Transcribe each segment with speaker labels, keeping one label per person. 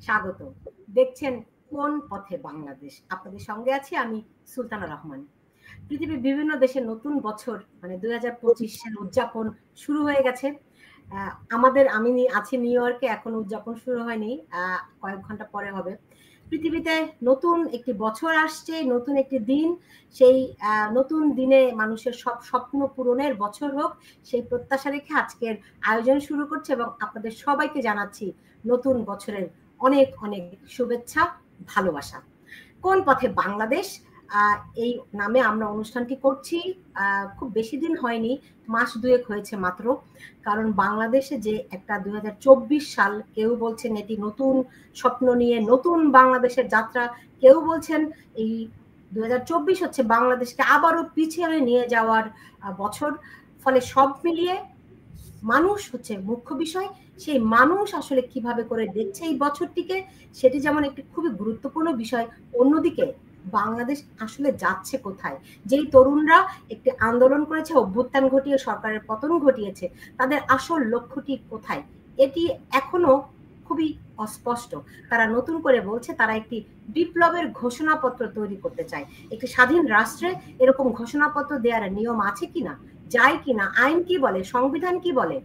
Speaker 1: স্বাগত। দেখছেন কোন পথে বাংলাদেশ। আপনাদের সঙ্গে আছি আমি সুলতানা রহমান। পৃথিবীর বিভিন্ন দেশে নতুন বছর মানে 2025 সাল উদযাপন শুরু হয়ে গেছে। আমি আছি নিউ ইয়র্কে, এখন উদযাপন শুরু হয়নি, কয়েক ঘন্টা পরে হবে। পৃথিবীতে নতুন একটি বছর আসছে, নতুন একটি দিন। সেই নতুন দিনে মানুষের সব স্বপ্ন পূরণের বছর হোক, সেই প্রত্যাশা রেখে আজকের আয়োজন শুরু করছে এবং আপনাদের সবাইকে জানাচ্ছি নতুন বছরের অনেক অনেক শুভেচ্ছা, ভালোবাসা। কোন পথে বাংলাদেশ এই নামে আমরা অনুষ্ঠানটি করছি। খুব বেশি দিন হয়নি, মাস দুয়েক হয়েছে মাত্র। কারণ বাংলাদেশে যে একটা 2024 সাল, কেউ বলছেন এটি নতুন স্বপ্ন নিয়ে নতুন বাংলাদেশের যাত্রা, কেউ বলছেন এই 2024 হচ্ছে বাংলাদেশকে আবারও পিছিয়ে নিয়ে যাওয়ার বছর। ফলে সব মিলিয়ে মানুষ হচ্ছে মুখ্য বিষয়। সেই মানুষ আসলে কিভাবে করে দেখছে এই বছরটিকে, সেটি যেমন একটি খুবই গুরুত্বপূর্ণ বিষয়। অন্যদিকে বাংলাদেশ আসলে যাচ্ছে কোথায়? যেই তরুণরা একটি আন্দোলন করেছে, অভ্যুত্থান ঘটিয়ে সরকারের পতন ঘটিয়েছে, তাদের আসল লক্ষ্যটি কোথায় এটি এখনো খুবই অস্পষ্ট। তারা নতুন করে বলছে তারা একটি বিপ্লবের ঘোষণাপত্র তৈরি করতে চায়। একটি স্বাধীন রাষ্ট্রে এরকম ঘোষণাপত্র দেওয়ার নিয়ম আছে কিনা, যায় কিনা, আইন কি বলে, সংবিধান কি বলে।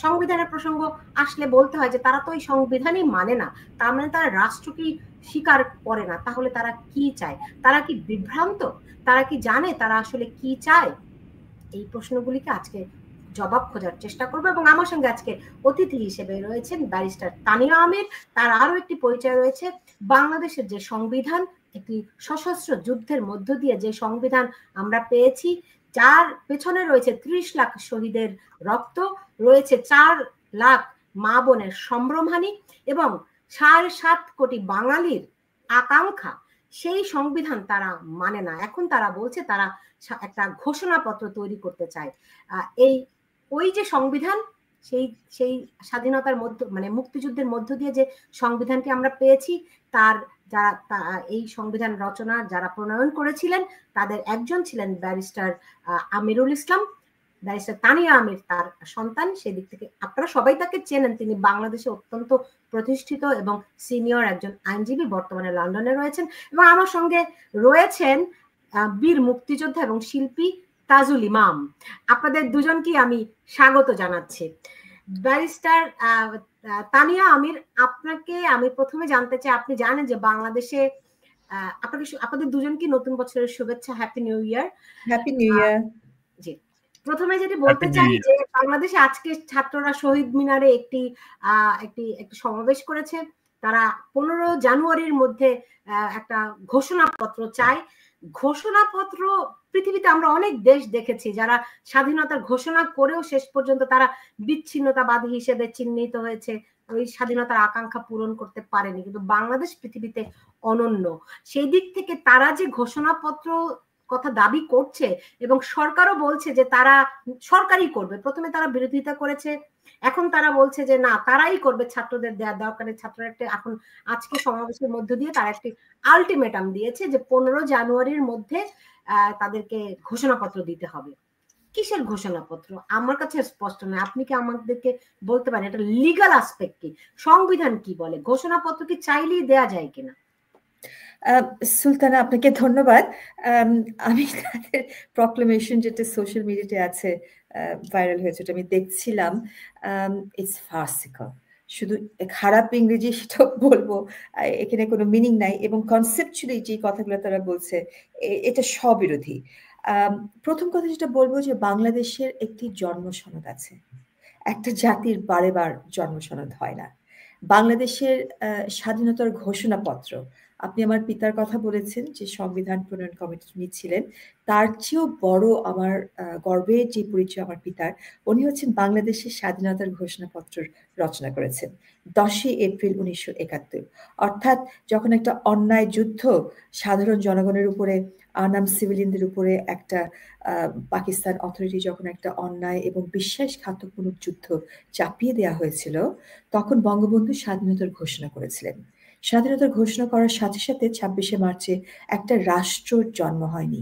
Speaker 1: সংবিধানের প্রসঙ্গ আসলে বলতে হয় যে তারা তো এই সংবিধানই মানে না, তার মানে তারা রাষ্ট্রকেই স্বীকার করে না। তাহলে তারা কি চায়? তারা কি বিভ্রান্ত? তারা কি জানে তারা আসলে কি চায়? এই প্রশ্নগুলিকে আজকে জবাব খোঁজার চেষ্টা করবো এবং আমার সঙ্গে আজকে অতিথি হিসেবে রয়েছেন ব্যারিস্টার তানিয়া আমির। তার আরো একটি পরিচয় রয়েছে, বাংলাদেশের যে সংবিধান, একটি সশস্ত্র যুদ্ধের মধ্য দিয়ে যে সংবিধান আমরা পেয়েছি, যার পেছনে রয়েছে 30 লাখ শহীদের রক্ত, রয়েছে 4 লাখ মা বোনের সম্ভ্রমহানি এবং 7.5 কোটি বাঙালির আকাঙ্ক্ষা। সেই সংবিধান তারা মানে না। এখন তারা বলছে তারা একটা ঘোষণাপত্র তৈরি করতে চায়। ওই যে সংবিধান, সেই সেই স্বাধীনতার মধ্য মানে মুক্তিযুদ্ধের মধ্য দিয়ে যে সংবিধানটি আমরা পেয়েছি, তার যারা এই সংবিধান রচনা যারা প্রণয়ন করেছিলেন তাদের একজন ছিলেন ব্যারিস্টার আমিরুল ইসলাম। ব্যারিস্টার তানিয়া আমির তার সন্তান। সেদিক থেকে আপনারা সবাই তাকে চেনেন। তিনি বাংলাদেশে অত্যন্ত প্রতিষ্ঠিত এবং সিনিয়র একজন আইনজীবী, বর্তমানে লন্ডনে রয়েছেন। এবং আমার সঙ্গে রয়েছেন বীর মুক্তিযোদ্ধা এবং শিল্পী তাজুল ইমাম। আপনাদের দুজনকেই আমি স্বাগত জানাচ্ছি। ব্যারিস্টার তানিয়া আমির, আপনাকে আমি প্রথমে জানতে চাই, আপনি জানেন যে বাংলাদেশে আপনাদের দুজনকে নতুন বছরের শুভেচ্ছা, happy new year.
Speaker 2: Happy new year.
Speaker 1: জি, প্রথমে যেটি বলতে চাই যে বাংলাদেশে আজকে ছাত্ররা শহীদ মিনারে একটি সমাবেশ করেছে। তারা 15 জানুয়ারির মধ্যে একটা ঘোষণাপত্র চায়। ঘোষণাপত্র পৃথিবীতে আমরা অনেক দেশ দেখেছি যারা স্বাধীনতার ঘোষণা করেও শেষ পর্যন্ত তারা বিচ্ছিন্নতাবাদী হিসেবে চিহ্নিত হয়েছে, ওই স্বাধীনতার আকাঙ্ক্ষা পূরণ করতে পারেনি। কিন্তু বাংলাদেশ পৃথিবীতে অনন্য। সেই দিক থেকে তারা যে ঘোষণাপত্র কথা দাবি করছে এবং সরকারও বলছে যে তারা সরকারই করবে, প্রথমে তারা বিরোধিতা করেছে, এখন তারা বলছে যে না, তারাই করবে, ছাত্রদের দেওয়া দরকারে। ছাত্ররা একটা এখন আজকে সমাবেশের মধ্য দিয়ে তারা একটি আলটিমেটাম দিয়েছে যে 15 জানুয়ারির মধ্যে তাদেরকে ঘোষণাপত্র দিতে হবে। কিসের ঘোষণাপত্র আমার কাছে স্পষ্ট নয়। আপনি কি আমাদেরকে বলতে পারেন এটা লিগ্যাল অ্যাসপেক্ট কি, সংবিধান কি বলে, ঘোষণাপত্র কি চাইলেই দেয়া যায় কিনা?
Speaker 2: সুলতানা, আপনাকে ধন্যবাদ। আমি তাদের প্রক্লেমেশন যেটা সোশ্যাল মিডিয়াতে আছে, ভাইরাল হয়েছে, ওটা আমি দেখছিলাম। It's farcical. শুধু খারাপ ইংরেজি সেটা বলবো, এখানে কোনো মিনিং নাই। এবং কনসেপচুয়ালি যে কথাগুলো তারা বলছে এটা স্ববিরোধী। প্রথম কথা যেটা বলবো যে বাংলাদেশের একটি জন্মসনদ আছে। একটা জাতির বারে বার জন্মসনদ হয় না। বাংলাদেশের স্বাধীনতার ঘোষণাপত্র, আপনি আমার পিতার কথা বলেছেন যে সংবিধান প্রণয়ন কমিটি নিচ্ছিলেন, তার চেয়েও বড় আমার গর্বের যে পরিচয় আমার পিতার, উনি হচ্ছেন বাংলাদেশের স্বাধীনতার ঘোষণাপত্র রচনা করেছেন 10 এপ্রিল 1971। অর্থাৎ যখন একটা অন্যায় যুদ্ধ সাধারণ জনগণের উপরে, আনাম সিভিলিয়ানদের উপরে একটা পাকিস্তান অথরিটি যখন একটা অন্যায় এবং বিশ্বাসঘাতকমূলক যুদ্ধ চাপিয়ে দেওয়া হয়েছিল, তখন বঙ্গবন্ধু স্বাধীনতার ঘোষণা করেছিলেন। স্বাধীনতার ঘোষণা করার সাথে সাথে 26শে মার্চে একটা রাষ্ট্র জন্ম হয়নি।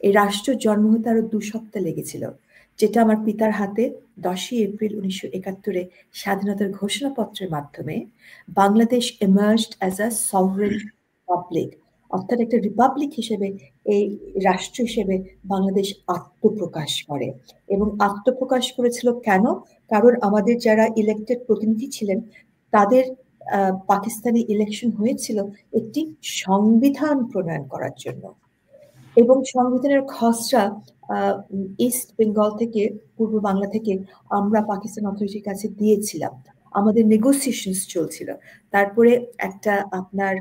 Speaker 2: এই রাষ্ট্র জন্ম হতে আরো 2 সপ্তাহ লেগেছিল। যেটা আমার পিতার হাতে 10ই এপ্রিল 1971 স্বাধীনতার ঘোষণাপত্রের মাধ্যমে Bangladesh emerged as a sovereign republic, অর্থাৎ একটা রিপাবলিক হিসেবে, এই রাষ্ট্র হিসেবে বাংলাদেশ আত্মপ্রকাশ করে। এবং আত্মপ্রকাশ করেছিল কেন? কারণ আমাদের যারা ইলেক্টেড প্রতিনিধি ছিলেন তাদের পাকিস্তানি ইলেকশন হয়েছিল একটি সংবিধান প্রণয়ন করার জন্য, এবং সংবিধানের খসড়া ইস্ট বেঙ্গল থেকে, পূর্ব বাংলা থেকে আমরা পাকিস্তান অথরিটির কাছে দিয়েছিলাম। আমাদের নেগোসিয়েশনস চলছিল। তারপরে একটা আপনার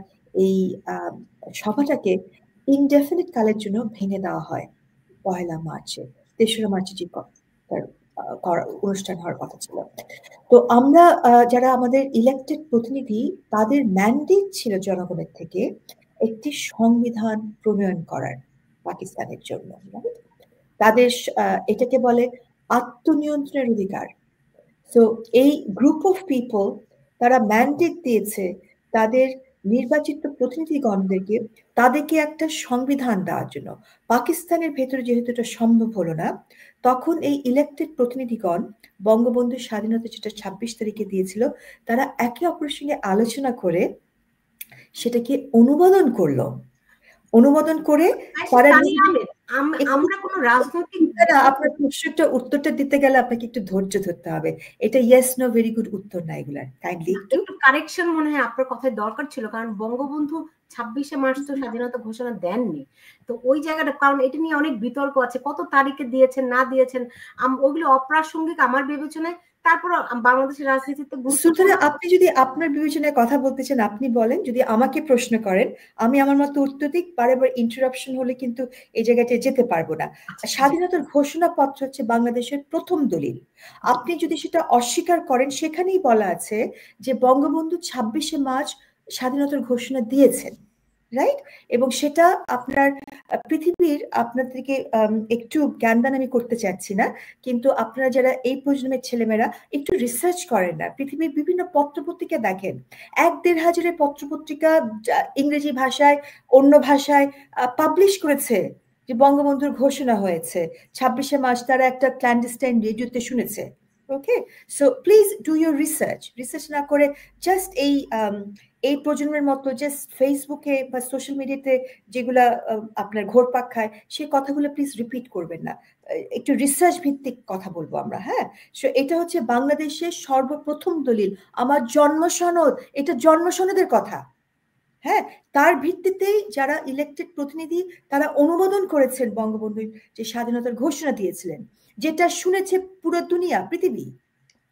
Speaker 2: এই সভাটাকে ইনডেফিনিট কালের জন্য ভেঙে দেওয়া হয় 1 মার্চে, 3রা মার্চে যে অনুষ্ঠান হওয়ার কথা ছিল। তো আমরা যারা আমাদের ইলেক্টেড প্রতিনিধি, তাদের ম্যান্ডেট ছিল জনগণের থেকে একটি সংবিধান প্রণয়ন করার পাকিস্তানের জন্য। তাদের এটাকে বলে আত্মনিয়ন্ত্রণের অধিকার। সো এই গ্রুপ অফ পিপল তারা ম্যান্ডেট দিয়েছে তাদের নির্বাচিত প্রতিনিধিগণদেরকে, তাদেরকে একটা সংবিধান দেওয়ার জন্য। পাকিস্তানের ভেতরে যেহেতু এটা সম্ভব হলো না, তখন এই ইলেক্টেড প্রতিনিধিগণ বঙ্গবন্ধুর স্বাধীনতা যেটা 26 তারিখে দিয়েছিল, তারা একে অপরের সঙ্গে আলোচনা করে সেটাকে অনুমোদন করলো। অনুমোদন করে তারা
Speaker 1: আমরা কোনো রাজনৈতিক,
Speaker 2: আপনার প্রশ্নটা উত্তরটা দিতে গেলে আপনাকে একটু ধৈর্য ধরতে হবে। এটা ইয়েস নো ভেরি গুড উত্তর না, এগুলার কাইন্ডলি
Speaker 1: একটু কারেকশন মনে হয় আপনার কথায় দরকার ছিল, কারণ বঙ্গবন্ধু 26শে মার্চ তো স্বাধীনতা ঘোষণা দেননি। তো ওই জায়গাটা, কারণ এটা নিয়ে অনেক বিতর্ক আছে, কত তারিখে দিয়েছেন না দিয়েছেন, ওগুলো অপ্রাসঙ্গিক আমার বিবেচনায়। তারপর বাংলাদেশের রাজনীতিতে
Speaker 2: সুতরাং আপনি যদি আপনার বিবেচনায় কথা বলতে চান আপনি বলেন, যদি আমাকে প্রশ্ন করেন আমি আমার মতো উত্তর দিক, বারবার ইন্টারাপশন হলে কিন্তু এই জায়গাতে যেতে পারবো না। স্বাধীনতার ঘোষণাপত্র হচ্ছে বাংলাদেশের প্রথম দলিল। আপনি যদি সেটা অস্বীকার করেন, সেখানেই বলা আছে যে বঙ্গবন্ধু 26শে মার্চ স্বাধীনতার ঘোষণা দিয়েছেন, রাইট? এবং সেটা আপনার পৃথিবীর, আপনাদেরকে একটু জ্ঞানদান আমি করতে চাচ্ছি না, কিন্তু আপনারা যারা এই প্রজন্মের ছেলেমেয়েরা একটু রিসার্চ করেন না, পৃথিবীর বিভিন্ন পত্রপত্রিকা দেখেন, 1-1.5 হাজারের পত্রপত্রিকা ইংরেজি ভাষায়, অন্য ভাষায় পাবলিশ করেছে যে বঙ্গবন্ধুর ঘোষণা হয়েছে 26শে মার্চ, তারা একটা ক্ল্যান্ডেস্টাইন রেডিওতে শুনেছে। Okay, so please do your research না করে জাস্ট এই প্রজন্মের মতো জাস্ট ফেসবুকে বা সোশ্যাল মিডিয়াতে যেগুলা আপনার ঘোরপাক খায় সেই কথাগুলো প্লিজ রিপিট করবেন না। একটু রিসার্চ ভিত্তিক কথা বলবো আমরা। হ্যাঁ, সো এটা হচ্ছে বাংলাদেশের সর্বপ্রথম দলিল, আমার জন্ম সনদ, এটা জন্ম সনদের কথা। হ্যাঁ, তার ভিত্তিতেই যারা ইলেক্টেড প্রতিনিধি তারা অনুমোদন করেছেন বঙ্গবন্ধু যে স্বাধীনতার ঘোষণা দিয়েছিলেন, যেটা শুনেছে পুরো দুনিয়া, পৃথিবী।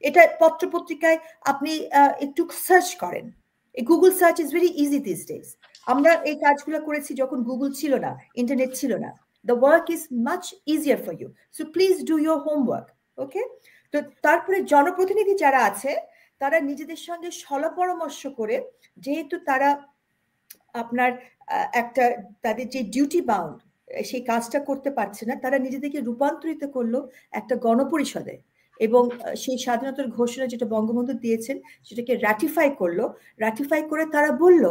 Speaker 2: এটা পত্রপত্রিকায় আপনি একটু সার্চ করেন, Google search is very easy this days. আমরা এই কাজগুলো করেছি যখন গুগল ছিল না, ইন্টারনেট ছিল না। The work is much easier for you, so please do your homework. Okay, তো তারপরে জনপ্রতিনিধি যারা আছে তারা নিজেদের সঙ্গে পরামর্শ করে, যেহেতু তারা আপনার একটা তাদের যে ডিউটি বাউন্ড সেই কাজটা করতে পারছে না, তারা নিজেদেরকে রূপান্তরিত করলো একটা গণপরিষদে, এবং সেই স্বাধীনতার ঘোষণা যেটা বঙ্গবন্ধু দিয়েছেন সেটাকে রাটিফাই করে তারা বলল,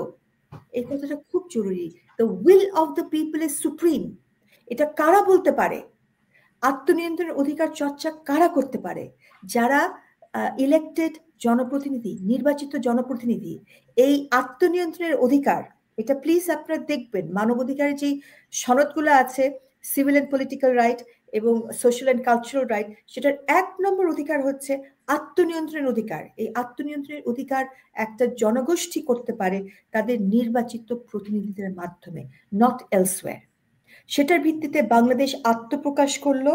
Speaker 2: এই কথাটা খুব জরুরি, the will of the people is supreme. এটা কারা বলতে পারে? আত্মনিয়ন্ত্রণের অধিকার চর্চা কারা করতে পারে? যারা ইলেক্টেড জনপ্রতিনিধি, নির্বাচিত জনপ্রতিনিধি। এই আত্মনিয়ন্ত্রণের অধিকার, এটা প্লিজ আপনারা দেখবেন, মানবাধিকারের যে সনদগুলো আছে, সিভিল অ্যান্ড পলিটিক্যাল রাইট এবং সোশ্যাল অ্যান্ড কালচারাল রাইট, সেটার 1 নম্বর অধিকার হচ্ছে আত্মনিয়ন্ত্রণের অধিকার। এই আত্মনিয়ন্ত্রণের অধিকার একটা জনগোষ্ঠী করতে পারে তাদের নির্বাচিত প্রতিনিধিদের মাধ্যমে, নট এলসওয়্যার। সেটার ভিত্তিতে বাংলাদেশ আত্মপ্রকাশ করলো,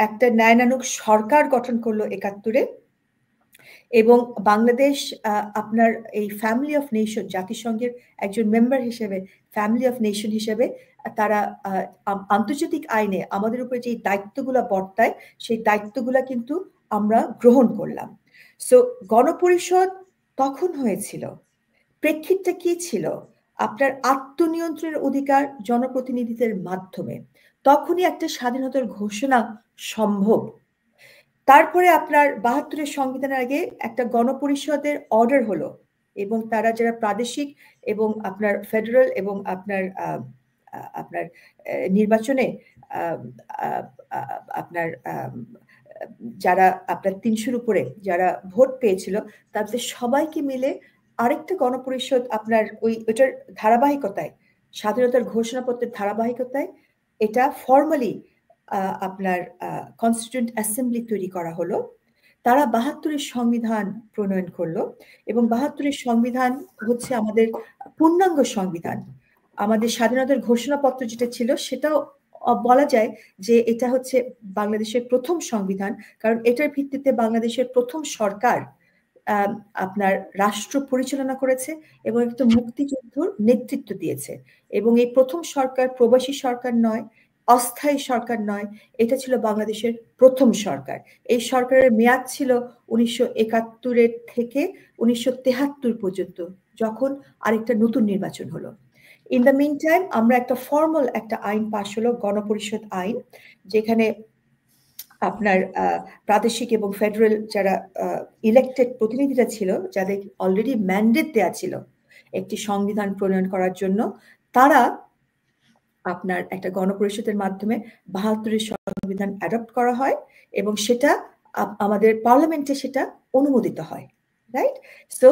Speaker 2: একটা ন্যায়নানুগ সরকার গঠন করলো 71-এ, এবং বাংলাদেশ আপনার এই ফ্যামিলি অফ নেশন, জাতিসংঘের একজন মেম্বার হিসেবে, ফ্যামিলি অফ নেশন হিসেবে তারা আন্তর্জাতিক আইনে আমাদের উপরে যে দায়িত্বগুলো বর্তায় সেই দায়িত্বগুলো কিন্তু আমরা গ্রহণ করলাম। সো গণপরিষদ তখন হয়েছিল, প্রেক্ষিতটা কি ছিল? আপনার আত্মনিয়ন্ত্রণের অধিকার জনপ্রতিনিধিদের মাধ্যমে, তখনই একটা স্বাধীনতার ঘোষণা সম্ভব। তারপরে আপনার 72-এর সংবিধানের আগে একটা গণপরিষদের অর্ডার হলো, এবং তারা যারা প্রাদেশিক এবং আপনার ফেডারেল এবং আপনার আপনার নির্বাচনে আপনার যারা আপনার 300-র উপরে যারা ভোট পেয়েছিল তাদের সবাইকে মিলে আরেকটা গণপরিষদ আপনার ওইটার ধারাবাহিকতায়, স্বাধীনতার ঘোষণাপত্রের ধারাবাহিকতায় এটা ফর্মালি আপনার কনস্টিটিউয়েন্ট অ্যাসেম্বলি তৈরি করা হলো। তারা 72-এর সংবিধান প্রণয়ন করলো এবং 72-এর সংবিধান হচ্ছে আমাদের পূর্ণাঙ্গ সংবিধান। আমাদের স্বাধীনতার ঘোষণাপত্র যেটা ছিল সেটাও বলা যায় যে এটা হচ্ছে বাংলাদেশের প্রথম সংবিধান, কারণ এটার ভিত্তিতে বাংলাদেশের প্রথম সরকার আপনার রাষ্ট্র পরিচালনা করেছে এবং একটা মুক্তিযুদ্ধর নেতৃত্ব দিয়েছে। এবং এই প্রথম সরকার প্রবাসী সরকার নয়, অস্থায়ী সরকার নয়, এটা ছিল বাংলাদেশের প্রথম সরকার। এই সরকারের মেয়াদ ছিল 1971 থেকে 1973 পর্যন্ত, যখন আরেকটা নতুন নির্বাচন হলো। ইন দ্য মিন টাইম আমরা একটা ফর্মাল একটা আইন পাশ হলো, গণপরিষদ আইন, যেখানে আপনার প্রাদেশিক এবং ফেডারেল যারা ইলেক্টেড প্রতিনিধিরা ছিল, যাদের অলরেডি ম্যান্ডেট দেয়া ছিল একটি সংবিধান প্রণয়ন করার জন্য, তারা আপনার একটা গণপরিষদের মাধ্যমে 72-এর সংবিধান অ্যাডপ্ট করা হয় এবং সেটা আমাদের পার্লামেন্টে সেটা অনুমোদিত হয়, রাইট? সো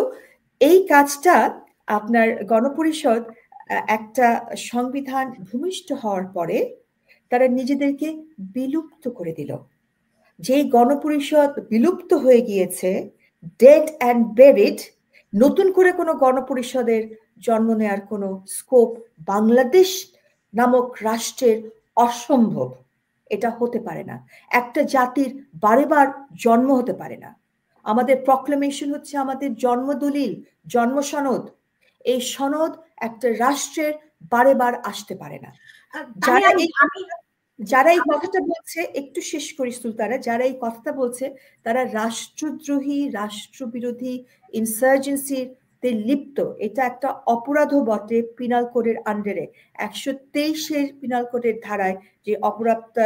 Speaker 2: এই কাজটা আপনার গণপরিষদ একটা সংবিধান ভূমিষ্ঠ হওয়ার পরে তারা নিজেদেরকে বিলুপ্ত করে দিল। যে গণপরিষদ বিলুপ্ত হয়ে গিয়েছে, ডেড অ্যান্ড বেরিড, নতুন করে কোনো গণপরিষদের জন্ম নেওয়ার কোনো স্কোপ বাংলাদেশ নামক রাষ্ট্রের অসম্ভব। এটা হতে পারে না। একটা জাতির বারেবার জন্ম হতে পারে না। আমাদের প্রক্লেমেশন হচ্ছে আমাদের জন্মদলিল, জন্ম সনদ। এই সনদ একটা রাষ্ট্রের বারেবার আসতে পারে না। যারা এই কথাটা বলছে, একটু শেষ করি সুলতানা, যারা এই কথাটা বলছে তারা রাষ্ট্রদ্রোহী, রাষ্ট্রবিরোধী ইনসার্জেন্সিতে লিপ্ত। এটা একটা অপরাধও বটে পিনাল কোডের আন্ডারে। 123-এর পিনাল কোডের ধারায় যে অপরাধটা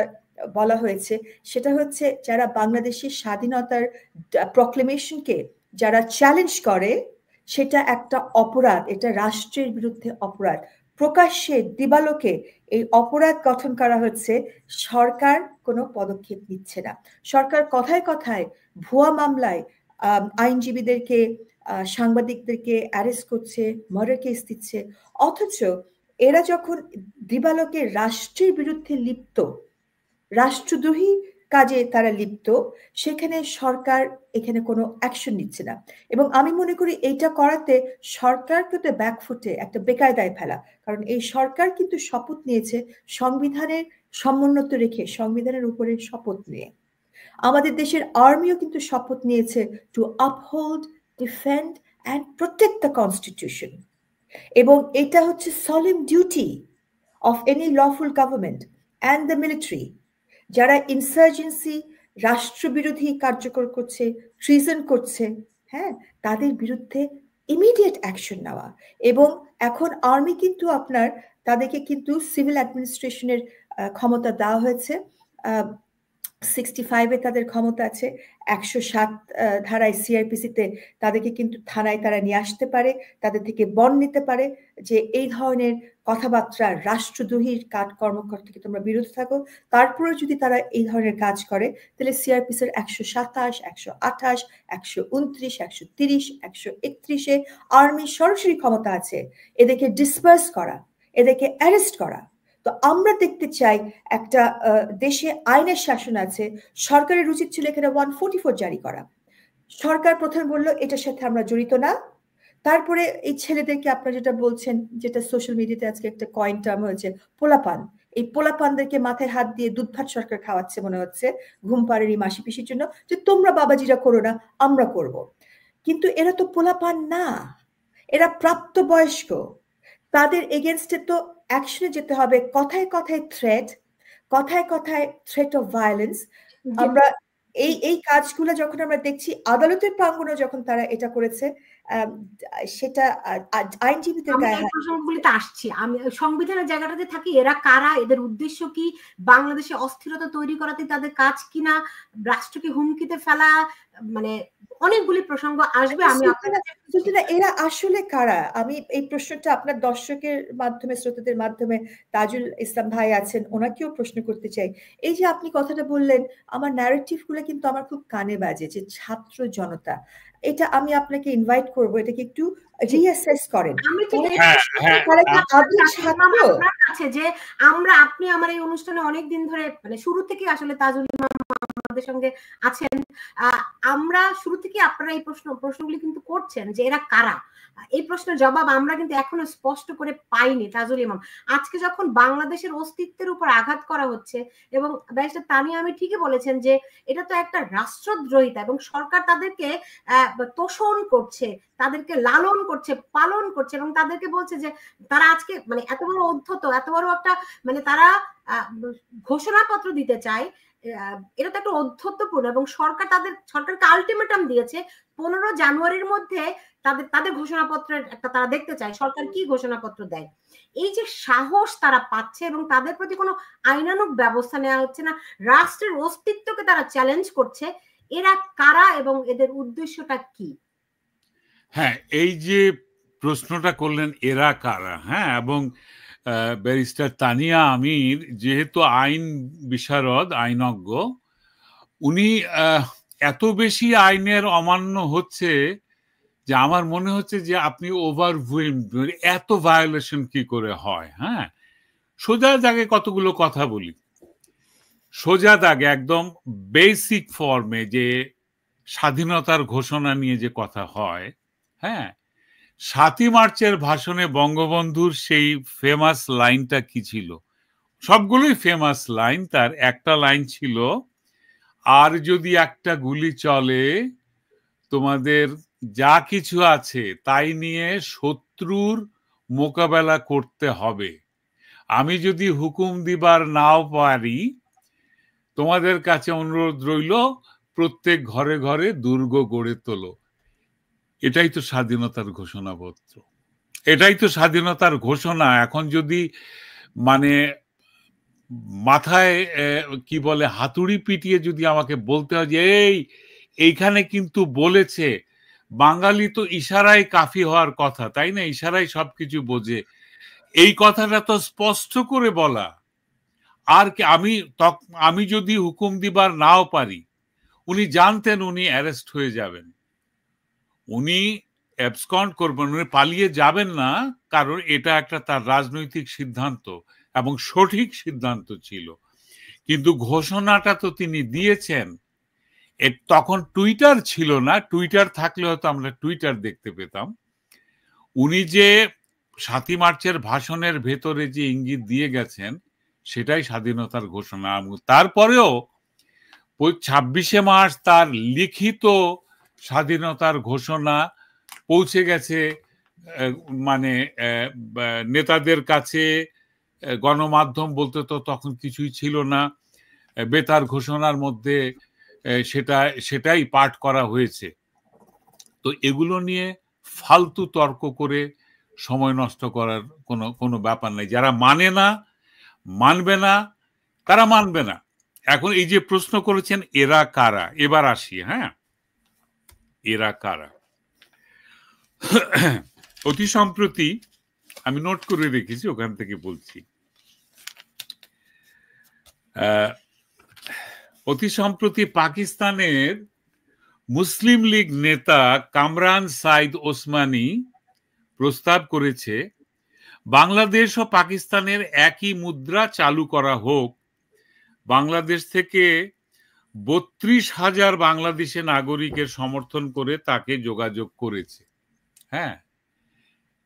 Speaker 2: বলা হয়েছে সেটা হচ্ছে যারা বাংলাদেশের স্বাধীনতার প্রক্লেমেশনকে যারা চ্যালেঞ্জ করে, সেটা একটা অপরাধ, এটা রাষ্ট্রের বিরুদ্ধে অপরাধ। প্রকাশ্যে দিবালোকে এই অপরাধ গঠন করা হচ্ছে, সরকার কোনো পদক্ষেপ নিচ্ছে না। সরকার কথায় কথায় ভুয়া মামলায় আইনজীবীদেরকে, সাংবাদিকদেরকে অ্যারেস্ট করছে, মার্ডার কেস দিচ্ছে, অথচ এরা যখন দিবালোকে রাষ্ট্রের বিরুদ্ধে লিপ্ত, রাষ্ট্রদ্রোহী কাজে তারা লিপ্ত, সেখানে সরকার এখানে কোনো অ্যাকশন নিচ্ছে না। এবং আমি মনে করি এইটা করাতে সরকারকে তো ব্যাকফুটে একটা বেকায়দায় ফেলা, কারণ এই সরকার কিন্তু শপথ নিয়েছে সংবিধানের সমুন্নত রেখে, সংবিধানের উপরে শপথ নিয়ে। আমাদের দেশের আর্মিও কিন্তু শপথ নিয়েছে to uphold, defend and protect the constitution. এবং এটা হচ্ছে solemn duty of any lawful government and the military. যারা ইনসার্জেন্সি, রাষ্ট্রবিরোধী কার্যকর করছে, ট্রিজন করছে, হ্যাঁ, তাদের বিরুদ্ধে ইমিডিয়েট অ্যাকশন নেওয়া। এবং এখন আর্মি কিন্তু আপনার তাদেরকে কিন্তু সিভিল অ্যাডমিনিস্ট্রেশনের ক্ষমতা দেওয়া হয়েছে। 65-এ তাদের ক্ষমতা আছে, 107 ধারায় সিআরপিসিতে তাদেরকে কিন্তু থানায় তারা নিয়ে আসতে পারে, তাদের থেকে বন্ড নিতে পারে যে এই ধরনের কথাবার্তা রাষ্ট্রদ্রোহীর কর্মকর্তাকে তোমরা বিরত থাকো। তারপরে যদি তারা এই ধরনের কাজ করে তাহলে সিআরপিসির 127, 128, 129, 130, 131-এ আর্মির সরাসরি ক্ষমতা আছে এদেরকে ডিসপার্স করা, এদেরকে অ্যারেস্ট করা। তো আমরা দেখতে চাই একটা দেশে আইনের শাসন আছে, সরকারের উচিত ছিল এখানে 144 জারি করা। সরকার প্রথমে বললো এটার সাথে আমরা জড়িত না। তারপরে এই ছেলেদেরকে আপনারা যেটা বলছেন, যেটা সোশ্যাল মিডিয়াতে আজকে একটা কয়েন টার্ম হয়েছে, পোলাপান, এই পোলাপানদেরকে মাথায় হাত দিয়ে দুধ ভাত সরকার খাওয়াচ্ছে মনে হচ্ছে ঘুম পাড়েরই মাসি পিসির জন্য, যে তোমরা বাবাজিরা করো না, আমরা করব। কিন্তু এরা তো পোলাপান না, এরা প্রাপ্তবয়স্ক। তাদের এগেনস্টে তো অ্যাকশনে যেতে হবে। কথায় কথায় থ্রেট, কথায় কথায় থ্রেট অফ ভায়োলেন্স। আমরা এই কাজগুলো যখন আমরা দেখছি, আদালতের প্রাঙ্গণে যখন তারা এটা করেছে, সেটা আইনজীবীদের গায়ে হাত।
Speaker 1: প্রসঙ্গগুলিতে আসছি আমি, সংবিধানের জায়গাটাতে থাকি, এরা কারা, এদের উদ্দেশ্য কি, বাংলাদেশে অস্থিরতা তৈরি করাতে তাদের কাজ কিনা, রাষ্ট্রকে হুমকিতে ফেলা, মানে অনেকগুলি প্রসঙ্গ আসবে। আমি
Speaker 2: এরা আসলে কারা? আমি এই প্রশ্নটা আপনার দর্শকের মাধ্যমে, শ্রোতাদের মাধ্যমে, তাজুল ইসলাম ভাই আছেন, ওনাকেও প্রশ্ন করতে চাই। এই যে আপনি কথাটা বললেন, আমার ন্যারেটিভ গুলো কিন্তু আমার খুব কানে বাজে, যে ছাত্র জনতা, এটা আমি আপনাকে ইনভাইট করবো, এটাকে একটু রিঅ্যাসেস করেন।
Speaker 1: যে আমরা, আপনি আমার এই অনুষ্ঠানে অনেকদিন ধরে, মানে শুরু থেকে আসলে তাজুল ইমাম আমাদের সঙ্গে আছেন, আমরা শুরু থেকে আপনারা এই প্রশ্নগুলি কিন্তু করছেন যে এরা কারা। এই প্রশ্নের জবাব আমরা কিন্তু এখনো স্পষ্ট করে পাইনি তাজুল ইমাম। আজকে যখন বাংলাদেশের অস্তিত্বের উপর আঘাত করা হচ্ছে, এবং ব্যারিস্টার তানিয়া আমি ঠিকই বলেছেন যে এটা তো একটা রাষ্ট্রদ্রোহিতা, এবং সরকার তাদেরকে তোষণ করছে, তাদেরকে লালন করছে, পালন করছে, এবং তাদেরকে বলছে যে তারা আজকে, মানে এত বড় অধ্যত, এত বড় একটা, মানে তারা ঘোষণাপত্র দিতে চায়, এটা তো একটা অধ্যত্বপূর্ণ, এবং সরকারকে আলটিমেটাম দিয়েছে 15 জানুয়ারির মধ্যে তাদের ঘোষণাপত্রের একটা তারা দেখতে চায় সরকার কি ঘোষণাপত্র দেয়। এই যে সাহস তারা পাচ্ছে, এবং তাদের প্রতি কোনো আইনানুগ ব্যবস্থা নেওয়া হচ্ছে না, রাষ্ট্রের অস্তিত্বকে তারা চ্যালেঞ্জ করছে, এরা কারা এবং এদের উদ্দেশ্যটা কি?
Speaker 3: হ্যাঁ, এই যে প্রশ্নটা করলেন এরা কারা, হ্যাঁ, এবং ব্যারিস্টার তানিয়া আমির যেহেতু আইন বিশারদ, আইনজ্ঞ, উনি এত বেশি আইনের অমান্য হচ্ছে যে আমার মনে হচ্ছে যে আপনি ওভারওয়েলমড, এত ভায়োলেশন কি করে হয়। হ্যাঁ, সোজা দাগে কতগুলো কথা বলি। সোজা দাগে একদম বেসিক ফর্মে যে স্বাধীনতার ঘোষণা নিয়ে যে কথা হয়, হ্যাঁ, 7ই মার্চের ভাষণে বঙ্গবন্ধুর সেই ফেমাস লাইনটা কি ছিল? সবগুলোই ফেমাস লাইন, তার একটা লাইন ছিল, আর যদি একটা গুলি চলে, তোমাদের যা কিছু আছে তাই নিয়ে শত্রুর মোকাবেলা করতে হবে। আমি যদি হুকুম দিবার নাও পারি, তোমাদের কাছে অনুরোধ রইল, প্রত্যেক ঘরে ঘরে দুর্গ গড়ে তোলো। এটাই তো স্বাধীনতার ঘোষণাপত্র, এটাই তো স্বাধীনতার ঘোষণা। এখন যদি মানে মাথায় কি বলে হাতুড়ি পিটিয়ে যদি আমাকে বলতে হয় যে এইখানে কিন্তু বলেছে, বাঙালি তো ইশারায় কাফি হওয়ার কথা, তাই না? ইশারায় সবকিছু বোঝে, এই কথাটা তো স্পষ্ট করে বলা। আর কি আমি যদি হুকুম দিবার নাও পারি, উনি জানতেন উনি অ্যারেস্ট হয়ে যাবেন, উনি অ্যাবসকন্ড করবেন, উনি পালিয়ে যাবেন না, কারণ এটা একটা তার রাজনৈতিক সিদ্ধান্ত এবং সঠিক সিদ্ধান্ত ছিল। কিন্তু ঘোষণাটা তো তিনি দিয়েছেন। তখন টুইটার ছিল না, টুইটার থাকলে হয়তো আমরা টুইটার দেখতে পেতাম। উনি যে 7ই মার্চের ভাষণের ভেতরে যে ইঙ্গিত দিয়ে গেছেন, সেটাই স্বাধীনতার ঘোষণা। তারপরেও 26শে মার্চ তার লিখিত স্বাধীনতার ঘোষণা পৌঁছে গেছে মানে নেতাদের কাছে, গণমাধ্যম বলতে তো তখন কিছুই ছিল না, বেতার ঘোষণার মধ্যে সেটাই পাঠ করা হয়েছে। তো এগুলো নিয়ে ফালতু তর্ক করে সময় নষ্ট করার কোনো ব্যাপার নাই। যারা মানে না, মানবে না, তারা মানবে না। এখন এই যে প্রশ্ন করেছেন এরা কারা, এবার আসি। হ্যাঁ, এরা কারা? অতি সম্প্রতি আমি নোট করে রেখেছি, ওখান থেকে বলছি। অতি সম্প্রতি পাকিস্তানের মুসলিম লীগ নেতা কামরান সাইদ ওসমানী প্রস্তাব করেছে, বাংলাদেশ ও পাকিস্তানের একই মুদ্রা চালু করা হোক। বাংলাদেশ থেকে 32,000 বাংলাদেশি নাগরিকের সমর্থন করে তাকে যোগাযোগ করেছে। হ্যাঁ,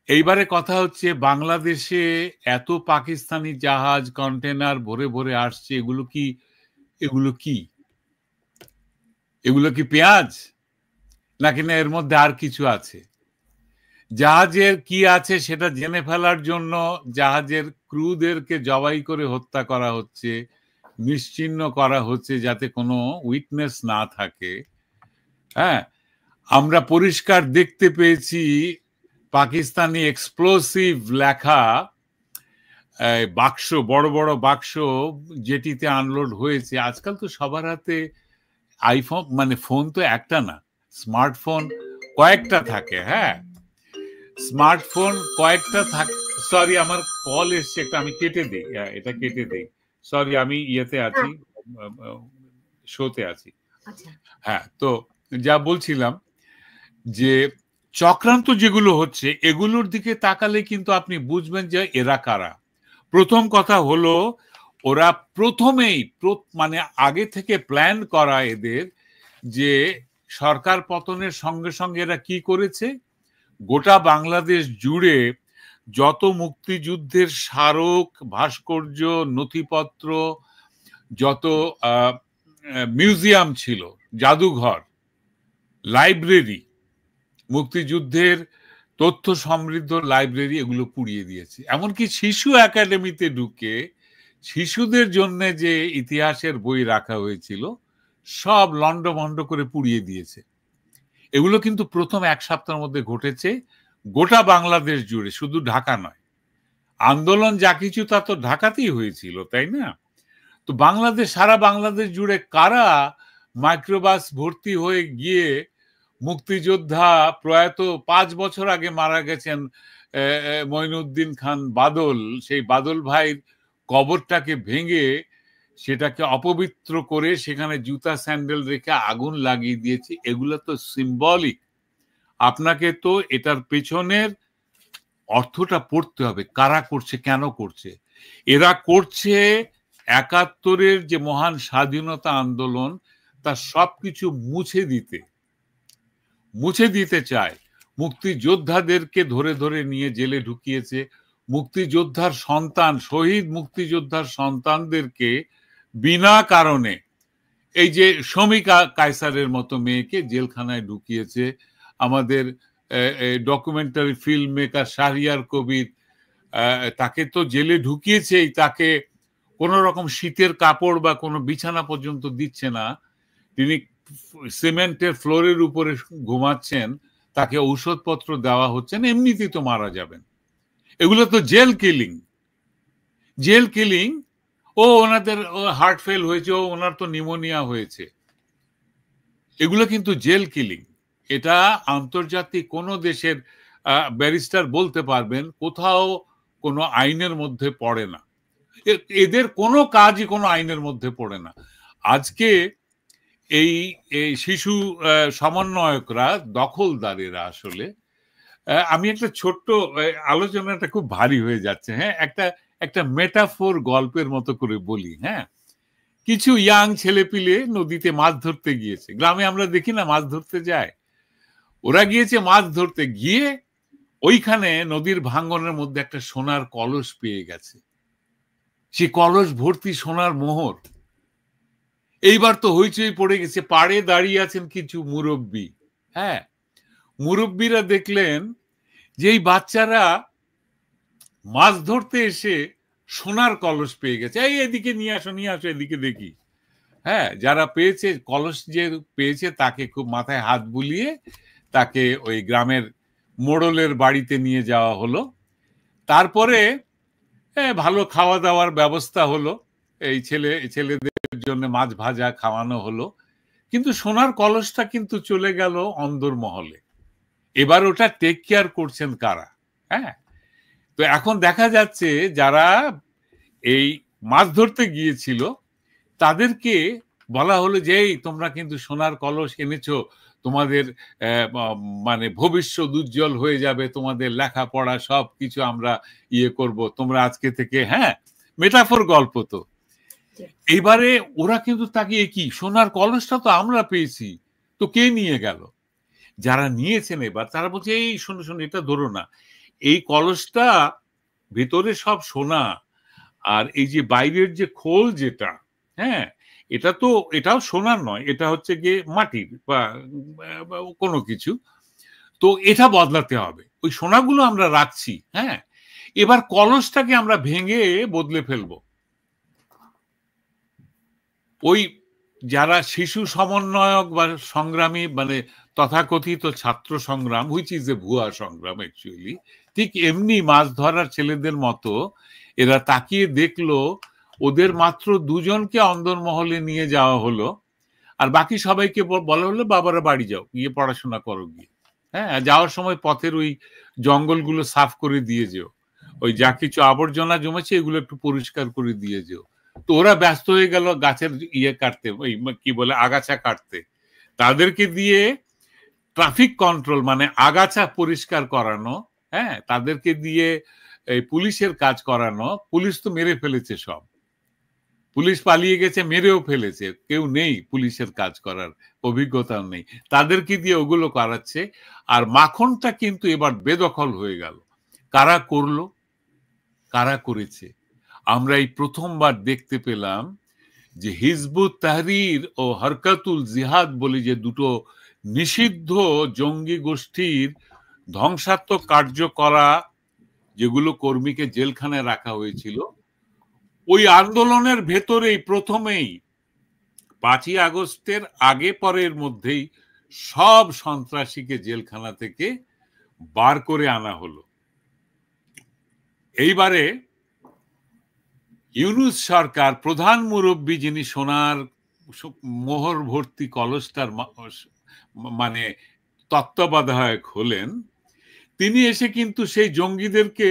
Speaker 3: এইবারে কথা হচ্ছে, বাংলাদেশে এত পাকিস্তানি জাহাজ, কন্টেনার ভরে ভরে আসছে, এগুলো কি পেঁয়াজ নাকি না এর মধ্যে আর কিছু আছে? জাহাজের কি আছে সেটা জেনে ফেলার জন্য জাহাজের ক্রুদেরকে জবাই করে হত্যা করা হচ্ছে, নিশ্চিহ্ন করা হচ্ছে, যাতে কোনো উইটনেস না থাকে। হ্যাঁ, আমরা পরিষ্কার দেখতে পেয়েছি পাকিস্তানি এক্সপ্লোসিভ লেখা বাক্স, বড় বড় বাক্স যেটিতে আনলোড হয়েছে। আজকাল তো সবার হাতে আইফোন, মানে ফোন তো একটা না, স্মার্টফোন কয়েকটা থাকে। হ্যাঁ, স্মার্টফোন কয়েকটা থাকে। সরি, আমার কল এসছে একটা, আমি কেটে দিই, এটা কেটে দিই। সরি, আমি ইয়েতে আছি, শোতে আছি। হ্যাঁ, তো যা বলছিলাম যে চক্রান্ত যেগুলো হচ্ছে এগুলোর দিকে তাকালে কিন্তু আপনি বুঝবেন যে এরা কারা। প্রথম কথা হলো, ওরা প্রথমেই মানে আগে থেকে প্ল্যান করা এদের, যে সরকার পতনের সঙ্গে সঙ্গে এরা কি করেছে, গোটা বাংলাদেশ জুড়ে যত মুক্তিযুদ্ধের স্মারক, ভাস্কর্য, নথিপত্র, যত মিউজিয়াম ছিল, জাদুঘর, লাইব্রেরি, মুক্তিযুদ্ধের তথ্য সমৃদ্ধ লাইব্রেরি, এগুলো পুড়িয়ে দিয়েছে। এমনকি শিশু একাডেমিতে ঢুকে শিশুদের জন্য যে ইতিহাসের বই রাখা হয়েছিল সব লন্ডভন্ড করে পুড়িয়ে দিয়েছে। এগুলো কিন্তু প্রথম এক সপ্তাহের মধ্যে ঘটেছে গোটা বাংলাদেশ জুড়ে, শুধু ঢাকা নয়। আন্দোলন যা কিছু তা তো ঢাকাতেই হয়েছিল, তাই না? তো বাংলাদেশ, সারা বাংলাদেশ জুড়ে কারা মাইক্রোবাস ভর্তি হয়ে গিয়ে মুক্তিযোদ্ধা, প্রয়াত 5 বছর আগে মারা গেছেন মঈনুদ্দিন খান বাদল, সেই বাদল ভাইয়ের কবরটাকে ভেঙে সেটাকে অপবিত্র করে সেখানে জুতা স্যান্ডেল রেখে আগুন লাগিয়ে দিয়েছে। এগুলো তো সিম্বলিক। আপনাকে তো এটার পেছনের অর্থটা পড়তে হবে, কারা করছে, কেন করছে। এরা করছে 71-এর যে মহান স্বাধীনতা আন্দোলন, তার সবকিছু মুছে দিতে চায়। মুক্তিযোদ্ধাদেরকে ধরে ধরে নিয়ে জেলে ঢুকিয়েছে। মুক্তিযোদ্ধার সন্তান, শহীদ মুক্তিযোদ্ধার সন্তানদেরকে বিনা কারণে, এই যে শমিকা কায়সারের মতো মেয়েকে জেলখানায় ঢুকিয়েছে। আমাদের documentary film maker Shahriar Kabir, তাকে তো জেলে ঢুকিয়েছেই, তাকে কোনো রকম শীতের কাপড় বা কোনো বিছানা পর্যন্ত দিচ্ছে না, তিনি সিমেন্টের ফ্লোরের উপরে ঘুমাচ্ছেন, তাকে ঔষধপত্র দেওয়া হচ্ছে না, এমনিতেই তো মারা যাবেন। এগুলো তো জেল কিলিং। ও ওনাদের হার্ট ফেল হয়েছে, ও ওনার তো নিউমোনিয়া হয়েছে, এগুলো কিন্তু জেল কিলিং। এটা আন্তর্জাতিক কোন দেশের ব্যারিস্টার বলতে পারবেন কোথাও কোনো আইনের মধ্যে পড়ে না, এদের কোনো কাজই কোনো আইনের মধ্যে পড়ে না। আজকে এই শিশু সমন্বয়করা, দখলদারেরা, আসলে আমি একটা ছোট্ট আলোচনাটা খুব ভারী হয়ে যাচ্ছে, হ্যাঁ, একটা মেটাফোর গল্পের মতো করে বলি। হ্যাঁ, কিছু ইয়াং ছেলেপিলে নদীতে মাছ ধরতে গিয়েছে। গ্রামে আমরা দেখি না মাছ ধরতে যায়, ওরা গিয়েছে মাছ ধরতে গিয়ে ওইখানে নদীর ভাঙ্গনের মধ্যে একটা সোনার কলস পেয়ে গেছে। সে কলস ভর্তি সোনার মোহর। এইবার তো হইচই পড়ে গেছে। পাড়ে দাঁড়িয়ে আছেন কিছু মুরব্বী। হ্যাঁ, মুরব্বীরা দেখলেন যে এই বাচ্চারা মাছ ধরতে এসে সোনার কলস পেয়ে গেছে। এই এদিকে নিয়ে আসো, এদিকে দেখি। হ্যাঁ, যারা পেয়েছে, কলস যে পেয়েছে, তাকে খুব মাথায় হাত বুলিয়ে তাকে ওই গ্রামের মোড়লের বাড়িতে নিয়ে যাওয়া হলো। তারপরে ভালো খাওয়া দাওয়ার ব্যবস্থা হলো, এই ছেলেদের জন্য মাছ ভাজা খাওয়ানো হলো। কিন্তু সোনার কলসটা কিন্তু চলে গেল অন্দরমহলে। এবার ওটা টেক কেয়ার করছেন কারা? হ্যাঁ, তো এখন দেখা যাচ্ছে যারা এই মাছ ধরতে গিয়েছিল তাদেরকে বলা হলো যে এই তোমরা কিন্তু সোনার কলস এনেছো, তোমাদের মানে ভবিষ্যৎ উজ্জ্বল হয়ে যাবে, তোমাদের লেখাপড়া সব কিছু আমরা ইয়ে করব, তোমরা আজকে থেকে। হ্যাঁ, মেটাফোর গল্প তো। এইবারে ওরা কিন্তু তাকে কি, সোনার কলসটা তো আমরা পেয়েছি, তো কে নিয়ে গেল? যারা নিয়েছেন এবার তারা বলছে এই শোনো, এটা ধরো না, এই কলসটা ভিতরে সব সোনা, আর এই যে বাইরের যে খোল যেটা, হ্যাঁ, এটাও সোনার নয়, এটা হচ্ছে গিয়ে মাটির বা কোনো কিছু। তো এটা বদলাতে হবে, ওই সোনাগুলো আমরা রাখছি। হ্যাঁ, এবার কলসটাকে আমরা ভেঙে বদলে ফেলবো। ওই যারা শিশু সমন্বয়ক বা সংগ্রামী, মানে তথাকথিত ছাত্র সংগ্রাম, হুইচ ইজ এ ভুয়া সংগ্রাম অ্যাকচুয়ালি, ঠিক এমনি মাছ ধরার ছেলেদের মতো এরা তাকিয়ে দেখলো ওদের মাত্র দুজনকে অন্দরমহলে নিয়ে যাওয়া হলো, আর বাকি সবাইকে বলা হলো বাবারা বাড়ি যাও, গিয়ে পড়াশোনা করো গিয়ে। হ্যাঁ, যাওয়ার সময় পথের ওই জঙ্গলগুলো সাফ করে দিয়ে যেও, ওই যা কিছু আবর্জনা জমেছে এগুলো একটু পরিষ্কার করে দিয়ে যেও। তো ওরা ব্যস্ত হয়ে গেল গাছের কাটতে, ওই কি বলে আগাছা কাটতে। তাদেরকে দিয়ে ট্রাফিক কন্ট্রোল মানে আগাছা পরিষ্কার করানো, হ্যাঁ, তাদেরকে দিয়ে এই পুলিশের কাজ করানো। পুলিশ তো মেরে ফেলেছে সব, পুলিশ পালিয়ে গেছে, মেরেও ফেলেছে, কেউ নেই পুলিশের কাজ করার অভিজ্ঞতাও নেই, তাদেরকে দিয়ে ওগুলো করাচ্ছে। আর মাখনটা কিন্তু এবার বেদখল হয়ে গেল। কারা করলো, কারা করেছে? আমরা এই প্রথমবার দেখতে পেলাম যে হিজবুত তাহরির ও হরকাতুল জিহাদ বলে যে দুটো নিষিদ্ধ জঙ্গি গোষ্ঠীর ধ্বংসাত্মক কার্য করা, যেগুলো কর্মীকে জেলখানায় রাখা হয়েছিল, ওই আন্দোলনের ভেতরেই প্রথমেই 5ই আগস্টের আগে পরের মধ্যেই সব সন্ত্রাসীকে জেলখানা থেকে বার করে আনা হলো। এইবারে ইউনূস সরকার, প্রধান মুরব্বী যিনি সোনার মোহর ভর্তি কলসটার মানে তত্ত্বাবধায়ক হলেন, তিনি এসে কিন্তু সেই জঙ্গিদেরকে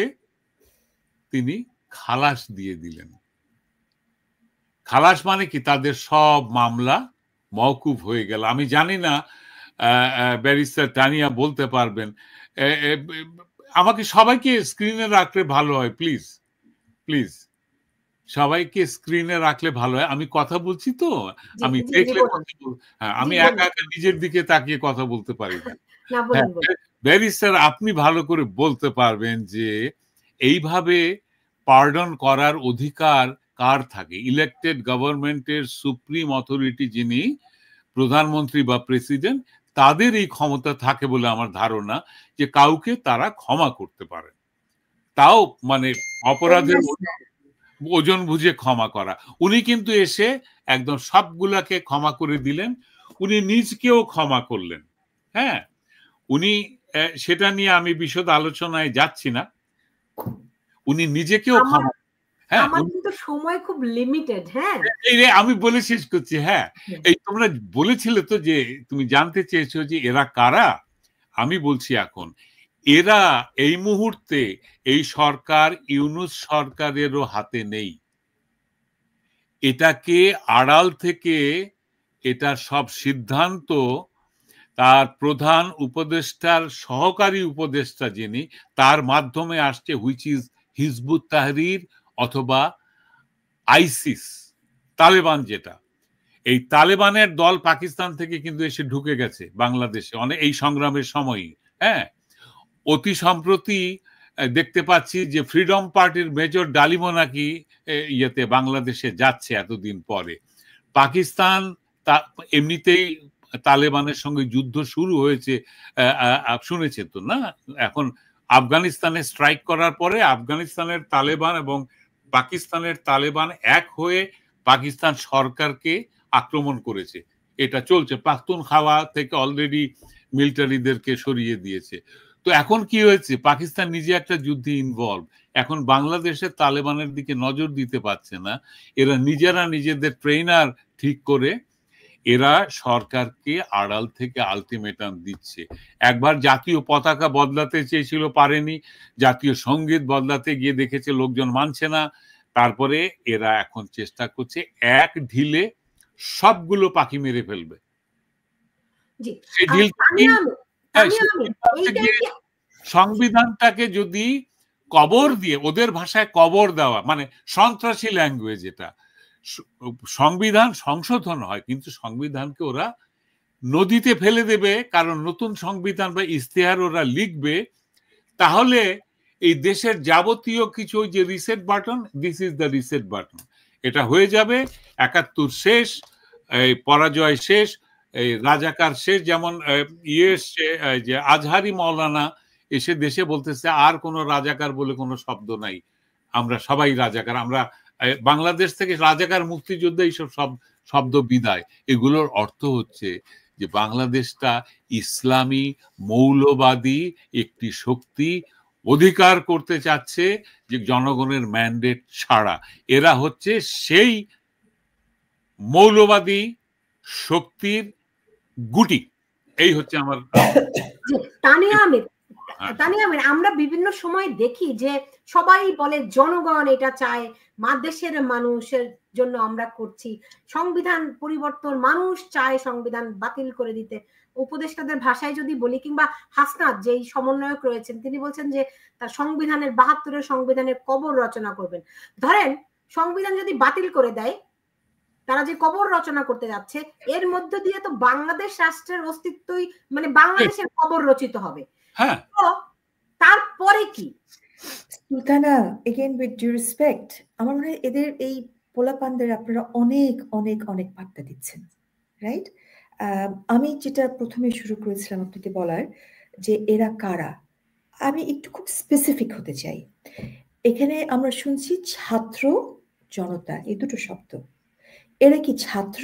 Speaker 3: তিনি খালাস দিয়ে দিলেন। খালাস মানে কি, তাদের সব মামলা মওকুফ হয়ে গেল। আমি জানি না ব্যারিস্টার তানিয়া বলতে পারবেন, আমাকে সবাইকে স্ক্রিনে রাখলে ভালো হয়, প্লিজ প্লিজ সবাইকে স্ক্রিনে রাখলে ভালো হয়। আমি কথা বলছি তো, আমি দেখলে হ্যাঁ, আমি একা একা নিজের দিকে তাকিয়ে কথা বলতে পারি না। ব্যারিস্টার আপনি ভালো করে বলতে পারবেন যে এইভাবে পার্ডন করার অধিকার কার থাকে? ইলেক্টেড গভর্নমেন্টের সুপ্রিম অথরিটি যিনি প্রধানমন্ত্রী বা প্রেসিডেন্ট, তাদের এই ক্ষমতা থাকে বলে আমার ধারণা যে কাউকে তারা ক্ষমা করতে পারে, তাও মানে অপরাধের ওজন বুঝে ক্ষমা করা। উনি কিন্তু এসে একদম সবগুলাকে ক্ষমা করে দিলেন, উনি নিজকেও ক্ষমা করলেন। হ্যাঁ, উনি সেটা নিয়ে আমি বিশদ আলোচনায় যাচ্ছি না, উনি নিজেকেও ক্ষমা।
Speaker 1: হ্যাঁ, আমার কিন্তু সময় খুব লিমিটেড। হ্যাঁ,
Speaker 3: এই রে আমি বলে শেষ করছি। হ্যাঁ, এই তোমরা বলেছিলে তো যে তুমি জানতে চেয়েছো যে এরা কারা, আমি বলছি এখন এরা এই মুহূর্তে এই সরকার, ইউনূস সরকারেরও হাতে নেই। এটাকে আড়াল থেকে এটার সব সিদ্ধান্ত তার প্রধান উপদেষ্টার সহকারী উপদেষ্টা যিনি, তার মাধ্যমে আসছে, হুইচ ইজ হিজবুত তাহরির অথবা আইসিস, তালেবান যেটা। এই তালেবানের দল পাকিস্তান থেকে কিন্তু এসে ঢুকে গেছে বাংলাদেশে অনেক এই সংগ্রামের সময়ই। হ্যাঁ, অতি সম্প্রতি দেখতে পাচ্ছি যে ফ্রিডম পার্টির মেজর ডালিমো নাকি ইয়েতে বাংলাদেশে যাচ্ছে এতদিন পরে। পাকিস্তান এমনিতেই তালেবানের সঙ্গে যুদ্ধ শুরু হয়েছে, শুনেছে তো না? এখন আফগানিস্তানে স্ট্রাইক করার পরে আফগানিস্তানের তালেবান এবং পাকিস্তানের তালেবান এক হয়ে পাকিস্তান সরকারকে আক্রমণ করেছে। এটা চলছে, পাখতুনখাওয়া থেকে অলরেডি মিলিটারিদেরকে সরিয়ে দিয়েছে। তো এখন কি হয়েছে, পাকিস্তান নিজে একটা যুদ্ধে ইনভলভ, এখন বাংলাদেশের তালেবানের দিকে নজর দিতে পারছে না। এরা নিজেরা নিজেদের ট্রেনার ঠিক করে এরা সরকারকে আড়াল থেকে আলটিমেটাম দিচ্ছে। একবার জাতীয় পতাকা বদলাতে চেয়েছিল, পারেনি। জাতীয় সঙ্গীত বদলাতে গিয়ে দেখেছে লোকজন মানছে না। তারপরে এরা এখন চেষ্টা করছে এক ঢিলে সবগুলো পাখি মেরে ফেলবে। সংবিধানটাকে যদি কবর দিয়ে, ওদের ভাষায় কবর দেওয়া মানে সন্ত্রাসী ল্যাঙ্গুয়েজ, এটা সংবিধান সংশোধন হয় কিন্তু সংবিধানকে ওরা নদীতে ফেলে দেবে, কারণ নতুন সংবিধান বা ইশতেহার ওরা লিখবে, তাহলে এই দেশের যাবতীয় কিছু যে reset button, this is the reset button, এটা হয়ে যাবে। 71 শেষ, এই পরাজয় শেষ, এই রাজাকার শেষ। যেমন এসছে যে আজহারি মাওলানা এসে দেশে বলতেছে আর কোনো রাজাকার বলে কোনো শব্দ নাই, আমরা সবাই রাজাকার, আমরা বাংলাদেশ থেকে রাজাকার, মুক্তিযোদ্ধা এইসব সব শব্দ বিদায়, এগুলোর অর্থ হচ্ছে যে বাংলাদেশটা ইসলামী মৌলবাদী একটি শক্তি অধিকার করতে চাচ্ছে, যে জনগণের ম্যান্ডেট ছাড়া। এরা হচ্ছে সেই মৌলবাদী শক্তির গুটি। এই হচ্ছে আমার
Speaker 1: তানিয়া আহমেদ। তানিয়া আহমেদ, আমরা বিভিন্ন সময় দেখি যে সবাই বলে জনগণ এটা চায়, দেশের মানুষের জন্য আমরা করছি, সংবিধান পরিবর্তন, মানুষ চায় সংবিধান বাতিল করে দিতে। উপদেষ্টাদের ভাষায় যদি বলি, কিংবা হাসনাত যেই সমন্বয়ক রয়েছেন তিনি বলছেন যে তার সংবিধানের ৭২-এর সংবিধানের কবর রচনা করবেন। ধরেন সংবিধান যদি বাতিল করে দেয়, তারা যে কবর রচনা করতে যাচ্ছে, এর মধ্য দিয়ে তো বাংলাদেশ রাষ্ট্রের অস্তিত্বই, মানে বাংলাদেশের কবর রচিত হবে।
Speaker 3: হ্যাঁ,
Speaker 1: তো তারপরে কি?
Speaker 2: Sultana, again with due respect, আমার মনে হয় এদের এই পোলাপানদের আপনারা অনেক অনেক অনেক বার্তা দিচ্ছেন, রাইট? আমি যেটা প্রথমে শুরু করেছিলাম আপনাকে বলার, যে এরা কারা, আমি একটু খুব স্পেসিফিক হতে চাই। এখানে আমরা শুনছি ছাত্র জনতা, এই দুটো শব্দ। এরা কি ছাত্র?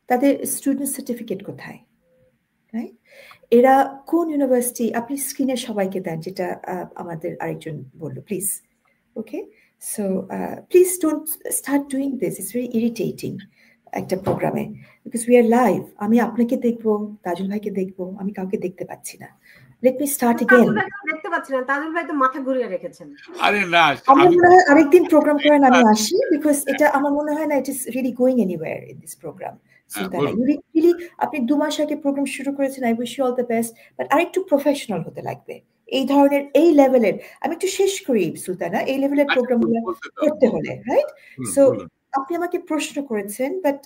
Speaker 2: তাদের স্টুডেন্ট সার্টিফিকেট কোথায়? রাইট? এরা কোন ইউনিভার্সিটি? আপনি স্ক্রিনে সবাইকে দেন, যেটা আমাদের আরেকজন বললো, please. Okay, so please don't start doing this, it's very irritating একটা প্রোগ্রামে, বিকজ উই আর লাইভ। আমি আপনাকে দেখবো, তাজুল ভাইকে দেখবো, আমি কাউকে দেখতে পাচ্ছি না। Let me start again.
Speaker 1: দেখতে পাচ্ছি না, তাজুল ভাই তো মাথা ঘুরিয়ে রেখেছেন।
Speaker 3: আরে না,
Speaker 2: আমার মনে হয় আরেকদিন প্রোগ্রাম করেন, আমি আসি, বিকজ এটা আমার মনে হয় না it is really going anywhere in this programme. Sultana, you really, আপনি 2 মাস আগে প্রোগ্রাম শুরু করেছেন, I wish you all the best, but আরেকটু প্রফেশনাল হতে লাগবে। এই ধরনের, এই লেভেলের, আমি একটু শেষ করি সুলতানা, এই লেভেলের প্রোগ্রামগুলো করতে হলে, রাইট? সো আপনি আমাকে প্রশ্ন করেছেন, বাট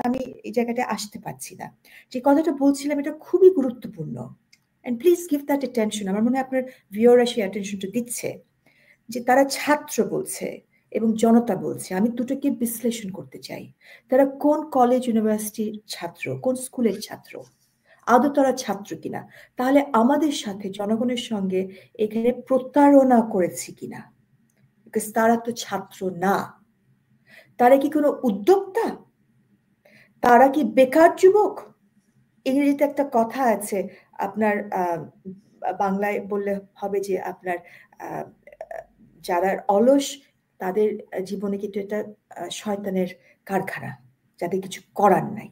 Speaker 2: আমি এই জায়গাটা আসতে পারছি না। যে কথাটা বলছিলাম এটা খুবই গুরুত্বপূর্ণ, and please give that attention. আমার মনে হয় আপনার ভিউয়াররা সেই অ্যাটেনশনটা দিচ্ছে, যে তারা ছাত্র বলছে এবং জনতা বলছে। আমি দুটোকে বিশ্লেষণ করতে চাই। তারা কোন কলেজ ইউনিভার্সিটির ছাত্র, কোন স্কুলের ছাত্র, আদৌ তারা ছাত্র কিনা, তাহলে আমাদের সাথে জনগণের সঙ্গে এখানে প্রতারণা করেছি কিনা, বিকজ তারা তো ছাত্র না। তারা কি কোনো উদ্যোক্তা? তারা কি বেকার যুবক? ইংরেজিতে একটা কথা আছে, আপনার বাংলায় বললে হবে যে আপনার যারা অলস তাদের জীবনে কিন্তু এটা শয়তানের কারখানা, যাদের কিছু করার নাই,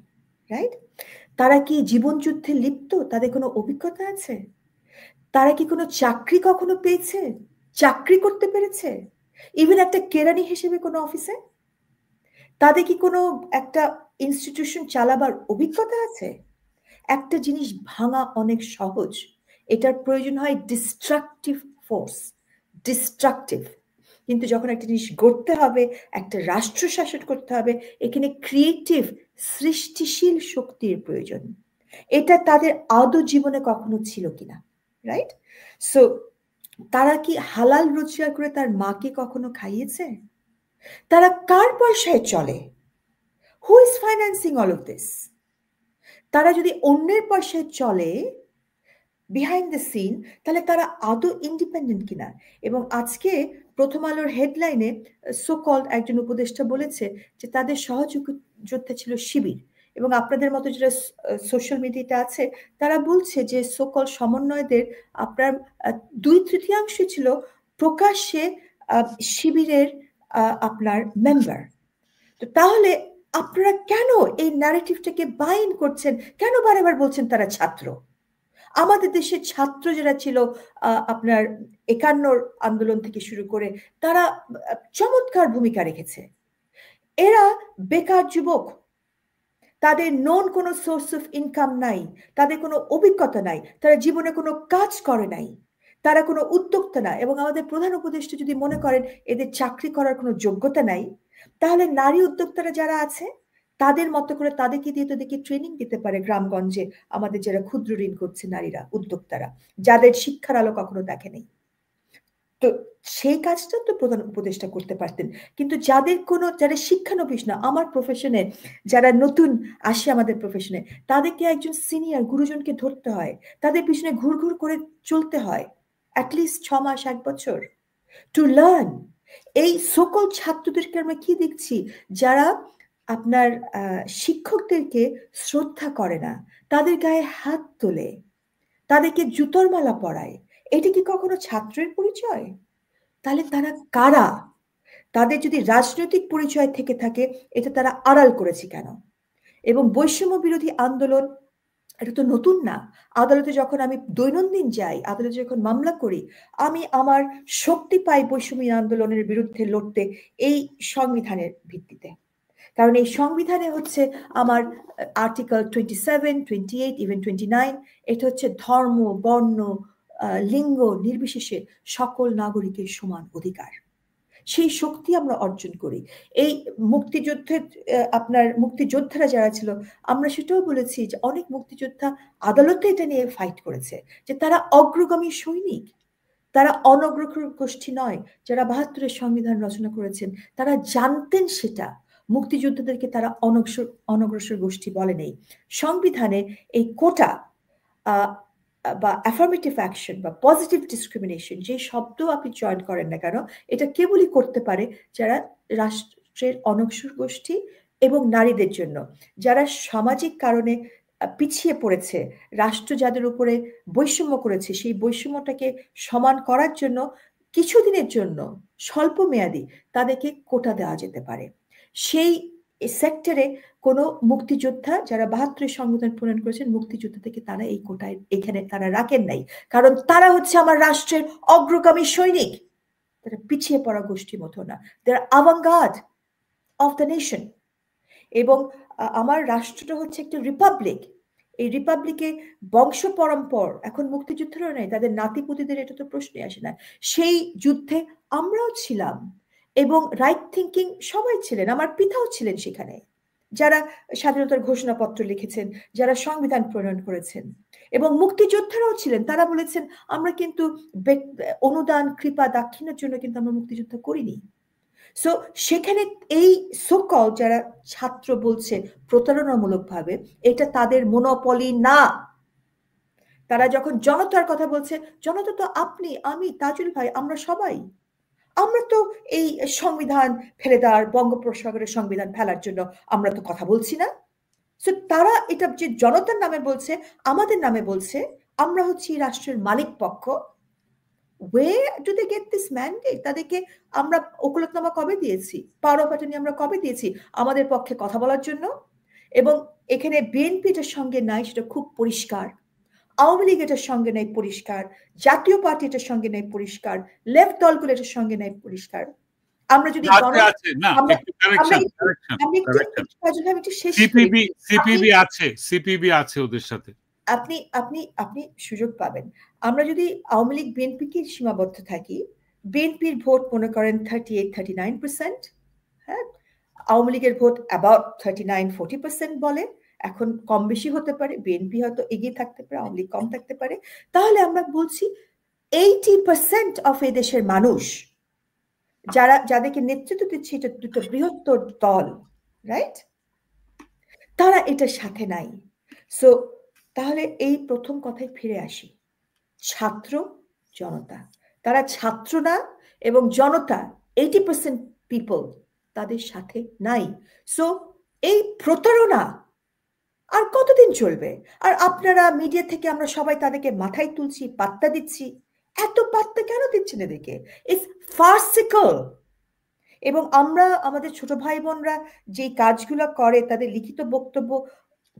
Speaker 2: রাইট? তারা কি জীবন যুদ্ধে লিপ্ত? তাদের কোনো অভিজ্ঞতা আছে? তারা কি কোনো চাকরি কখনো পেয়েছে, চাকরি করতে পেরেছে, ইভেন একটা কেরানি হিসেবে কোনো অফিসে? তাদের কি কোনো একটা ইনস্টিটিউশন চালাবার অভিজ্ঞতা আছে? একটা জিনিস ভাঙা অনেক সহজ, এটার প্রয়োজন হয় ডিস্ট্রাকটিভ ফোর্স, ডিস্ট্রাকটিভ। কিন্তু যখন একটা জিনিস গড়তে হবে, একটা রাষ্ট্র শাসন করতে হবে, এখানে ক্রিয়েটিভ সৃষ্টিশীল শক্তির প্রয়োজন। এটা তাদের আদৌ জীবনে কখনো ছিল কিনা, রাইট? সো তারা কি হালাল রোজগার করে তার মাকে কখনো খাইয়েছে? তারা কার পয়সায় চলে? Who is financing all of this? তারা যদি অন্যের পয়সায় চলে বিহাইন্ড দ্য সিন, তাহলে তারা আদৌ ইন্ডিপেন্ডেন্ট কিনা? এবং আজকে প্রথম আলোর হেডলাইনে সো কল্ড একজন উপদেষ্টা বলেছে যে তাদের সহযোদ্ধা ছিল শিবির, এবং আপনাদের মতো যারা সোশ্যাল মিডিয়াতে আছে তারা বলছে যে সো কল্ড সমন্বয়দের আপনার 2/3 ছিল প্রকাশ্যে শিবিরের আপনার মেম্বার। তো তাহলে আপনারা কেন এই ন্যারেটিভটাকে বাইন করছেন? কেন বারবার বলছেন তারা ছাত্র? আমাদের দেশের ছাত্র যারা ছিল আপনার 51 আন্দোলন থেকে শুরু করে, তারা চমৎকার ভূমিকা রেখেছে। এরা বেকার যুবক, তাদের নন কোনো সোর্স অফ ইনকাম নাই, তাদের কোনো অভিজ্ঞতা নাই, তারা জীবনে কোনো কাজ করে নাই, তারা কোনো উদ্যোক্তা না। এবং আমাদের প্রধান উপদেষ্টা যদি মনে করেন এদের চাকরি করার কোনো যোগ্যতা নাই, তাহলে নারী উদ্যোক্তারা যারা আছে তাদের মতো করে তাদেরকে দিয়ে তো দেখি ট্রেনিং দিতে পারে গ্রামগঞ্জে, আমাদের যারা ক্ষুদ্র ঋণ করছে নারীরা, উদ্যোক্তারা, যাদের শিক্ষার আলো কখনো দেখেনি। তো সেই কাজটা তো প্রধান উপদেষ্টা করতে পারতেন। কিন্তু যাদের কোনো, যারা শিক্ষানবিশ না, আমার প্রফেশনে যারা নতুন আসে আমাদের প্রফেশনে, তাদেরকে একজন সিনিয়র গুরুজনকে ধরতে হয়, তাদের পিছনে ঘুরঘুর করে চলতে হয় অ্যাটলিস্ট 6 মাস 1 বছর টু লার্ন। এই সকল ছাত্রদেরকে আমরা কি দেখছি, যারা আপনার শিক্ষকদেরকে শ্রদ্ধা করে না, তাদের গায়ে হাত তোলে, তাদেরকে জুতোর মালা পরায়, এটি কি কখনো ছাত্রের পরিচয়? তাহলে তারা কারা? তাদের যদি রাজনৈতিক পরিচয় থেকে থাকে, এটা তারা আড়াল করেছে কেন? এবং বৈষম্য বিরোধী আন্দোলন এটা তো নতুন না। আদালতে যখন আমি দৈনন্দিন যাই, আদালতে যখন মামলা করি, আমি আমার শক্তি পাই বৈষম্য আন্দোলনের বিরুদ্ধে লড়তে এই সংবিধানের ভিত্তিতে। কারণ এই সংবিধানে হচ্ছে আমার আর্টিকেল 27, 28, ইভেন 29, এটা হচ্ছে ধর্ম, বর্ণ, লিঙ্গ নির্বিশেষে সকল নাগরিকের সমান অধিকার। সেই শক্তি আমরা অর্জন করি। এই মুক্তিযুদ্ধের আপনার মুক্তিযোদ্ধারা যারা ছিল, আমরা সেটাও বলেছি যে অনেক মুক্তিযোদ্ধা আদালতে এটা নিয়ে ফাইট করেছে যে তারা অগ্রগামী সৈনিক, তারা অনগ্রসর গোষ্ঠী নয়। যারা ৭২-এর সংবিধান রচনা করেছেন তারা জানতেন সেটা, মুক্তিযোদ্ধাদেরকে তারা অনগ্রসর গোষ্ঠী বলে নেই। সংবিধানে এই কোটা বা অ্যাফার্মেটিভ অ্যাকশন বা পজিটিভ ডিসক্রিমিনেশন যে শব্দ আপনি চয়ন করেন না কেন, এটা কেবলই করতে পারে যারা রাষ্ট্রের অনগ্রসর গোষ্ঠী এবং নারীদের জন্য, যারা সামাজিক কারণে পিছিয়ে পড়েছে, রাষ্ট্র যাদের উপরে বৈষম্য করেছে, সেই বৈষম্যটাকে সমান করার জন্য কিছুদিনের জন্য স্বল্প মেয়াদী তাদেরকে কোটা দেওয়া যেতে পারে। সেই সেক্টরে কোনো মুক্তিযোদ্ধা যারা ৭২-এর সংবিধান প্রণয়ন করেছেন, মুক্তিযোদ্ধা থেকে তারা এই কোটায় এখানে তারা রাখেন নাই, কারণ তারা হচ্ছে আমার রাষ্ট্রের অগ্রগামী সৈনিক। তারা পিছিয়ে পড়া গোষ্ঠীর মতো না, দে আর avant-garde অফ দ্য নেশন। এবং আমার রাষ্ট্রটা হচ্ছে একটা রিপাবলিক। এই রিপাবলিকে বংশ পরম্পর এখন মুক্তিযুদ্ধেরও নেই, তাদের নাতিপুতিদের এটা তো প্রশ্নই আসে না। সেই যুদ্ধে আমরাও ছিলাম এবং রাইট থিঙ্কিং সবাই ছিলেন, আমার পিতাও ছিলেন সেখানে, যারা স্বাধীনতার ঘোষণাপত্র লিখেছেন, যারা সংবিধান প্রণয়ন করেছেন, এবং মুক্তিযোদ্ধারাও ছিলেন। তারা বলেছেন আমরা কিন্তু অনুদান, কৃপা, দাক্ষিণের জন্য কিন্তু আমরা মুক্তিযুদ্ধ করিনি। সো সেখানে এই সোকল যারা ছাত্র বলছে প্রতারণামূলক ভাবে, এটা তাদের মনোপলি না। তারা যখন জনতার কথা বলছে, জনতা তো আপনি, আমি, তাজুল ভাই, আমরা সবাই। আমরা তো এই সংবিধান ফেলে দেওয়ার, বঙ্গোপসাগরের সংবিধান ফেলার জন্য আমরা তো কথা বলছি না। সো তারা এটা যে জনতার নামে বলছে, আমাদের নামে বলছে, আমরা হচ্ছি রাষ্ট্রের মালিক পক্ষ। Where do they get this mandate? তাদেরকে আমরা ওকালতনামা কবে দিয়েছি, পাওয়ার অফ অ্যাটর্নি আমরা কবে দিয়েছি আমাদের পক্ষে কথা বলার জন্য? এবং এখানে বিএনপি এটার সঙ্গে নাই, সেটা খুব পরিষ্কার। আওয়ামী লীগ এটার সঙ্গে নেই, পরিষ্কার। জাতীয় পার্টি এটার সঙ্গে নেই, পরিষ্কার। লেফট দলগুলো এটার সঙ্গে নেই, পরিষ্কার। আমরা যদি
Speaker 3: সিপিবি আছে ওদের সাথে,
Speaker 2: আপনি আপনি আপনি সুযোগ পাবেন। আমরা যদি আওয়ামী লীগ বিএনপিকে সীমাবদ্ধ থাকি, বিএনপির ভোট মনে করেন 38-39%, হ্যাঁ, আওয়ামী লীগের ভোট অ্যাবাউট 39-40% বলে। এখন কম বেশি হতে পারে, বিএনপি হয়তো এগিয়ে থাকতে পারে, আওয়ামী লীগ কম থাকতে পারে। তাহলে আমরা বলছি 80% অফ এই দেশের মানুষ, যাদেরকে নেতৃত্ব দিচ্ছে এটা দুটো বৃহত্তর দল, রাইট, তারা এটার সাথে নাই। সো তাহলে এই প্রথম কথায় ফিরে আসি, ছাত্র জনতা, তারা ছাত্র না, এবং জনতা 80% পিপল তাদের সাথে নাই। সো এই প্রতারণা আর কতদিন চলবে? আর আপনারা মিডিয়া থেকে আমরা সবাই তাদেরকে মাথায় তুলছি, পাত্তা দিচ্ছি। এত পাত্তা কেন দিচ্ছেন এদেরকে? It's farcical. এবং আমরা আমাদের ছোট ভাই বোনরা যে কাজগুলো করে, তাদের লিখিত বক্তব্য,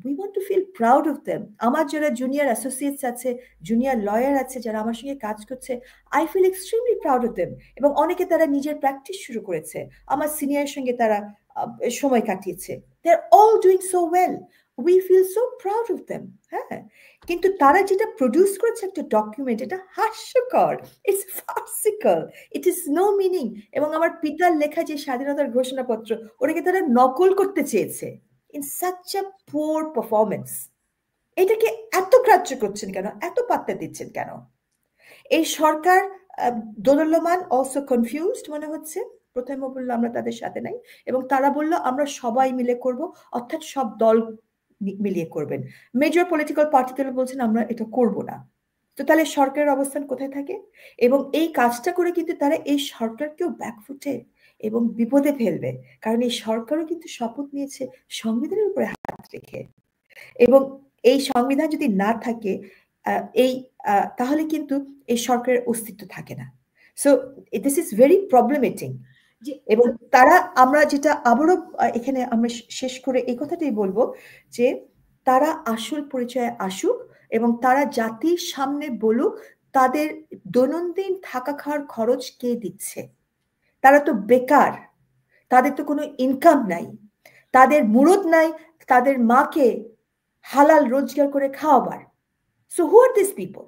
Speaker 2: we want to feel proud of them. আমার যারা জুনিয়র অ্যাসোসিয়েটস আছে, জুনিয়র লয়ার আছে যারা আমার সঙ্গে কাজ করছে, I feel extremely proud of them. এবং অনেকে তারা নিজের প্র্যাকটিস শুরু করেছে, আমার সিনিয়রের সঙ্গে তারা সময় কাটিয়েছে। They're all doing so well. We feel so proud of them. হ্যাঁ, কিন্তু তারা যেটা প্রডিউস করেছে একটা ডকুমেন্ট, এটা হাস্যকর, it's farcical, it is no meaning. এবং আমার পিতার লেখা যে স্বাধীনতার ঘোষণাপত্র, ওটাকে তারা নকল করতে চেয়েছে in such a poor performance. এটাকে এত গ্রাহ্য করছেন কেন, এত পাত্তা দিচ্ছেন কেন? এই সরকার দোদুল্যমান, অলসো কনফিউজড মনে হচ্ছে। প্রথমে বললো আমরা তাদের সাথে নাই, এবং তারা বললো আমরা সবাই মিলে করব, অর্থাৎ সব দল মিলিয়ে করবেন। মেজর পলিটিক্যাল পার্টিগুলো বলছেন আমরা এটা করব না। তো তাহলে সরকারের অবস্থান কোথায় থাকে? এবং এই কাজটা করে কিন্তু তারা এই সরকারকেও ব্যাকফুটে এবং বিপদে ফেলবে, কারণ এই সরকারও কিন্তু শপথ নিয়েছে সংবিধানের উপরে হাত রেখে, এবং এই সংবিধান যদি না থাকে তাহলে কিন্তু এই সরকারের অস্তিত্ব থাকে না। So this is very problematic. এবং তারা, আমরা যেটা আবারও এখানে আমরা শেষ করে এই কথাটাই বলবো যে তারা আসল পরিচয়ে আসুক এবং তারা জাতির সামনে বলুক তাদের দৈনন্দিন থাকা খাওয়ার খরচ কে দিচ্ছে। তারা তো বেকার, তাদের তো কোনো ইনকাম নাই, তাদের মুরদ নাই তাদের মাকে হালাল রোজগার করে খাওয়াবার। So who are this people?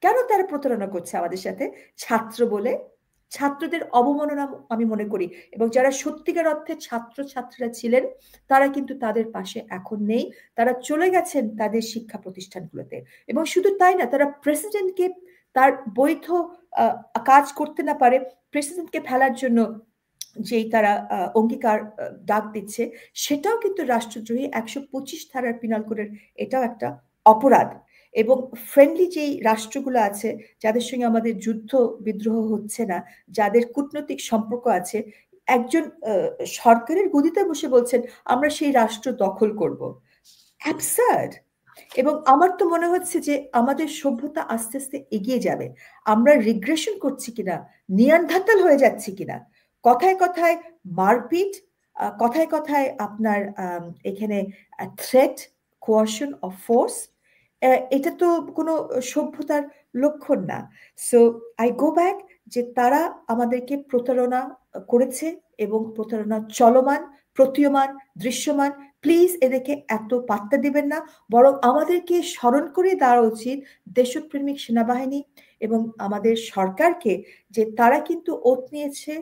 Speaker 2: কেন তারা প্রতারণা করছে আমাদের সাথে? ছাত্র বলে ছাত্রদের অবমাননা আমি মনে করি, এবং যারা সত্যিকার অর্থে ছাত্র ছাত্রীরা ছিলেন তারা কিন্তু তাদের পাশে এখন নেই, তারা চলে গেছেন তাদের শিক্ষা প্রতিষ্ঠানগুলোতে। এবং শুধু তাই না, তারা প্রেসিডেন্টকে তার বৈধ কাজ করতে না পারে প্রেসিডেন্টকে ফেলার জন্য যেই তারা অঙ্গীকার ডাক দিচ্ছে, সেটাও কিন্তু রাষ্ট্রদ্রোহী। 125 ধারার পিনাল কোডের এটাও একটা অপরাধ। এবং ফ্রেন্ডলি যেই রাষ্ট্রগুলো আছে যাদের সঙ্গে আমাদের যুদ্ধ বিদ্রোহ হচ্ছে না, যাদের কূটনৈতিক সম্পর্ক আছে, একজন সরকারের গদিতে বসে বলছেন আমরা সেই রাষ্ট্র দখল করব। অ্যাবসার্ড। এবং আমার তো মনে হচ্ছে যে আমাদের সভ্যতা আস্তে আস্তে এগিয়ে যাবে। আমরা রিগ্রেশন করছি কিনা, নিয়ানধাতাল হয়ে যাচ্ছি কিনা, কথায় কথায় মারপিট, কথায় কথায় আপনার এখানে থ্রেট, কোয়ার্শন অফ ফোর্স, এটা তো কোনো সভ্যতার লক্ষণ না। সো আই গো ব্যাক যে তারা আমাদেরকে প্রতারণা করেছে এবং প্রতারণা চলমান, প্রতীয়মান, দৃশ্যমান। প্লিজ এদেরকে এত পাত্তা দিবেন না, বরং আমাদেরকে স্মরণ করে দেওয়া উচিত দেশপ্রেমিক সেনাবাহিনী এবং আমাদের সরকারকে যে তারা কিন্তু ওথ নিয়েছে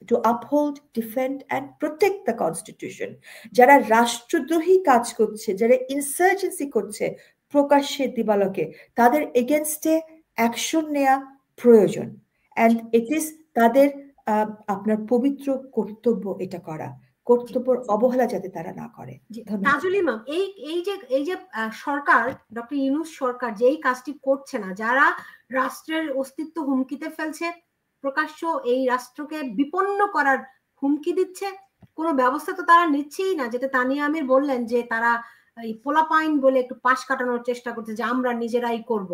Speaker 2: to uphold, defend and protect the constitution. যারা রাষ্ট্রদ্রোহী কাজ করছে, যারা ইনসার্জেন্সি করছে প্রকাশ্যে দিবালোকে, তাদের এগেনস্টে অ্যাকশন নেওয়া প্রয়োজন। অ্যান্ড ইট ইজ তাদের আপনার পবিত্র কর্তব্য এটা করা, কর্তব্যের অবহেলা যাতে তারা না করে।
Speaker 1: তাজুল ইমাম, এই যে সরকার, ডক্টর ইউনূস সরকার যে এই কাজটি করছে না, যারা রাষ্ট্রের অস্তিত্ব হুমকিতে ফেলছে, প্রকাশ্য এই রাষ্ট্রকে বিপন্ন করার হুমকি দিচ্ছে, কোনো ব্যবস্থা তো তারা নিচ্ছেই না। যেটা তানিয়া আমির বললেন যে তারা এই পোলাপাইন বলে একটু পাশ কাটানোর চেষ্টা করছে যে আমরা নিজেরাই করব।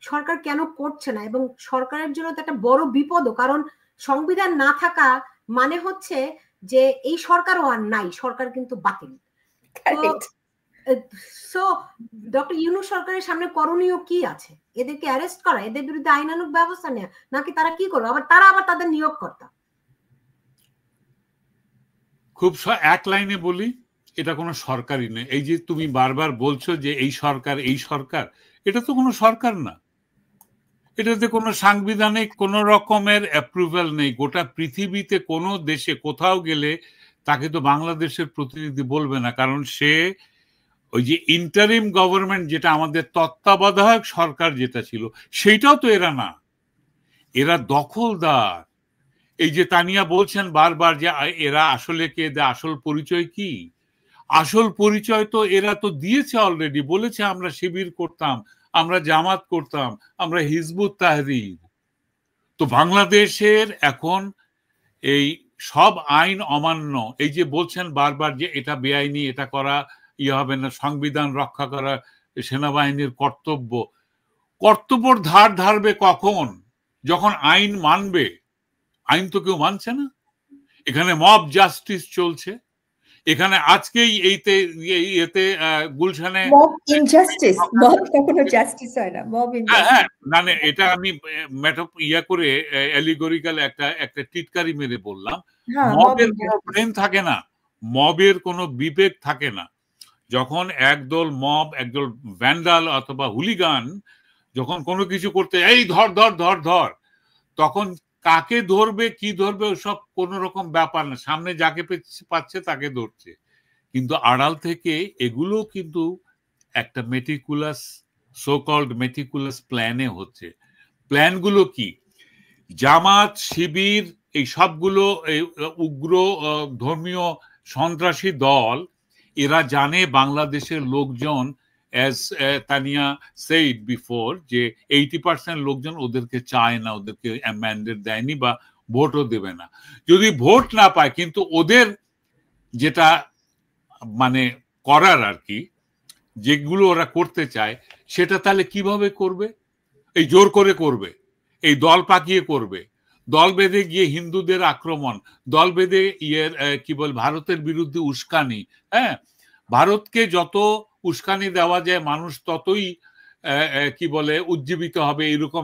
Speaker 1: সরকার কেন করছে না? এবং সরকারের জন্য তো একটা বড় বিপদও, কারণ সংবিধান না থাকা মানে হচ্ছে যে এই সরকারও আর নাই, সরকার কিন্তু বাতিল। সো ডক্টর ইউনূস সরকারের সামনে করণীয় কি আছে? এদেরকে অ্যারেস্ট করা, এদের বিরুদ্ধে আইনানুগ ব্যবস্থা নেওয়া, নাকি তারা কি করবে? তারা আবার তাদের নিয়োগকর্তা।
Speaker 3: খুব এক লাইনে বলি, এটা কোনো সরকারই নেই। এই যে তুমি বারবার বলছো যে এই সরকার, এই সরকার, এটা তো কোনো সরকার না। এটাতে কোনো সাংবিধানিক কোন রকমের অ্যাপ্রুভাল নেই। গোটা পৃথিবীতে কোনো দেশে কোথাও গেলে তাকে তো বাংলাদেশের প্রতিনিধি বলবে না, কারণ সে ওই যে ইন্টারিম গভর্নমেন্ট, যেটা আমাদের তত্ত্বাবধায়ক সরকার যেটা ছিল, সেইটাও তো এরা না, এরা দখলদার। এই যে তানিয়া বলছেন বারবার যে এরা আসলে কে, আসল পরিচয় কি? আসল পরিচয় তো এরা তো দিয়েছে অলরেডি, বলেছে আমরা শিবির করতাম, আমরা জামাত করতাম, আমরা হিজবুত তাহরীর। তো বাংলাদেশের এখন এই সব আইন অমান্য, এই যে বলছেন বারবার যে এটা বেআইনি, এটা করা ইয়ে হবে না, সংবিধান রক্ষা করা সেনাবাহিনীর কর্তব্য। কর্তব্যর ধার ধারবে কখন? যখন আইন মানবে। আইন তো কেউ মানছে না। এখানে মব জাস্টিস চলছে। এখানে আজকেই এতে গুলশানে
Speaker 2: মব ইনজাস্টিস, মব কখনো জাস্টিস হয় না, মব ইনজাস্টিস।
Speaker 3: হ্যাঁ, মানে এটা আমি ইয়া করে অ্যালিগরিক্যাল একটা টিটকারি মেরে বললাম। মবের কোনো ব্রেন থাকে না, মবের কোনো বিবেক থাকে না। যখন একদল মব, একদল ভ্যান্ডাল অথবা হুলিগান যখন কোনো কিছু করতে, এই ধর ধর ধর ধর, তখন কাকে ধরবে কি ধরবে ওসব কোন রকম ব্যাপার না, সামনে যাকে পাচ্ছে তাকে ধরছে। কিন্তু আড়াল থেকে এগুলো কিন্তু একটা মেটিকুলাস, সো কল্ড মেটিকুলাস প্ল্যানে হচ্ছে। প্ল্যানগুলো কি? জামাত, শিবির, এই সবগুলো উগ্র ধর্মীয় সন্ত্রাসী দল, এরা জানে বাংলাদেশের লোকজন, as Tania said before, যে 80% লোকজন ওদেরকে চায় না, ওদেরকে ম্যান্ডেট দেয়নি বা ভোটও দেবে না। যদি ভোট না পায়, কিন্তু ওদের যেটা মানে করার আর কি, যেগুলো ওরা করতে চায় সেটা তাহলে কিভাবে করবে? এই জোর করে করবে, এই দল পাকিয়ে করবে, দল বেঁধে গিয়ে হিন্দুদের আক্রমণ, দল বেঁধে কি বল ভারতের বিরুদ্ধে উস্কানি। হ্যাঁ, ভারতকে যত উস্কানি দেওয়া যায় মানুষ ততই কি বলে উজ্জীবিত হবে, এরকম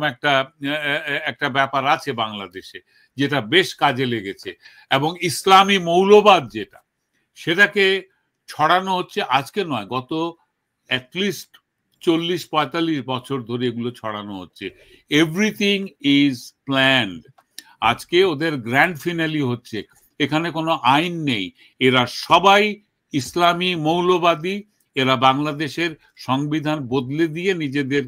Speaker 3: একটা ব্যাপার আছে বাংলাদেশে, যেটা বেশ কাজে লেগেছে। এবং ইসলামী মৌলবাদ যেটা, সেটাকে ছড়ানো হচ্ছে আজকে নয়, গত অ্যাটলিস্ট 40-45 বছর ধরে এগুলো ছড়ানো হচ্ছে। Everything is planned. আজকে ওদের গ্র্যান্ড ফিনালি হচ্ছে, এখানে কোনো আইন নেই, এরা সবাই ইসলামী মৌলবাদী, এরা বাংলাদেশের সংবিধান বদলে দিয়ে নিজেদের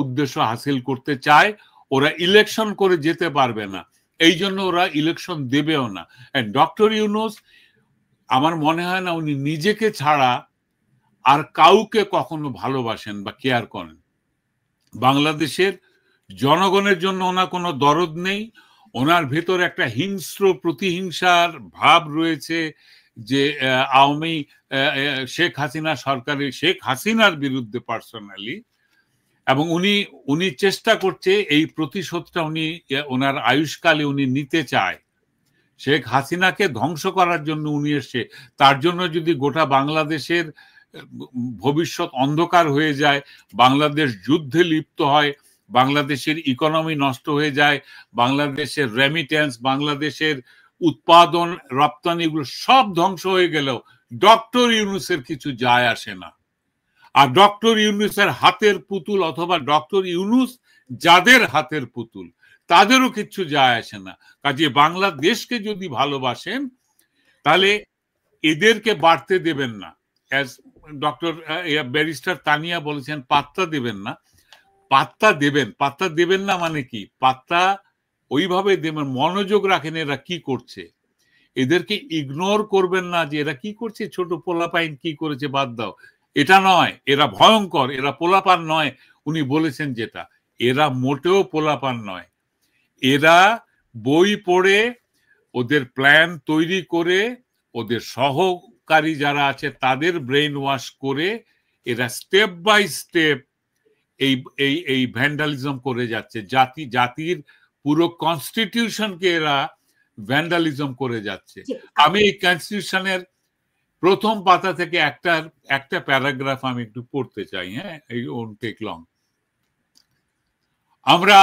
Speaker 3: উদ্দেশ্য হাসিল করতে চায়। ওরা ইলেকশন করে যেতে পারবে না, এই জন্য ওরা ইলেকশন দেবেও না। ডক্টর ইউনূস, আমার মনে হয় না উনি নিজেকে ছাড়া আর কাউকে কখনো ভালোবাসেন বা কেয়ার করেন। বাংলাদেশের জনগণের জন্য ওনার কোনো দরদ নেই। ওনার ভেতর একটা হিংস্র প্রতিহিংসার ভাব রয়েছে, যে আওয়ামী শেখ হাসিনা সরকারের, শেখ হাসিনার বিরুদ্ধে পার্সোনালি। এবং উনি চেষ্টা করছে এই প্রতিশোধটা উনি ওনার আয়ুষ্কালে উনি নিতে চায়। শেখ হাসিনাকে ধ্বংস করার জন্য উনি এসছে। তার জন্য যদি গোটা বাংলাদেশের ভবিষ্যৎ অন্ধকার হয়ে যায়, বাংলাদেশ যুদ্ধে লিপ্ত হয়, বাংলাদেশের ইকোনমি নষ্ট হয়ে যায়, বাংলাদেশের রেমিটেন্স, বাংলাদেশের উৎপাদন রপ্তানি, এগুলো সব ধ্বংস হয়ে গেলেও ডক্টর ইউনূসের কিছু যায় আসে না। আর ডক্টর ইউনূসের হাতের পুতুল, অথবা ডক্টর ইউনূস যাদের হাতের পুতুল, তাদেরও কিছু যায় আসে না। কাজে বাংলাদেশকে যদি ভালোবাসেন তাহলে এদেরকে বাড়তে দেবেন না। অ্যাজ ডক্টর ব্যারিস্টার তানিয়া বলেছেন, পাত্তা দেবেন না। পাত্তা দেবেন, পাত্তা দেবেন না মানে কি? পাত্তা ওইভাবে দেবেন, মনোযোগ রাখেন এরা কি করছে, এদেরকে ইগনোর করবেন না যে এরা কি করছে, ছোট পোলাপাইন কি করেছে বাদ দাও, এটা নয়। এরা ভয়ঙ্কর, এরা পোলাপান নয়। উনি বলেছেন যেটা, এরা মোটেও পোলাপান নয়। এরা বই পড়ে, ওদের প্ল্যান তৈরি করে, ওদের সহকারী যারা আছে তাদের ব্রেইন ওয়াশ করে, এরা স্টেপ বাই স্টেপ এই এই এই ভ্যান্ডালিজম করে যাচ্ছে। জাতির পুরো কনস্টিটিউশনকে এরা ভ্যান্ডালিজম করে যাচ্ছে। আমি এই কনস্টিটিউশনের প্রথম পাতা থেকে একটা প্যারাগ্রাফ আমি একটু পড়তে চাই। হ্যাঁ, এই ওন্ট টেক লং। আমরা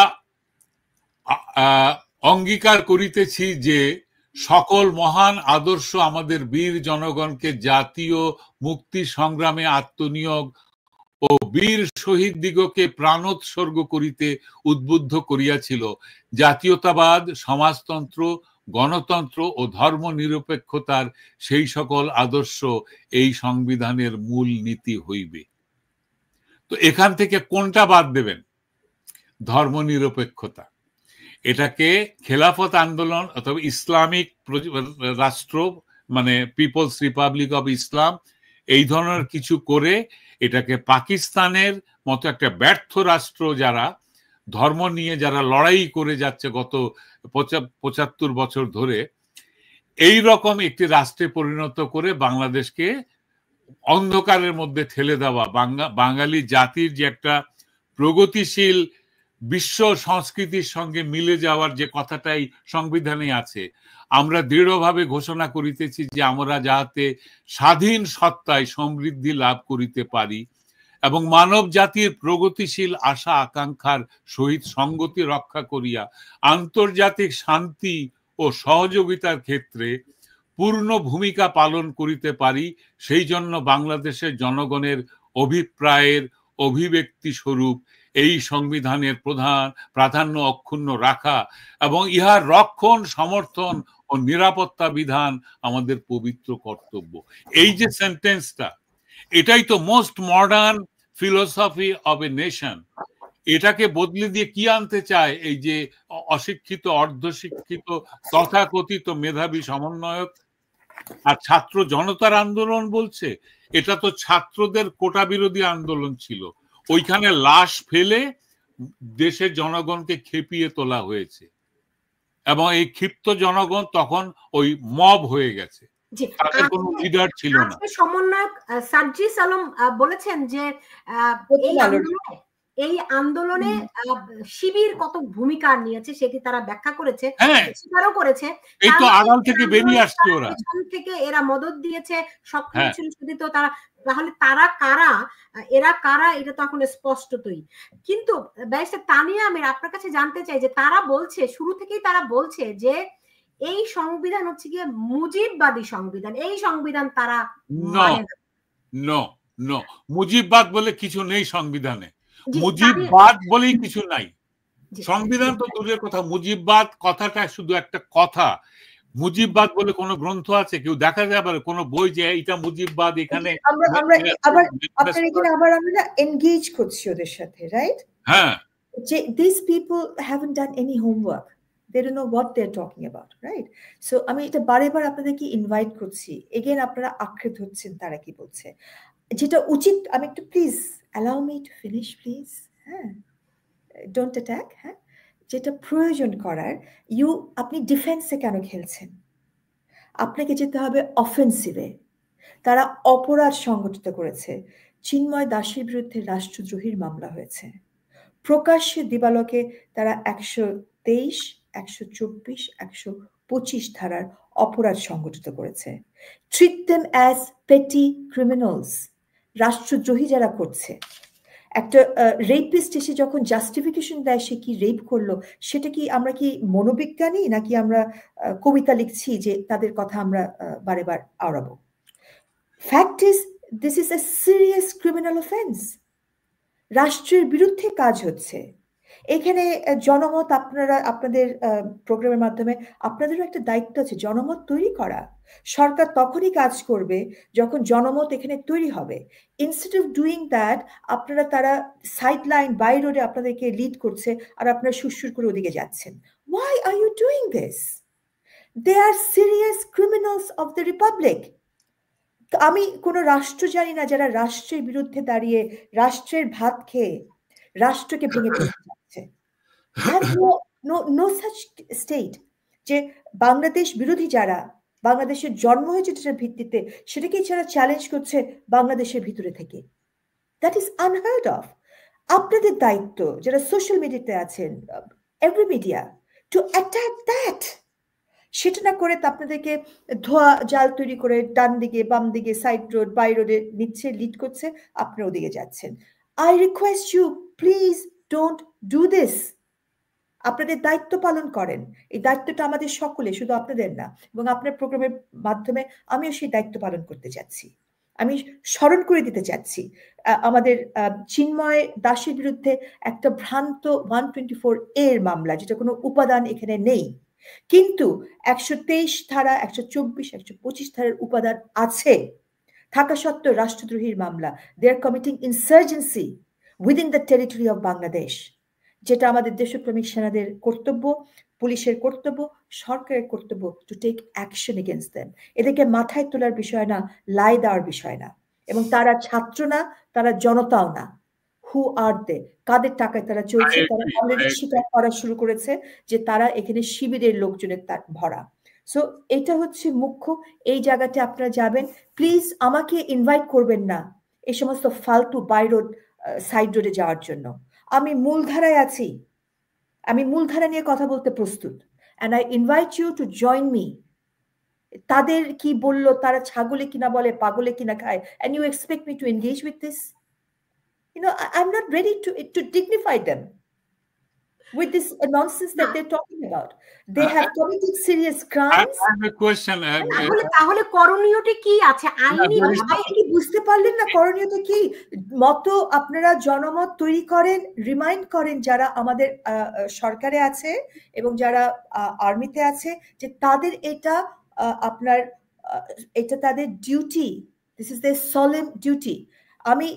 Speaker 3: অঙ্গীকার করিতেছি যে সকল মহান আদর্শ আমাদের বীর জনগণকে জাতীয় মুক্তি সংগ্রামে আত্মনিয়োগ ও বীর শহীদ দিগকে প্রাণোৎসর্গ করিতে উদ্বুদ্ধ করিয়াছিল। জাতীয়তাবাদ, সমাজতন্ত্র, গণতন্ত্র ও ধর্ম নিরপেক্ষতার সেই সকল আদর্শ এই সংবিধানের মূল নীতি হইবে। তো এখান থেকে কোনটা বাদ দেবেন? ধর্ম নিরপেক্ষতা। এটাকে খেলাফত আন্দোলন অথবা ইসলামিক রাষ্ট্র, মানে পিপলস রিপাবলিক অব ইসলাম, এই ধরনের কিছু করে এটাকে পাকিস্তানের মতো একটা ব্যর্থ রাষ্ট্র, যারা ধর্ম নিয়ে যারা লড়াই করে যাচ্ছে গত 75 বছর ধরে, এই রকম একটি রাষ্ট্রে পরিণত করে বাংলাদেশকে অন্ধকারের মধ্যে ঠেলে দেওয়া। বাঙালি জাতির যে একটা প্রগতিশীল বিশ্ব সংস্কৃতির সঙ্গে মিলে যাওয়ার যে কথাটাই সংবিধানে আছে, আমরা দৃঢ়ভাবে ঘোষণা করিতেছি যে আমরা যাহাতে স্বাধীন সত্তায় সমৃদ্ধি লাভ করিতে পারি এবং মানব জাতির প্রগতিশীল আশা আকাঙ্ক্ষার সহিত সঙ্গতি রক্ষা করিয়া আন্তর্জাতিক শান্তি ও সহযোগিতার ক্ষেত্রে পূর্ণ ভূমিকা পালন করিতে পারি, সেই জন্য বাংলাদেশের জনগণের অভিপ্রায়ের অভিব্যক্তি স্বরূপ এই সংবিধানের প্রাধান্য অক্ষুণ্ণ রাখা এবং ইহার রক্ষণ, সমর্থন ও নিরাপত্তা বিধান আমাদের পবিত্র কর্তব্য। এই যে সেন্টেন্সটা, এটাই তো most modern philosophy of a nation. এটাকে বদলে দিয়ে কি আনতে চায় এই যে অশিক্ষিত, অর্ধশিক্ষিত, তথাকথিত মেধাবী সমন্বয়ক? আর ছাত্র জনতার আন্দোলন বলছে, এটা তো ছাত্রদের কোটা বিরোধী আন্দোলন ছিল। ওইখানে লাশ ফেলে দেশের জনগণকে খেপিয়ে তোলা হয়েছে। এবং এই ক্ষিপ্ত জনগণ তখন ওই মব হয়ে গেছে, তাদের কোনো লিডার ছিল না।
Speaker 1: সমন্বয়ক সার্জিস আলম বলেছেন যে এই আন্দোলনে শিবির কত ভূমিকা নিয়েছে সেটি তারা ব্যাখ্যা করেছে, স্বীকারও করেছে।
Speaker 3: এই তো আড়াল থেকে বেরিয়ে আসছে, ওরা
Speaker 1: পেছন থেকে এরা মদত দিয়েছে, সক্রিয় ছিল শুধু তারা। তাহলে তারা কারা, এরা কারা, এটা তো এখন স্পষ্টতই। কিন্তু ব্যারিস্টার তানিয়া আমির, আপনার কাছে জানতে চাই যে তারা বলছে, শুরু থেকেই তারা বলছে যে এই সংবিধান হচ্ছে গিয়ে মুজিববাদী সংবিধান, এই সংবিধান তারা মানে
Speaker 3: না। নো, মুজিববাদ বলে কিছু নেই সংবিধানে, মুজিববাদ বলেই কিছু নাই। সংবিধান তো দূরের কথা, মুজিববাদ কথাটা শুধু একটা কথা। মুজিববাদ বলে কোন গ্রন্থ আছে? কেউ দেখা যায় আবার কোন বই যে এটা মুজিববাদ? এখানে
Speaker 2: আমরা এনগেজ করছি ওদের সাথে, রাইট?
Speaker 3: হ্যাঁ,
Speaker 2: যে these people haven't done any homework, they don't know what they're talking about, right? So আমি এটা বারেবার আপনাদেরকে ইনভাইট করছি, এগেন আপনারা আঁকড়ে ধরছেন তারা কি বলছে, যেটা উচিত। আমি একটু please allow me to finish please, হ্যাঁ, don't attack, হ্যাঁ। যেটা প্রয়োজন করার, আপনি ডিফেন্সে কেন খেলছেন? আপনাকে যেতে হবে অফেন্সিভে। তারা অপরাধ সংগঠিত করেছে, চিন্ময় দাসের বিরুদ্ধে রাষ্ট্রদ্রোহীর মামলা হয়েছে, প্রকাশ্যে দিবালোকে তারা 123, 124, 125 ধারার অপরাধ সংগঠিত করেছে। ট্রিট দেম অ্যাজ পেটি ক্রিমিনালস, রাষ্ট্রদ্রোহী যারা করছে। একটা রেপিস্ট এসে যখন জাস্টিফিকেশন দেয় সে কি রেপ করলো, সেটা কি আমরা কি মনোবিজ্ঞানী নাকি আমরা কবিতা লিখছি যে তাদের কথা আমরা বারে বার আওড়াবো? Fact is this is a serious criminal offence, রাষ্ট্রের বিরুদ্ধে কাজ হচ্ছে। এখানে জনমত, আপনারা আপনাদের প্রোগ্রামের মাধ্যমে আপনাদেরও একটা দায়িত্ব আছে জনমত তৈরি করা। সরকার তখনই কাজ করবে যখন জনমত এখানে তৈরি হবে। ইনস্টেড অফ ডুইং দ্যাট, আপনারা তারা সাইড লাইন বাই রোডে আপনাদেরকে লিড করছে আর আপনারা সুরসুর করে ওদিকে যাচ্ছেন। Why are you doing this? They are serious criminals of the republic. আমি কোনো রাষ্ট্র জানি না যারা রাষ্ট্রের বিরুদ্ধে দাঁড়িয়ে রাষ্ট্রের ভাত খেয়ে রাষ্ট্রকে ভেঙে ফেলতে যাচ্ছে। No such state. যে বাংলাদেশ বিরোধী যারা, বাংলাদেশের জন্ম হয়েছে যেটার ভিত্তিতে, সেটাকেই যারা চ্যালেঞ্জ করছে বাংলাদেশের ভিতরে থেকে, দ্যাট ইজ আনহার্ড অফ। আপনাদের দায়িত্ব যারা সোশ্যাল মিডিয়াতে আছেন, every media, to attack that. সেটা না করে আপনাদেরকে ধোয়া জাল তৈরি করে ডান দিকে বাম দিকে সাইড রোড বাই রোডে নিচ্ছে, লিড করছে, আপনারা ওদিকে যাচ্ছেন। I request you, please don't do this. আপনাদের দায়িত্ব পালন করেন, এই দায়িত্বটা আমাদের সকলে, শুধু আপনাদের না। এবং আপনার প্রোগ্রামের মাধ্যমে আমিও সেই দায়িত্ব পালন করতে যাচ্ছি। আমি স্মরণ করে দিতে চাচ্ছি, আমাদের চিন্ময় দাসের বিরুদ্ধে একটা ভ্রান্ত 124 এর মামলা, যেটা কোনো উপাদান এখানে নেই, কিন্তু 123 ধারা, 124, 125 ধারার উপাদান আছে থাকা সত্ত্বেও রাষ্ট্রদ্রোহীর মামলা। They are committing insurgency within the territory of Bangladesh, যেটা আমাদের দেশপ্রেমিক সেনাদের কর্তব্য, পুলিশের কর্তব্য, সরকারের কর্তব্য to take action against them. এদেরকে মাথায় তোলার বিষয় না, লাই দেওয়ার বিষয় না। এবং তারা ছাত্র না, তারা জনতাও না। হু আর দে, কাদের টাকায় তারা চলছে? তারা অলরেডি স্বীকার করা শুরু করেছে যে তারা এখানে শিবিরের লোকজনের তার ভরা। সো এটা হচ্ছে মুখ্য। এই জায়গাতে আপনারা যাবেন, প্লিজ আমাকে ইনভাইট করবেন না এই সমস্ত ফালতু বাই রোড সাইড রোডে যাওয়ার জন্য। আমি মূলধারায় আছি, আমি মূলধারা নিয়ে কথা বলতে প্রস্তুত। And I invite you to join me. তাদের কি বললো, তারা ছাগলে কিনা বলে, পাগলে কিনা খায়, and you expect me to engage with this? You know, I'm not ready to dignify them with this nonsense that they're talking about. They have committed serious crimes.
Speaker 3: I have a question.
Speaker 1: তাহলে করণীয়টা কি আছে? আইনি
Speaker 2: কি বুঝতে পারলেন না করণীয়টা কি? মত আপনারা জনমত তৈরি করেন, রিমাইন্ড করেন যারা আমাদের সরকারে আছে এবং যারা আর্মিতে আছে, যে তাদের এটা আপনার এটা তাদের duty, this is their solemn duty. আমি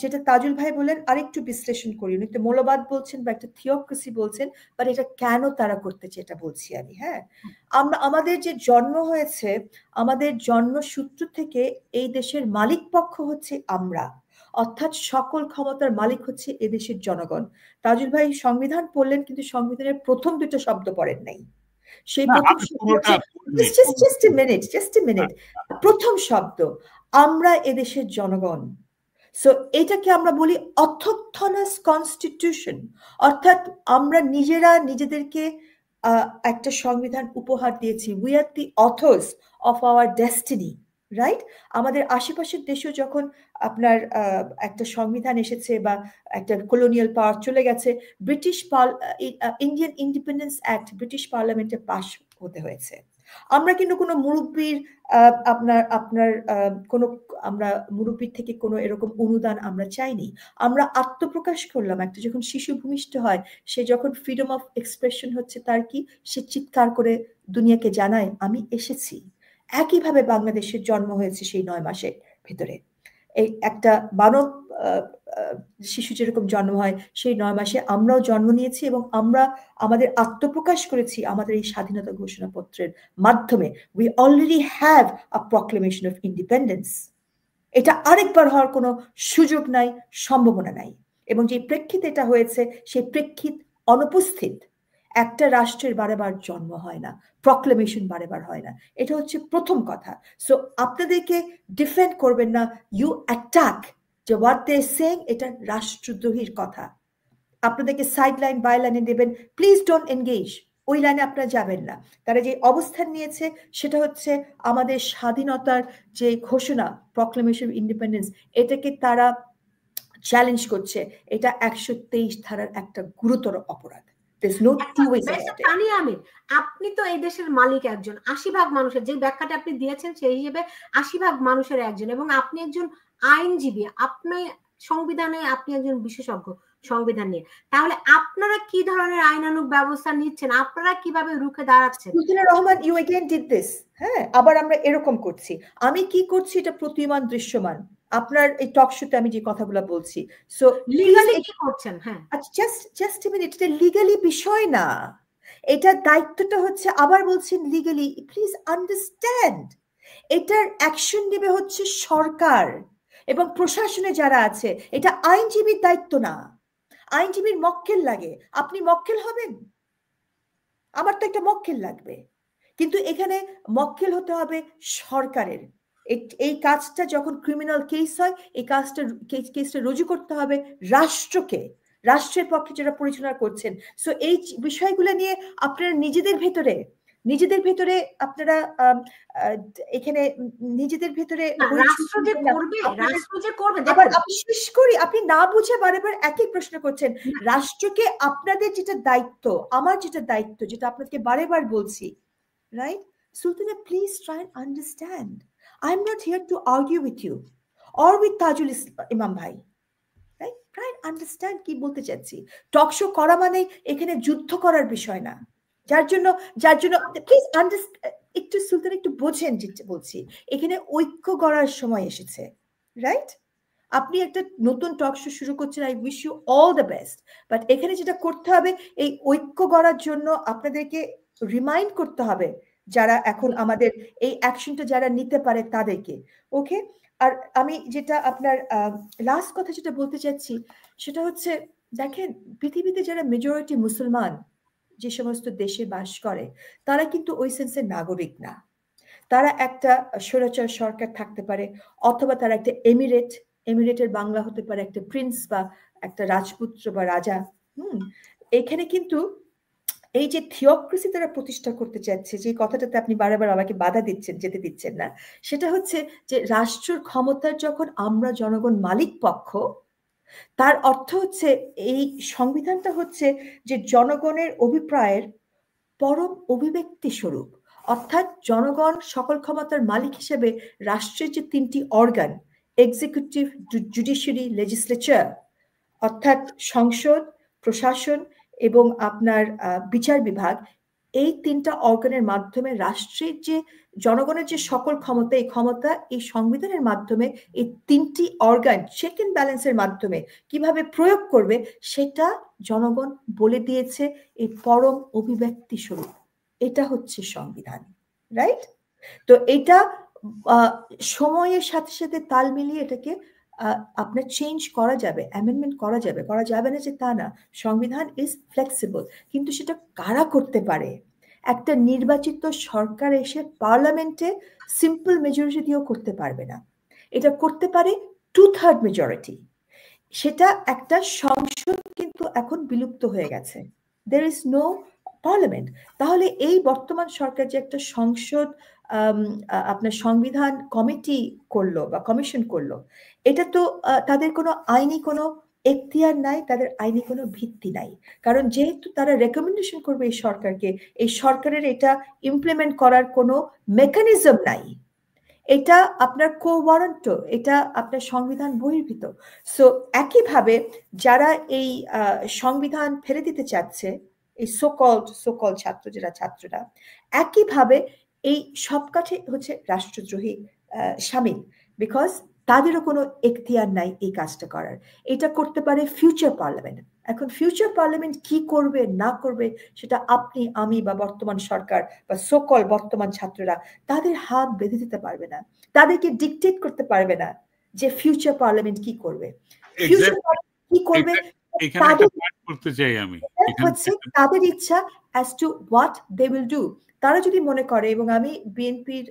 Speaker 2: যেটা তাজুল ভাই বললেন আরেকটু বিশ্লেষণ করি, উনি তো মৌলবাদ বলছেন বা একটা থিওক্রেসি বলছেন, বাট এটা কেন তারা করতেছে এটা বলছি আমি। হ্যাঁ, আমাদের যে জন্ম হয়েছে, আমাদের জন্মসূত্র থেকে এই দেশের মালিক পক্ষ হচ্ছে আমরা, অর্থাৎ সকল ক্ষমতার মালিক হচ্ছে এদেশের জনগণ। তাজুল ভাই সংবিধান পড়লেন, কিন্তু সংবিধানের প্রথম দুটো শব্দ পড়েন নাই। সেই প্রথম
Speaker 3: পুরোটা
Speaker 2: জাস্ট এ মিনিট প্রথম শব্দ আমরা এদেশের জনগণ। সো এটাকে আমরা বলি অথোথনাস কনস্টিটিউশন, অর্থাৎ আমরা নিজেরা নিজেদেরকে একটা সংবিধান উপহার দিয়েছি। We are the authors of our destiny, right? আমাদের আশেপাশের দেশেও যখন আপনার একটা সংবিধান এসেছে বা একটা কলোনিয়াল পাওয়ার চলে গেছে, British Indian independence act British পার্লামেন্টে পাস হতে হয়েছে। আমরা কিন্তু কোনো মুরব্বীর আপনার কোনো আমরা মুরব্বীর থেকে কোনো এরকম অনুদান আমরা চাইনি। আমরা আত্মপ্রকাশ করলাম। একটা যখন শিশু ভূমিষ্ঠ হয়, সে যখন ফ্রিডম অফ এক্সপ্রেশন হচ্ছে তার কি, সে চিৎকার করে দুনিয়াকে জানায় আমি এসেছি। একইভাবে বাংলাদেশের জন্ম হয়েছে সেই 9 মাসের ভিতরে। এই একটা মানব শিশু যেরকম জন্ম হয় সেই 9 মাসে আমরাও জন্ম নিয়েছি এবং আমরা আমাদের আত্মপ্রকাশ করেছি আমাদের এই স্বাধীনতা ঘোষণাপত্রের মাধ্যমে। We already have a proclamation of independence. এটা আরেকবার হওয়ার কোনো সুযোগ নাই, সম্ভাবনা নাই। এবং যে প্রেক্ষিতে এটা হয়েছে সেই প্রেক্ষিত অনুপস্থিত। একটা রাষ্ট্রের বারেবার জন্ম হয় না, প্রক্লেমেশন বারেবার হয় না। এটা হচ্ছে প্রথম কথা। সো আপনাদেরকে ডিফেন্ড করবেন না, ইউ অ্যাটাক যে হোয়াট দে সেইং, এটা রাষ্ট্রদ্রোহীর কথা। আপনাদেরকে সাইড লাইন বাই লাইনে দেবেন, প্লিজ ডোন্ট এনগেজ, ওই লাইনে আপনারা যাবেন না। তারা যে অবস্থান নিয়েছে সেটা হচ্ছে আমাদের স্বাধীনতার যে ঘোষণা প্রক্লেমেশন অফ ইন্ডিপেন্ডেন্স, এটাকে তারা চ্যালেঞ্জ করছে। এটা 123 ধারার একটা গুরুতর অপরাধ।
Speaker 1: আপনি তো এই দেশের মালিক একজন, 80% মানুষের যে ব্যাখ্যাটা আপনি দিয়েছেন সেই হিসেবে 80% মানুষের একজন, এবং আপনি একজন আইনজীবী, আপনি সংবিধানে আপনি একজন বিশেষজ্ঞ সংবিধান নিয়ে। তাহলে আপনারা কি ধরনের আইনানুগ ব্যবস্থা নিচ্ছেন? আপনারা কিভাবে রুখে দাঁড়াচ্ছেন?
Speaker 2: Sultana Rahman, you again did this. হ্যাঁ, আবার আমরা এরকম করছি। আমি কি করছি এটা প্রতিমান দৃশ্যমান। আপনার এই টক শোতে আমি যে কথাগুলো বলছি, সো
Speaker 1: লিগ্যালি কি করছেন? হ্যাঁ,
Speaker 2: জাস্ট এ মিনিট, এটা লিগ্যালি বিষয় না। এটা দায়িত্বটা হচ্ছে, আবার বলছেন লিগ্যালি, প্লিজ আন্ডারস্ট্যান্ড, এটার অ্যাকশন নেবে হচ্ছে সরকার এবং প্রশাসনে যারা আছে। এটা আইনজীবীর দায়িত্ব না। আইনজীবীর মক্কেল লাগে, আপনি মক্কেল হবেন? আমার তো একটা মক্কেল লাগবে, কিন্তু এখানে মক্কেল হতে হবে সরকারের। এই কাজটা যখন ক্রিমিনাল কেস হয়, এই কেসটা রুজু করতে হবে রাষ্ট্রকে, রাষ্ট্রের পক্ষে যারা পরিচালনা করছেন। সো এই বিষয়গুলো নিয়ে আপনারা নিজেদের ভেতরে আপনারা এখানে নিজেদের ভেতরে শেষ করি। আপনি না বুঝে বারবার একই প্রশ্ন করছেন। রাষ্ট্রকে আপনাদের যেটা দায়িত্ব, আমার যেটা দায়িত্ব, যেটা আপনাকে বারেবার বলছি, right? Sultana, please try and understand. I'm not here to argue with you or with Tajul Imam Bhai. Right? Try and understand কি বলতে চাচ্ছি। টক শো করা মানে এখানে যুদ্ধ করার বিষয় না। যার জন্য প্লিজ আন্ডারস্ট্যান্ড, একটু সুলতানা একটু বোঝেন যেটা বলছি। এখানে ঐক্য গড়ার সময় এসেছে, রাইট? আপনি একটা নতুন টক শো শুরু করছেন, I wish you all the best. But এখানে যেটা করতে হবে, এই ঐক্য গড়ার জন্য আপনাদেরকে রিমাইন্ড করতে হবে যারা এখন আমাদের এই অ্যাকশনটা যারা নিতে পারে তাদেরকে। ওকে, আর আমি যেটা আপনার লাস্ট কথা যেটা বলতে চাচ্ছি সেটা হচ্ছে, দেখেন পৃথিবীতে যারা মেজরিটি মুসলমান যে সমস্ত দেশে বাস করে, তারা কিন্তু ওই সেন্সের নাগরিক না। তারা একটা স্বৈরাচার সরকার থাকতে পারে, অথবা তারা একটা এমিরেটের বাংলা হতে পারে একটা প্রিন্স বা একটা রাজপুত্র বা রাজা। এখানে কিন্তু এই যে থিওক্রেসি তারা প্রতিষ্ঠা করতে চাচ্ছে, যে কথাটাতে আপনি বারবার আমাকে বাধা দিচ্ছেন, যেতে দিচ্ছেন না, সেটা হচ্ছে যে রাষ্ট্রের ক্ষমতার যখন আমরা জনগণ মালিক পক্ষ, তার অর্থ হচ্ছে এই সংবিধানটা হচ্ছে যে জনগণের অভিপ্রায়ের পরম অভিব্যক্তি স্বরূপ। অর্থাৎ জনগণ সকল ক্ষমতার মালিক হিসেবে রাষ্ট্রের যে 3টি অর্গান, এক্সিকিউটিভ, জুডিশিয়ারি, লেজিসলেচার, অর্থাৎ সংসদ, প্রশাসন এবং আপনার বিচার বিভাগ, এই 3টা অর্গানের মাধ্যমে রাষ্ট্রের যে জনগণের যে সকল ক্ষমতা, এই ক্ষমতা এই সংবিধানের মাধ্যমে এই 3টি অর্গান চেক এন্ড ব্যালেন্সের মাধ্যমে কিভাবে প্রয়োগ করবে সেটা জনগণ বলে দিয়েছে এই পরম অভিব্যক্তি স্বরূপ। এটা হচ্ছে সংবিধান, রাইট? তো এটা সময়ের সাথে সাথে তাল মিলিয়ে এটাকে আপনার চেঞ্জ করা যাবে, অ্যামেন্ডমেন্ট করা যাবে না যে তা না। সংবিধান ইজ ফ্লেক্সিবল, কিন্তু সেটা কারা করতে পারে? একটা নির্বাচিত সরকার এসে পার্লামেন্টে সিম্পল মেজরিটি দিয়েও করতে পারবে না। এটা করতে পারে 2/3 মেজরিটি। সেটা একটা সংসদ কিন্তু এখন বিলুপ্ত হয়ে গেছে, there is no পার্লামেন্ট। তাহলে এই বর্তমান সরকার যে একটা সংসদ আপনার সংবিধান কমিটি করলো বা কমিশন করলো, এটা তো তাদের কোনো আইনি কোনো এখতিয়ার নাই, তাদের আইনি কোনো ভিত্তি নাই। কারণ যেহেতু তারা রেকমেন্ডেশন করবে এই সরকারকে, এই সরকারের এটা ইমপ্লিমেন্ট করার কোনো মেকানিজম নাই। এটা আপনার কো-ওয়ারেন্ট, এটা আপনার সংবিধান বহির্ভূত। সো একইভাবে যারা এই সংবিধান ফেলে দিতে চাচ্ছে, এই সোকল ছাত্ররা একইভাবে এই সব কাছে হচ্ছে রাষ্ট্রদ্রোহী শামিল, বিকজ তাদেরও কোনো এখতিয়ার নাই এই কাজটা করার। এটা করতে পারে ফিউচার পার্লামেন্ট। এখন ফিউচার পার্লামেন্ট কি করবে না করবে সেটা আপনি, আমি বা বর্তমান সরকার বা সোকল বর্তমান ছাত্ররা তাদের হাত বেঁধে দিতে পারবে না, তাদেরকে ডিকটেট করতে পারবে না যে ফিউচার পার্লামেন্ট কি করবে। ফিউচার পার্লামেন্ট কি করবে হচ্ছে তাদের ইচ্ছা as to what they will do। তারা যদি মনে করে, এবং আমি বিএনপির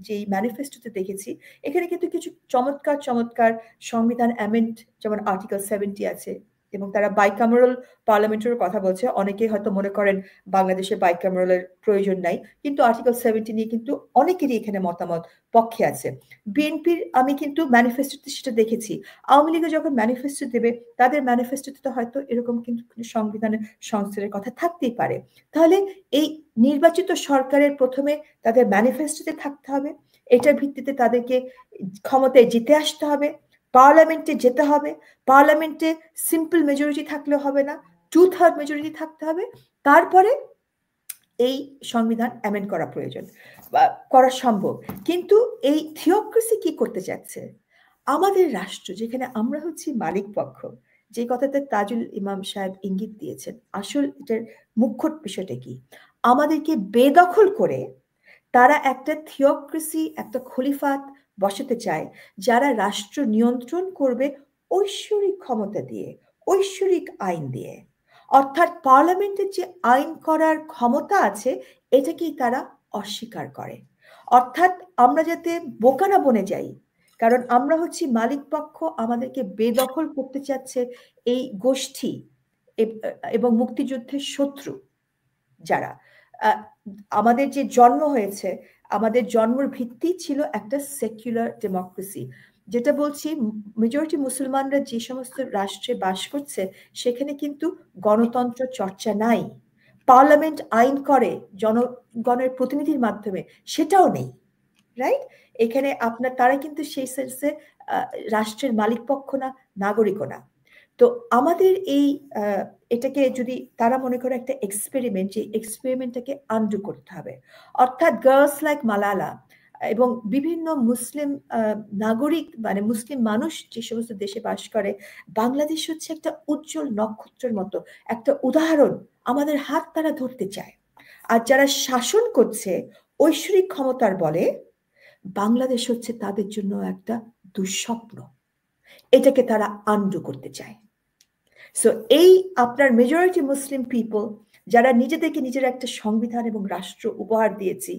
Speaker 2: যে ম্যানিফেস্টোতে দেখেছি, এখানে কিন্তু কিছু চমৎকার সংবিধান অ্যামেন্ড, যেমন আর্টিকেল 70 আছে, এবং তারা বাইক্যামেরাল পার্লামেন্টের কথা বলছে। অনেকে হয়তো মনে করেন বাংলাদেশে বাইক্যামেরালের প্রয়োজন নাই, কিন্তু আর্টিকেল 70 নিয়ে কিন্তু অনেকেরই এখানে মতামত পক্ষে আছে। বিএনপির আমি কিন্তু ম্যানিফেস্টোতে সেটা দেখেছি। আওয়ামী লীগের যখন ম্যানিফেস্টো দেবে, তাদের ম্যানিফেস্টোতে হয়তো এরকম কিন্তু সংবিধানের সংস্কারের কথা থাকতেই পারে। তাহলে এই নির্বাচিত সরকারের প্রথমে তাদের ম্যানিফেস্টোতে থাকতে হবে, এটার ভিত্তিতে তাদেরকে ক্ষমতায় জিতে আসতে হবে, পার্লামেন্টে যেতে হবে। পার্লামেন্টে সিম্পল মেজরিটি থাকলে হবে না, 2/3 মেজরিটি থাকতে হবে। তারপরে এই সংবিধান অ্যামেন্ড করা প্রয়োজন বা করা সম্ভব। কিন্তু এই থিওক্রেসি কি করতে চাচ্ছে? আমাদের রাষ্ট্র, যেখানে আমরা হচ্ছি মালিক পক্ষ, যে কথাতে তাজুল ইমাম সাহেব ইঙ্গিত দিয়েছেন, আসল এটার মুখ্য বিষয়টা কি? আমাদেরকে বেদখল করে তারা একটা থিওক্রেসি, একটা খলিফাত বসাতে চায়, যারা রাষ্ট্র নিয়ন্ত্রণ করবে ঐশ্বরিক ক্ষমতা দিয়ে, ঐশ্বরিক আইন দিয়ে। অর্থাৎ পার্লামেন্টের যে আইন করার ক্ষমতা আছে, এটাকেই তারা অস্বীকার করে। অর্থাৎ আমরা যাতে বোকা না বনে যাই, কারণ আমরা হচ্ছি মালিক পক্ষ, আমাদেরকে বেদখল করতে চাচ্ছে এই গোষ্ঠী এবং মুক্তিযুদ্ধের শত্রু যারা। আমাদের যে জন্ম হয়েছে, আমাদের জন্মের ভিত্তি ছিল একটা সেকুলার ডেমোক্রেসি, যেটা বলছি মেজরিটি মুসলমানরা যে সমস্ত রাষ্ট্রে বাস করছে সেখানে কিন্তু গণতন্ত্র চর্চা নাই। পার্লামেন্ট আইন করে জনগণের প্রতিনিধির মাধ্যমে, সেটাও নেই, রাইট? এখানে আপনার তারা কিন্তু সেই সেন্সে রাষ্ট্রের মালিক পক্ষ না, নাগরিকও না। তো আমাদের এই এটাকে যদি তারা মনে করে একটা এক্সপেরিমেন্ট, যে এক্সপেরিমেন্টটাকে আনডু করতে হবে। অর্থাৎ গার্লস লাইক মালালা এবং বিভিন্ন মুসলিম নাগরিক, মানে মুসলিম মানুষ যে সমস্ত দেশে বাস করে, বাংলাদেশ হচ্ছে একটা উজ্জ্বল নক্ষত্রের মতো একটা উদাহরণ, আমাদের হাত তারা ধরতে চায়। আর যারা শাসন করছে ঐশ্বরিক ক্ষমতার বলে, বাংলাদেশ হচ্ছে তাদের জন্য একটা দুঃস্বপ্ন, এটাকে তারা আনডু করতে চায়। সো এই আপনার মেজরিটি মুসলিম পিপল, যারা নিজেদেরকে নিজের একটা সংবিধান এবং রাষ্ট্র উপহার দিয়েছি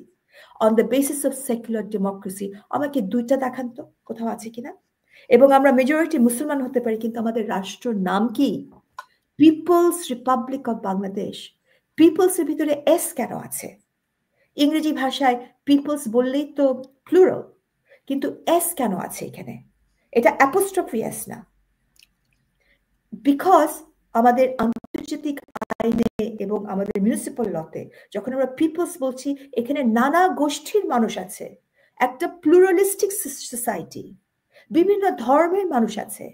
Speaker 2: on the basis of secular democracy, আমাকে দুইটা দেখান তো কোথাও আছে কিনা। এবং আমরা মেজরিটি মুসলমান হতে পারি, কিন্তু আমাদের রাষ্ট্রের নাম কি? People's republic of Bangladesh. People's এর ভিতরে এস কেন আছে? ইংরেজি ভাষায় পিপলস বললেই তো প্লুরাল, কিন্তু এস কেন আছে এখানে? এটা অ্যাপোস্ট্রফি এস না। বিকজ আমাদের আন্তর্জাতিক আইনে এবং আমাদের মিউনিসিপ্যাল লতে যখন আমরা পিপলস বলছি, এখানে নানা গোষ্ঠীর মানুষ আছে, একটা প্লুরালিস্টিক সোসাইটি, বিভিন্ন ধর্মের মানুষ আছে।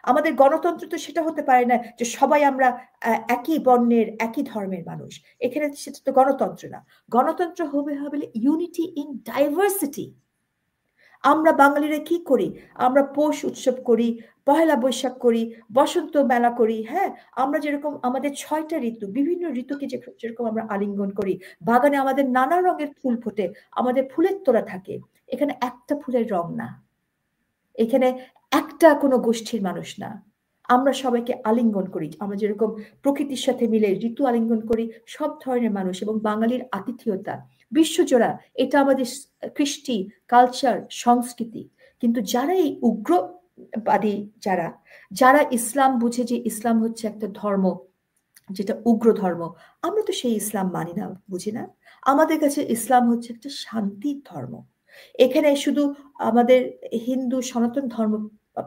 Speaker 2: আমাদের গণতন্ত্র তো সেটা হতে পারে না যে সবাই আমরা একই বর্ণের একই ধর্মের মানুষ, এখানে সেটা তো গণতন্ত্র না। গণতন্ত্র হবে ইউনিটি ইন ডাইভার্সিটি। আমরা বাঙালিরা কি করি? আমরা পৌষ উৎসব করি, পহেলা বৈশাখ করি, বসন্ত মেলা করি। হ্যাঁ, আমরা যেরকম আমাদের 6টা ঋতু, বিভিন্ন ঋতুকে যেরকম আমরা আলিঙ্গন করি, বাগানে আমাদের নানা রঙের ফুল ফোটে, আমাদের ফুলের তোড়া থাকে। এখানে একটা ফুলের রং না, এখানে একটা কোনো গোষ্ঠীর মানুষ না, আমরা সবাইকে আলিঙ্গন করি, আমরা যেরকম প্রকৃতির সাথে মিলে ঋতু আলিঙ্গন করি, সব ধরনের মানুষ, এবং বাঙালির আতিথেয়তা বিশ্বজোড়া, এটা আমাদের কৃষ্টি, কালচার, সংস্কৃতি। কিন্তু যারা এই উগ্রবাদী, যারা ইসলাম বুঝে যে ইসলাম হচ্ছে একটা ধর্ম যেটা উগ্র ধর্ম, আমরা তো সেই ইসলাম মানি না, বুঝি না। আমাদের কাছে ইসলাম হচ্ছে একটা শান্তির ধর্ম। এখানে শুধু আমাদের হিন্দু সনাতন ধর্ম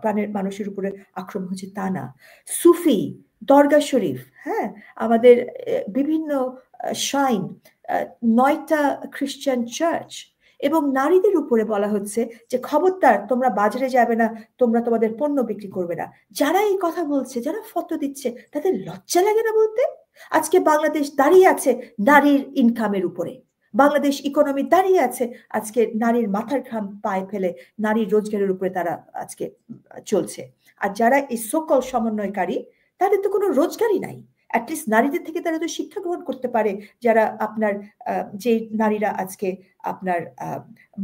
Speaker 2: প্রাণের মানুষের উপরে আক্রমণ হচ্ছে তা না, সুফি, দরগা শরীফ, হ্যাঁ, আমাদের বিভিন্ন শাইন, 9টা খ্রিস্টান চার্চ, এবং নারীদের উপরে বলা হচ্ছে যে খবরদার তোমরা বাজারে যাবে না, তোমরা তোমাদের পণ্য বিক্রি করবে না। যারা এই কথা বলছে, যারা ফটো দিচ্ছে, তাদের লজ্জা লাগে না বলতে? আজকে বাংলাদেশ দাঁড়িয়ে আছে নারীর ইনকামের উপরে, বাংলাদেশ ইকোনমি দাঁড়িয়ে আছে আজকে নারীর মাথার ঘাম পায়ে ফেলে নারীর রোজগারের উপরে তারা আজকে চলছে। আর যারা এই সকল সমন্বয়কারী, তাদের তো কোনো রোজগারই নাই। অ্যাটলিস্ট নারীদের থেকে তারা তো শিক্ষা গ্রহণ করতে পারে, যারা আপনার যে নারীরা আজকে আপনার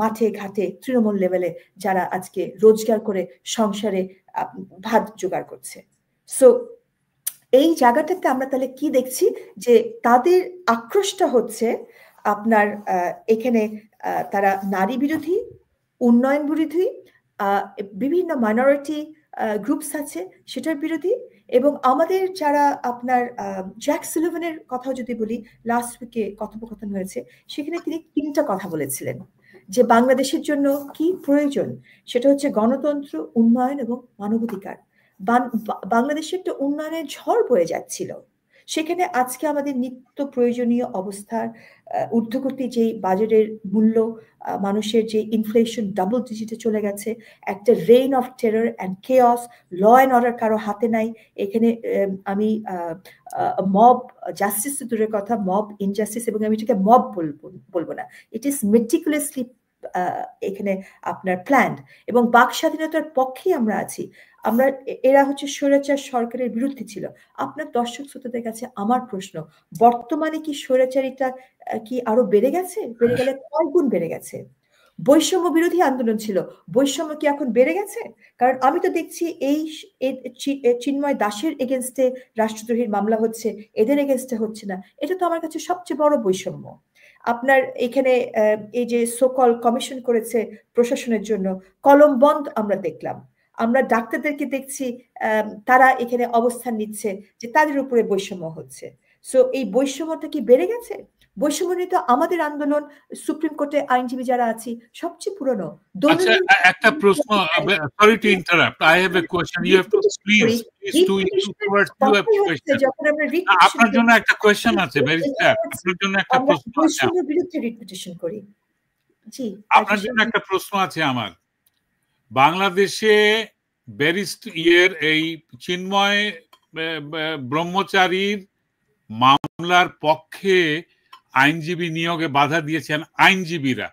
Speaker 2: মাঠে ঘাটে তৃণমূল লেভেলে যারা আজকে রোজগার করে সংসারে ভাত জোগাড় করছে। সো এই জায়গাটাতে আমরা তাহলে কি দেখছি, যে তাদের আক্রোশটা হচ্ছে আপনার এখানে তারা নারী বিরোধী, উন্নয়ন বিরোধী, বিভিন্ন মাইনরিটি গ্রুপস আছে সেটার বিরোধী। এবং আমাদের যারা আপনার জ্যাক সুলিভানের কথা যদি বলি, লাস্ট উইকে কথোপকথন হয়েছে, সেখানে তিনি 3টা কথা বলেছিলেন যে বাংলাদেশের জন্য কি প্রয়োজন, সেটা হচ্ছে গণতন্ত্র, উন্নয়ন এবং মানবাধিকার। বাংলাদেশে একটা উন্নয়নের ঝড় বয়ে যাচ্ছিল, সেখানে আজকে আমাদের নিত্য প্রয়োজনীয় অবস্থার ঊর্ধ্বগতি যে বাজারের মূল্য, মানুষের যে ইনফ্লেশন ডাবল ডিজিটে চলে গেছে, একটা reign of terror and chaos, law and order কারো হাতে নাই। এখানে আমি মব জাস্টিস দূরের কথা, মব ইনজাস্টিস, এবং আমি এটাকে মব বলবো না, ইট ইজ মেটিকুলাসলি এখানে আপনার প্ল্যান্ড। এবং বাক স্বাধীনতার পক্ষেই আমরা আছি। আমরা, এরা হচ্ছে স্বৈরাচার সরকারের বিরুদ্ধে ছিল। আপনার দর্শক শ্রোতাদের কাছে আমার প্রশ্ন, বর্তমানে কি স্বৈরাচারিতা কি আরো বেড়ে গেছে? বেড়ে গেলে কয় গুণ বেড়ে গেছে? বৈষম্য বিরোধী আন্দোলন ছিল, বৈষম্য কি এখন বেড়ে গেছে? কারণ আমি তো দেখছি এই চিন্ময় দাসের এগেনস্টে রাষ্ট্রদ্রোহীর মামলা হচ্ছে, এদের এগেনস্টে হচ্ছে না। এটা তো আমার কাছে সবচেয়ে বড় বৈষম্য। আপনার এখানে এই যে সোকল কমিশন করেছে প্রশাসনের জন্য, কলম বন্ধ আমরা দেখলাম। আমরা ডাক্তারদেরকে দেখছি তারা এখানে অবস্থান নিচ্ছে যে তাদের উপরে বৈষম্য হচ্ছে। সো এই বৈষম্যটা কি বেড়ে গেছে? বৈষম্য নিয়ে তো আমাদের আন্দোলন, সুপ্রিম কোর্টে আইনজীবী যারা আছি সবচেয়ে পুরনো।
Speaker 3: আচ্ছা, একটা প্রশ্ন, sorry to interrupt, I have a question, you have to please to towards you have question. আপনার জন্য একটা কোশ্চেন আছে ব্যারিস্টার, আপনার জন্য একটা প্রশ্ন আছে।
Speaker 2: বৈষম্যের বিরুদ্ধে রিট পিটিশন করি। জি,
Speaker 3: আপনার জন্য একটা প্রশ্ন আছে আমার। বাংলাদেশে ব্যারিস্টার এই চিন্ময় ব্রহ্মচারীর মামলার পক্ষে আইনজীবী নিয়োগে বাধা দিয়েছেন আইনজীবীরা।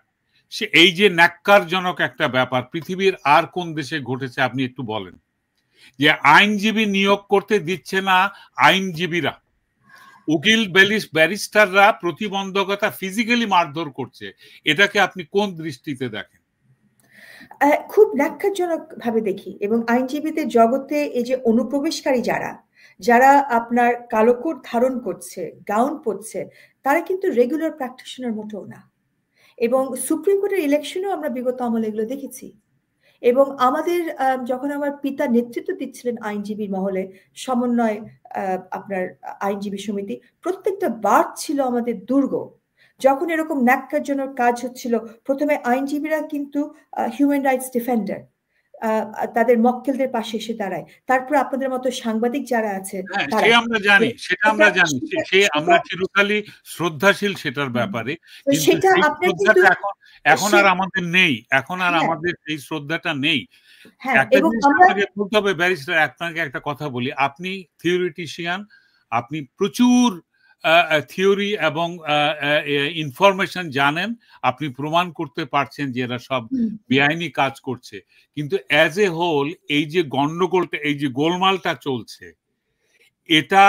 Speaker 3: সে এই যে ন্যাক্কারজনক একটা ব্যাপার, পৃথিবীর আর কোন দেশে ঘটেছে আপনি একটু বলেন, যে আইনজীবী নিয়োগ করতে দিচ্ছে না আইনজীবীরা, উকিল ব্যারিস্টাররা প্রতিবন্ধকতা ফিজিক্যালি মারধর করছে। এটাকে আপনি কোন দৃষ্টিতে দেখেন?
Speaker 2: খুব ন্যাক্কারজনক ভাবে দেখি। এবং আইনজীবীদের জগতে এই যে অনুপ্রবেশকারী যারা আপনার কালো কোট ধারণ করছে, গাউন পরছে, তারা কিন্তু রেগুলার প্র্যাকটিশনার মোটেও না। এবং সুপ্রিম কোর্টের ইলেকশনেও আমরা বিগত আমলে এগুলো দেখেছি। এবং আমাদের যখন আমার পিতা নেতৃত্ব দিচ্ছিলেন আইনজীবী মহলে, সমন্বয় আপনার আইনজীবী সমিতি, প্রত্যেকটা বার ছিল আমাদের দুর্গ। যখন এরকম ন্যাক্কারজনক কাজ হচ্ছিল, প্রথমে আইনজীবীরা কিন্তু হিউম্যান রাইটস ডিফেন্ডার, তাদের মক্কেলদের পাশে এসে দাঁড়ায়। তারপর আপনাদের মতো সাংবাদিক যারা আছে,
Speaker 3: আমরা জানি, সেটা আমরা জানি, সে আমরা চিরকালই শ্রদ্ধাশীল সেটার ব্যাপারে, কিন্তু এখন আর আমাদের নেই, এখন আর আমাদের সেই শ্রদ্ধাটা নেই। একটা জিনিস আপনাকে বলতে হবে ব্যারিস্টার, আপনাকে একটা কথা বলি, আপনি থিওরিটিশিয়ান, আপনি প্রচুর থিওরি এবং ইনফরমেশন জানেন, আপনি প্রমাণ করতে পারছেন যে এরা সব বেআইনি কাজ করছে। কিন্তু অ্যাজ এ হোল এই যে গন্ডগোলটা, এই যে গোলমালটা চলছে, এটা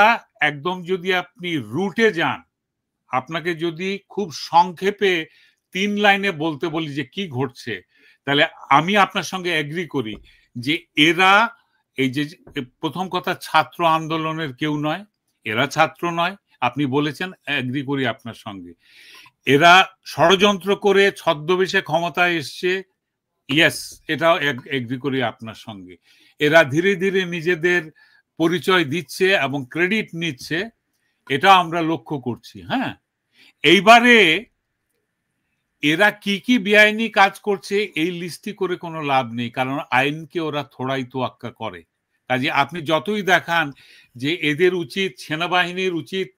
Speaker 3: একদম যদি আপনি রুটে যান, আপনাকে যদি খুব সংক্ষেপে 3 লাইনে বলতে বলি যে কি ঘটছে, তাহলে আমি আপনার সঙ্গে এগ্রি করি যে এরা এই যে প্রথম কথা, ছাত্র আন্দোলনের কেউ নয়, এরা ছাত্র নয়, আপনি বলেছেন, এগ্রি করি আপনার সঙ্গে। এরা ষড়যন্ত্র করে ছদ্মবেশে ক্ষমতায় এসছে, ইয়েস, এটাও এগ্রি করি আপনার সঙ্গে। এরা ধীরে ধীরে নিজেদের পরিচয় দিচ্ছে এবং ক্রেডিট নিচ্ছে, এটা আমরা লক্ষ্য করছি। হ্যাঁ, এইবারে এরা কি কি বেআইনি কাজ করছে এই লিস্টি করে কোনো লাভ নেই, কারণ আইনকে ওরা থোড়াই তোয়াক্কা করে। কাজে আপনি যতই দেখান যে এদের উচিত, সেনাবাহিনীর উচিত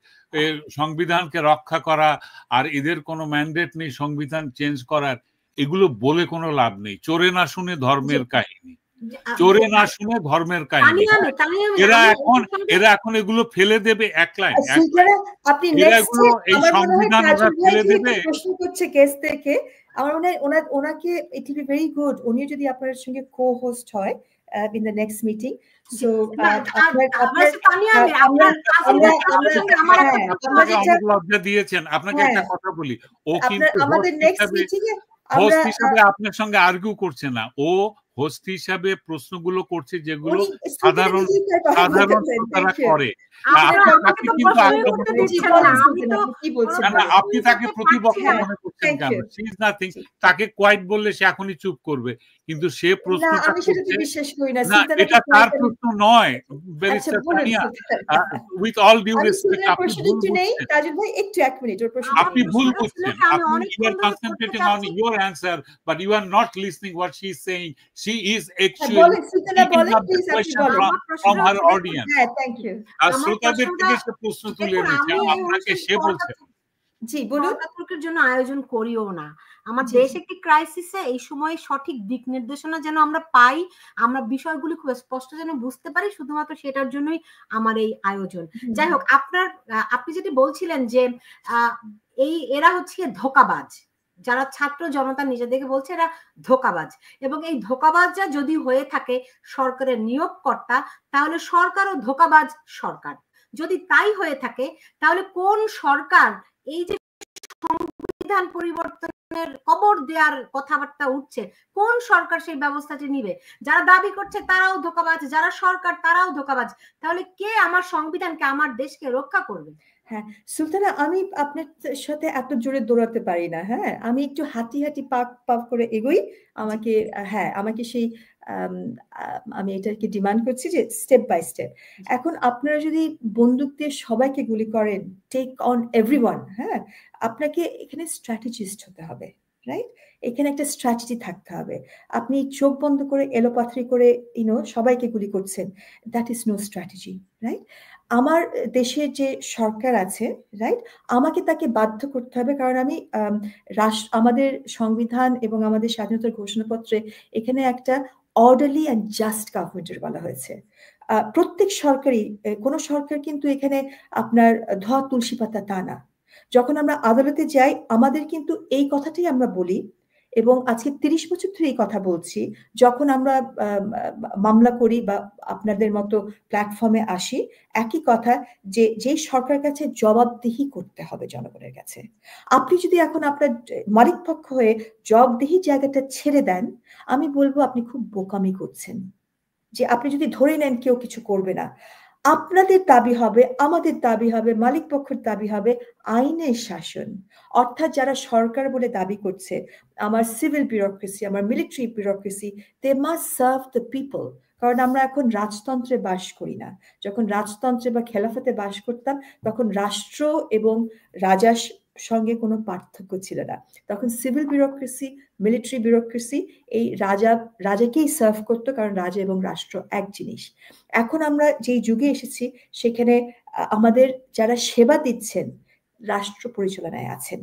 Speaker 3: সংবিধানকে রক্ষা করা, আর এদের কোনো ম্যান্ডেট নেই সংবিধান চেঞ্জ করার, এগুলো বলে কোনো লাভ নেই। চোরে না শুনে ধর্মের কাহিনী, চোরে না শুনে ধর্মের কাহিনী। এরা এখন এগুলো ফেলে দেবে এক লাইন,
Speaker 2: আপনি এই সংবিধান ফেলে দেবে। প্রশ্ন করছে কেস থেকে, আমার মনে হয় ওনাকে it will be very good উনি যদি আপনার সঙ্গে কো-হোস্ট হয় in the next meeting. So
Speaker 3: লজ্জা দিয়েছেন। আপনাকে একটা কথা বলি, ও কিন্তু
Speaker 2: আমাদের নেক্সট মিটিং এ
Speaker 3: হোস্ট হিসেবে আপনার সঙ্গে আর্গিউ করছে না, ও হোস্ট হিসাবে প্রশ্নগুলো করছে যেগুলো সাধারণ শ্রোতারা করে। আপনি তাকে প্রতিপক্ষ মনে করছেন কেন? She is nothing. তাকে কোয়াইট বললে সে এখনই চুপ করবে, কিন্তু সে প্রশ্নটা না, এটা তার প্রশ্ন নয়। উইথ অল ডিউ রেসপেক্ট, আপনি ভুল বুঝছেন। আপনি you are concentrating on your answer, but you are not listening what she is saying. She is actually picking up the question from her audience. আর শ্রোতাদের থেকে সে প্রশ্ন তুলে নিচ্ছে, আপনাকে সে বলছে।
Speaker 1: জি বলুন। তর্কের জন্য আয়োজন করিও না। আমার দেশ একটি ক্রাইসিসে, এই সময় সঠিক দিক নির্দেশনা যেন আমরা পাই, আমরা বিষয়গুলি খুব স্পষ্ট যেন বুঝতে পারি, শুধুমাত্র সেটার জন্যই আমার এই আয়োজন। যাই হোক, আপনি যেটি বলছিলেন যে এরা হচ্ছে ধোঁকাবাজ, যারা ছাত্র জনতা নিজেদেরকে বলছে এরা ধোঁকাবাজ, এবং এই ধোঁকাবাজরা যদি হয়ে থাকে সরকারের নিয়োগকর্তা, তাহলে সরকারও ধোঁকাবাজ সরকার। যদি তাই হয়ে থাকে, তাহলে কোন সরকার এই যে সংবিধান পরিবর্তনের কবর দেওয়ার কথাবার্তা উঠছে, কোন সরকার সেই ব্যবস্থাটি নিবে? যারা দাবি করছে তারাও ধোঁকাবাজ, যারা সরকার তারাও ধোঁকাবাজ। তাহলে কে আমার সংবিধানকে, আমার দেশকে রক্ষা করবে?
Speaker 2: হ্যাঁ সুলতানা, আমি আপনার সাথে এত জোরে দৌড়াতে পারি না। হ্যাঁ, আমি একটু হাঁটি পাক করে এগোই। আমাকে সেই আমি এটাকে ডিমান্ড করছি যে স্টেপ বাই স্টেপ। এখন আপনারা যদি বন্দুক দিয়ে সবাইকে গুলি করেন, টেক অন এভরিওয়ান, হ্যাঁ, আপনাকে এখানে স্ট্র্যাটেজিস্ট হতে হবে, রাইট? এখানে একটা স্ট্র্যাটেজি থাকতে হবে। আপনি চোখ বন্ধ করে এলোপাথারি করে সবাইকে গুলি করছেন, that is no strategy, right? আমার দেশের যে সরকার আছে, রাইট, আমাকে তাকে বাধ্য করতে হবে, কারণ আমি আমাদের সংবিধান এবং আমাদের স্বাধীনতার ঘোষণাপত্রে এখানে একটা অর্ডারলি অ্যান্ড জাস্ট গভর্নমেন্টের বলা হয়েছে। প্রত্যেক সরকারই, কোনো সরকার কিন্তু এখানে আপনার ধোয়া তুলসী পাতা তা না। যখন আমরা আদালতে যাই, আমাদের কিন্তু এই কথাটাই আমরা বলি, এবং আজকে 30 বছর ধরে এই কথা বলছি। যখন আমরা মামলা করি বা আপনাদের মতো প্ল্যাটফর্মে আসি, একই কথা, যে যেই সরকারের কাছে জবাবদিহি করতে হবে জনগণের কাছে। আপনি যদি এখন আপনার মালিক পক্ষ হয়ে জবাবদিহি জায়গাটা ছেড়ে দেন, আমি বলবো আপনি খুব বোকামি করছেন। যে আপনি যদি ধরে নেন কেউ কিছু করবে না, আপনাদের দাবি হবে, আমাদের দাবি হবে, মালিক পক্ষের দাবি হবে আইনের শাসন। অর্থাৎ যারা সরকার বলে দাবি করছে, আমার সিভিল বিউরোক্রেসি, আমার military bureaucracy, they must serve the people. কারণ আমরা এখন রাজতন্ত্রে বাস করি না। যখন রাজতন্ত্রে বা খেলাফতে বাস করতাম, তখন রাষ্ট্র এবং রাজার সঙ্গে কোনো পার্থক্য ছিল না। তখন সিভিল বিউরোক্রেসি, মিলিটারি বিউরোক্রেসি এই রাজাকেই সার্ভ করতো, কারণ রাজা এবং রাষ্ট্র এক জিনিস। এখন আমরা যেই যুগে এসেছি, সেখানে আমাদের যারা সেবা দিচ্ছেন রাষ্ট্র পরিচালনায় আছেন।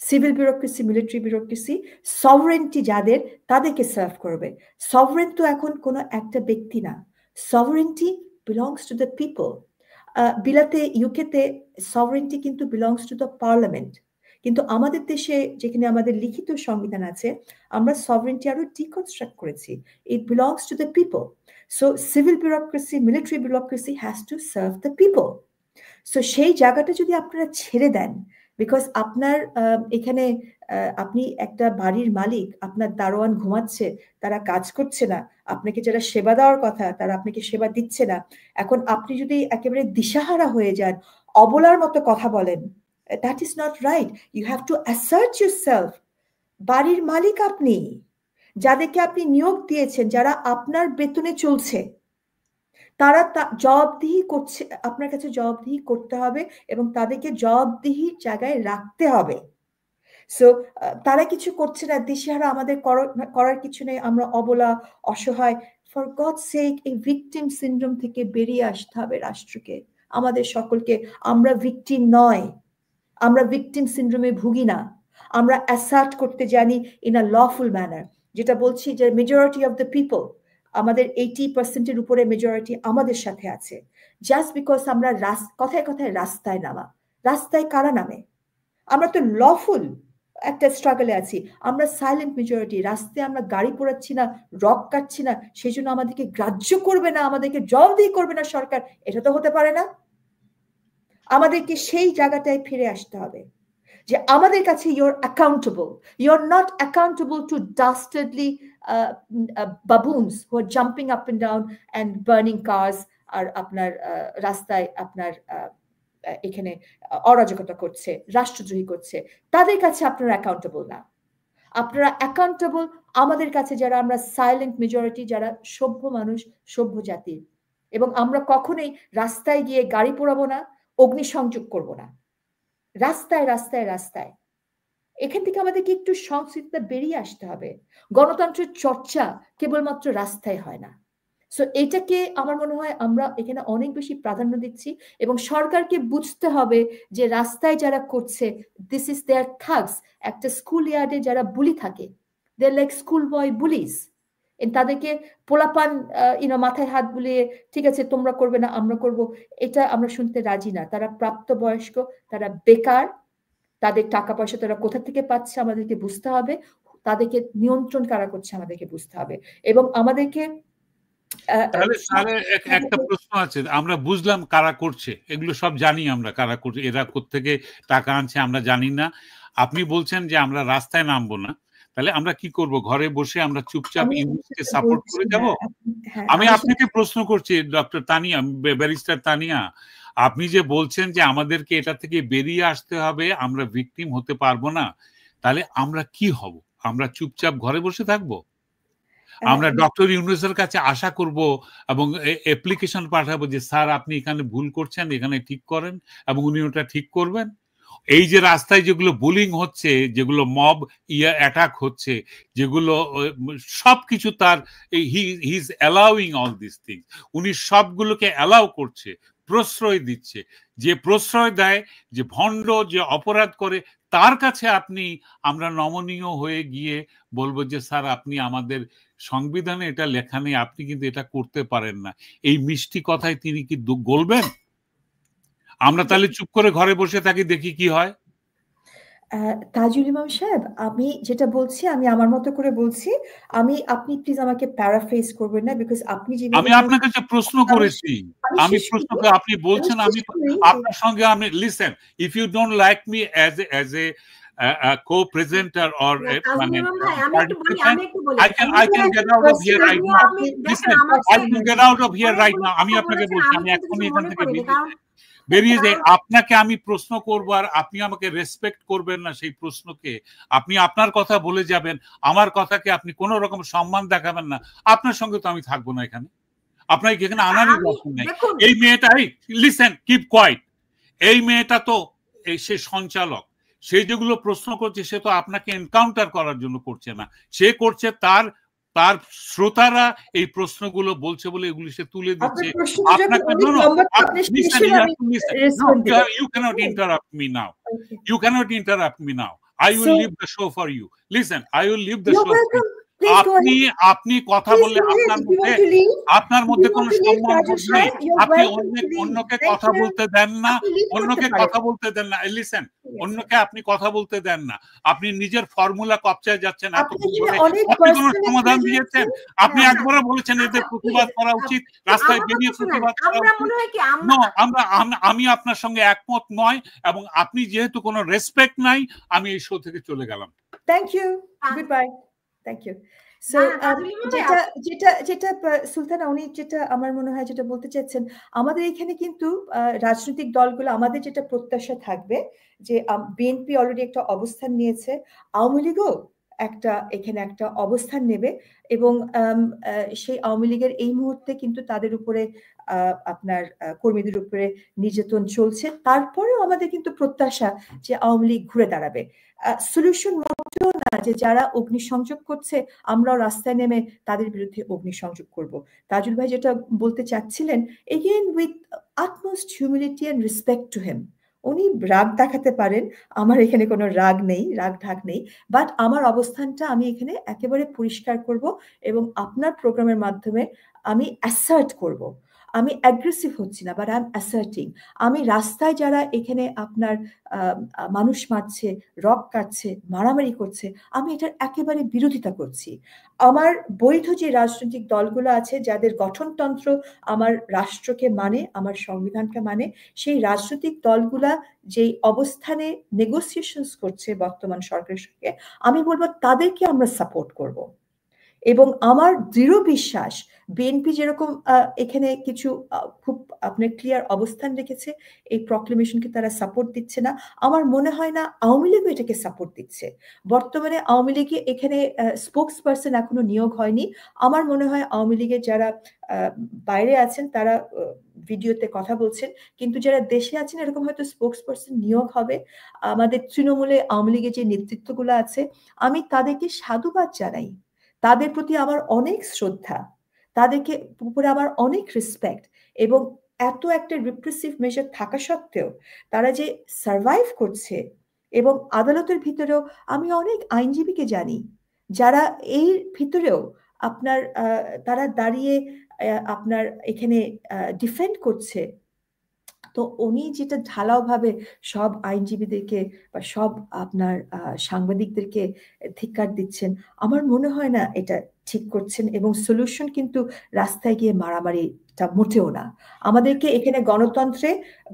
Speaker 2: Civil bureaucracy, military bureaucracy, sovereignty যাদের, তাদেরকে সার্ভ করবে। সভরেন তো এখন কোনো একটা ব্যক্তি না, sovereignty belongs to the people. বিলাতে, ইউকেতে সভরেন্টি কিন্তু বিলংস টু দ্য পার্লামেন্ট। কিন্তু আমাদের দেশে, যেখানে আমাদের লিখিত সংবিধান আছে, আমরা সভরেন্টি আরো ডিকনস্ট্রাক্ট করেছি। It belongs to the people. So civil bureaucracy, military bureaucracy has to serve the people. So সেই জায়গাটা যদি আপনারা ছেড়ে দেন, বিকজ আপনার এখানে আপনি একটা বাড়ির মালিক, আপনার দারোয়ান ঘুমাচ্ছে, তারা কাজ করছে না, আপনাকে যারা সেবা দেওয়ার কথা তারা আপনাকে সেবা দিচ্ছে না, এখন আপনি যদি একেবারে দিশাহারা হয়ে যান, অবলার মতো কথা বলেন, that is not right. You have to assert yourself. বাড়ির মালিক আপনি, যাদেরকে আপনি নিয়োগ দিয়েছেন, যারা আপনার বেতনে চলছে, তারা জবাবদিহি করছে, আপনার কাছে জবাবদিহি করতে হবে এবং তাদেরকে জবাবদিহির জায়গায় রাখতে হবে। সো তারা কিছু করছে না, দিশেহারা, আমাদের করার কিছু নেই, আমরা অবলা, অসহায়। ফর গড সেক, এই ভিকটিম সিনড্রোম থেকে বেরিয়ে আসতে হবে রাষ্ট্রকে, আমাদের সকলকে। আমরা ভিকটিম নয়, আমরা ভিকটিম সিনড্রোমে ভুগি না, আমরা অ্যাসার্ট করতে জানি ইন আ লফুল ম্যানার। যেটা বলছি যে মেজরিটি অফ দ্য পিপল, আমাদের 80% উপরে মেজরিটি আমাদের সাথে আছে। জাস্ট বিকজ আমরা কথায় কথায় রাস্তায় নামা, রাস্তায় কারা নামে? আমরা তো লফুল একটা স্ট্রাগলে আছি, আমরা সাইলেন্ট মেজরিটি। রাস্তায় আমরা গাড়ি পোড়াচ্ছি না, রক কাটছি না, সেই জন্য আমাদেরকে গ্রাহ্য করবে না, আমাদেরকে জবাবদিহি করবে না সরকার, এটা তো হতে পারে না। আমাদেরকে সেই জায়গাটায় ফিরে আসতে হবে যে আমাদের কাছে you're accountable, you're not accountable to dastardly baboons who are jumping up and down and burning cars, আর আপনার রাস্তায় আপনার এখানে অরাজকতা করছে, রাষ্ট্রদ্রোহী করছে, তাদের কাছে আপনারা অ্যাকাউন্টেবল না। আপনারা অ্যাকাউন্টেবল আমাদের কাছে, যারা আমরা সাইলেন্ট মেজরিটি, যারা সভ্য মানুষ, সভ্য জাতির। এবং আমরা কখনোই রাস্তায় গিয়ে গাড়ি পোড়াবো না, অগ্নিসংযোগ করব না, রাস্তায় রাস্তায় রাস্তায়। এখান থেকে আমাদেরকে একটু সংস্কৃতিটা বেরিয়ে আসতে হবে। গণতন্ত্রের চর্চা কেবলমাত্র রাস্তায় হয় না। সো এটাকে আমার মনে হয় আমরা এখানে অনেক বেশি প্রাধান্য দিচ্ছি, এবং সরকারকে বুঝতে হবে যে রাস্তায় যারা করছে, দিস ইজ দেয়ার থাগস। একটা স্কুল ইয়ার্ডে যারা বুলি থাকে, দে লাইক স্কুল বয় বুলিজ। তাদেরকে পোলাপান মাথায় হাত বুলিয়ে, ঠিক আছে তোমরা করবে না আমরা করব, এটা আমরা শুনতে রাজি না। তারা প্রাপ্তবয়স্ক, তারা বেকার, তাদের টাকা পয়সা তারা কোথা থেকে পাচ্ছে আমাদেরকে বুঝতে হবে, তাদেরকে নিয়ন্ত্রণ কারা করছে আমাদেরকে বুঝতে হবে। এবং আমাদেরকে
Speaker 3: একটা প্রশ্ন আছে, আমরা বুঝলাম কারা করছে, এগুলো সব জানি আমরা কারা করছে, এরা কোত্থেকে টাকা আনছে আমরা জানি না। আপনি বলছেন যে আমরা রাস্তায় নামবো না, তাহলে আমরা কি করব? ঘরে বসে আমরা চুপচাপ ইউনুসকে সাপোর্ট করে যাব? আমি আপনাকে প্রশ্ন করছি ডক্টর তানিয়া, ব্যারিস্টার তানিয়া, আপনি যে বলছেন যে আমাদেরকে এটা থেকে বেরিয়ে আসতে হবে, আমরা ভিকটিম হতে পারবো না, তাহলে আমরা কি হব? আমরা চুপচাপ ঘরে বসে থাকবো? আমরা ডক্টর ইউনুসের কাছে আশা করব এবং অ্যাপ্লিকেশন পাঠাবো যে স্যার আপনি এখানে ভুল করছেন, এখানে ঠিক করেন, এবং উনি ওটা ঠিক করবেন? এই যে রাস্তায় যেগুলো বুলিং হচ্ছে, যেগুলো মব অ্যাটাক হচ্ছে, যেগুলো সবকিছু তার, he is allowing all this things, উনি সবগুলোকে অ্যালাউ করছে, প্রশ্রয় দিচ্ছে। যে প্রশ্রয় দেয়, যে ভণ্ড, যে অপরাধ করে, তার কাছে আমরা নমনীয় হয়ে গিয়ে বলবো যে স্যার আপনি আমাদের সংবিধানে এটা লেখা নেই, আপনি কিন্তু এটা করতে পারেন না, এই মিষ্টি কথায় তিনি কি গলবেন? আমরা তাহলে চুপ করে ঘরে বসে থাকি, দেখি কি হয়।
Speaker 2: তাজুল ইমাম সাহেব, আমি যেটা বলছি আমি আমার মতো করে বলছি, আপনি প্লিজ আমাকে প্যারাফ্রেজ করবেন না, বিকজ আপনি যে
Speaker 3: আমি আপনার কাছে প্রশ্ন করেছি, আমি প্রশ্ন করে আপনি বলছেন, আমি আপনার সঙ্গে listen, if you don't like me as a co-presenter or I can get out of here right now. Listen, I can get out of here right now. আমি আপনাকে বলছি, আমি এখনই এখান থেকে বেরিয়ে যাই। আপনাকে আমি প্রশ্ন করবো আর আপনি আমাকে রেসপেক্ট করবেন না সেই প্রশ্নকে, আপনি আপনার কথা বলে যাবেন, আমার কথাকে আপনি কোন রকম সম্মান দেখাবেন না, আপনার সঙ্গে তো আমি থাকবো না এখানে, আপনাকে এখানে আনারই দরকার নাই। এই মেয়েটাই, লিসেন, কিপ কোয়াইট, এই মেয়েটা তো সে সঞ্চালক, সে যেগুলো প্রশ্ন করছে সে তো আপনাকে এনকাউন্টার করার জন্য করছে না, সে করছে তার শ্রোতারা এই প্রশ্নগুলো বলছে বলে এগুলি সে তুলে দিচ্ছে। You cannot interrupt me now. You cannot interrupt me now. I will leave the show for you. Listen, I will leave the show for you. আপনি কথা বললে আপনার মধ্যে কোনো সম্মান নেই, আপনি অন্যকে কথা বলতে দেন না, অন্যকে কথা বলতে দেন না। লিসেন, অন্যকে আপনি কথা বলতে দেন না, আপনি নিজের ফর্মুলা কবচায় যাচ্ছেন। এতক্ষণ ধরে আপনি কোনো সমাধান দিয়েছেন? আপনি একবারও বলেছেন এদের প্রতিবাদ করা উচিত, রাস্তায় বেরিয়ে প্রতিবাদ করা উচিত। আমি আপনার সঙ্গে একমত নয়, এবং আপনি যেহেতু কোনো রেসপেক্ট নাই, আমি এই শো থেকে চলে গেলাম।
Speaker 2: Thank you, good bye, thank you. So যেটা সুলতানা উনি যেটা আমার মনে হয় যেটা বলতে চাচ্ছেন, আমাদের এখানে কিন্তু রাজনৈতিক দলগুলো, আমাদের যেটা প্রত্যাশা থাকবে যে বিএনপি অলরেডি একটা অবস্থান নিয়েছে, আওয়ামী লীগও এখানে একটা অবস্থান নেবে, এবং সেই আওয়ামী লীগের এই মুহূর্তে কিন্তু তাদের উপরে আপনার কর্মীদের উপরে নির্যাতন চলছে। তারপরেও আমাদের কিন্তু প্রত্যাশা যে আওয়ামী লীগ ঘুরে দাঁড়াবে। সলিউশন মোটেও না যে যারা অগ্নিসংযোগ করছে আমরাও রাস্তায় নেমে তাদের বিরুদ্ধে অগ্নিসংযোগ করব। তাজুল ভাই যেটা বলতে চাচ্ছিলেন, again with utmost humility and respect to him, উনি রাগ দেখাতে পারেন, আমার এখানে কোনো রাগ নেই, রাগ ঢাক নেই, বাট আমার অবস্থানটা আমি এখানে একেবারে পরিষ্কার করব, এবং আপনার প্রোগ্রামের মাধ্যমে আমি অ্যাসার্ট করব। আমি অ্যাগ্রেসিভ হচ্ছি না, বাট আই এম অ্যাসার্টিং। আমি রাস্তায় যারা এখানে আপনার মানুষ মারছে, রক কাটছে, মারামারি করছে, আমি এটার একেবারে বিরোধিতা করছি। আমার বৈধ যে রাজনৈতিক দলগুলো আছে, যাদের গঠনতন্ত্র আমার রাষ্ট্রকে মানে, আমার সংবিধানকে মানে, সেই রাজনৈতিক দলগুলা যেই অবস্থানে নেগোসিয়েশনস করছে বর্তমান সরকারের সঙ্গে, আমি বলবো তাদেরকে আমরা সাপোর্ট করব। এবং আমার দৃঢ় বিশ্বাস বিএনপি যেরকম এখানে কিছু খুব আপনার ক্লিয়ার অবস্থান রেখেছে, এই প্রক্লেমেশনকে তারা সাপোর্ট দিচ্ছে না, আমার মনে হয় না আওয়ামী লীগও এটাকে সাপোর্ট দিচ্ছে। বর্তমানে আওয়ামী লীগে এখানে স্পোকস পার্সন এখনো নিয়োগ হয়নি। আমার মনে হয় আওয়ামী লীগের যারা বাইরে আছেন তারা ভিডিওতে কথা বলছেন, কিন্তু যারা দেশে আছেন এরকম হয়তো স্পোকস পার্সন নিয়োগ হবে। আমাদের তৃণমূলে আওয়ামী লীগের যে নেতৃত্বগুলো আছে, আমি তাদেরকে সাধুবাদ জানাই, তাদের প্রতি আমার অনেক শ্রদ্ধা, তাদেরকে উপরে আমার অনেক রেসপেক্ট, এবং এত একটা রিপ্রেসিভ মেজার থাকা সত্ত্বেও তারা যে সার্ভাইভ করছে। এবং আদালতের ভিতরেও আমি অনেক আইনজীবীকে জানি যারা এই ভিতরেও আপনার তারা দাঁড়িয়ে আপনার এখানে ডিফেন্ড করছে। তো উনি যেটা ঢালাওভাবে সব আইনজীবীদেরকে বা সব আপনার সাংবাদিকদেরকে ধিক্কার দিচ্ছেন, আমার মনে হয় না এটা ঠিক করছেন। এবং সলিউশন কিন্তু রাস্তায় গিয়ে মারামারিটা মোটেও না। আমাদেরকে এখানে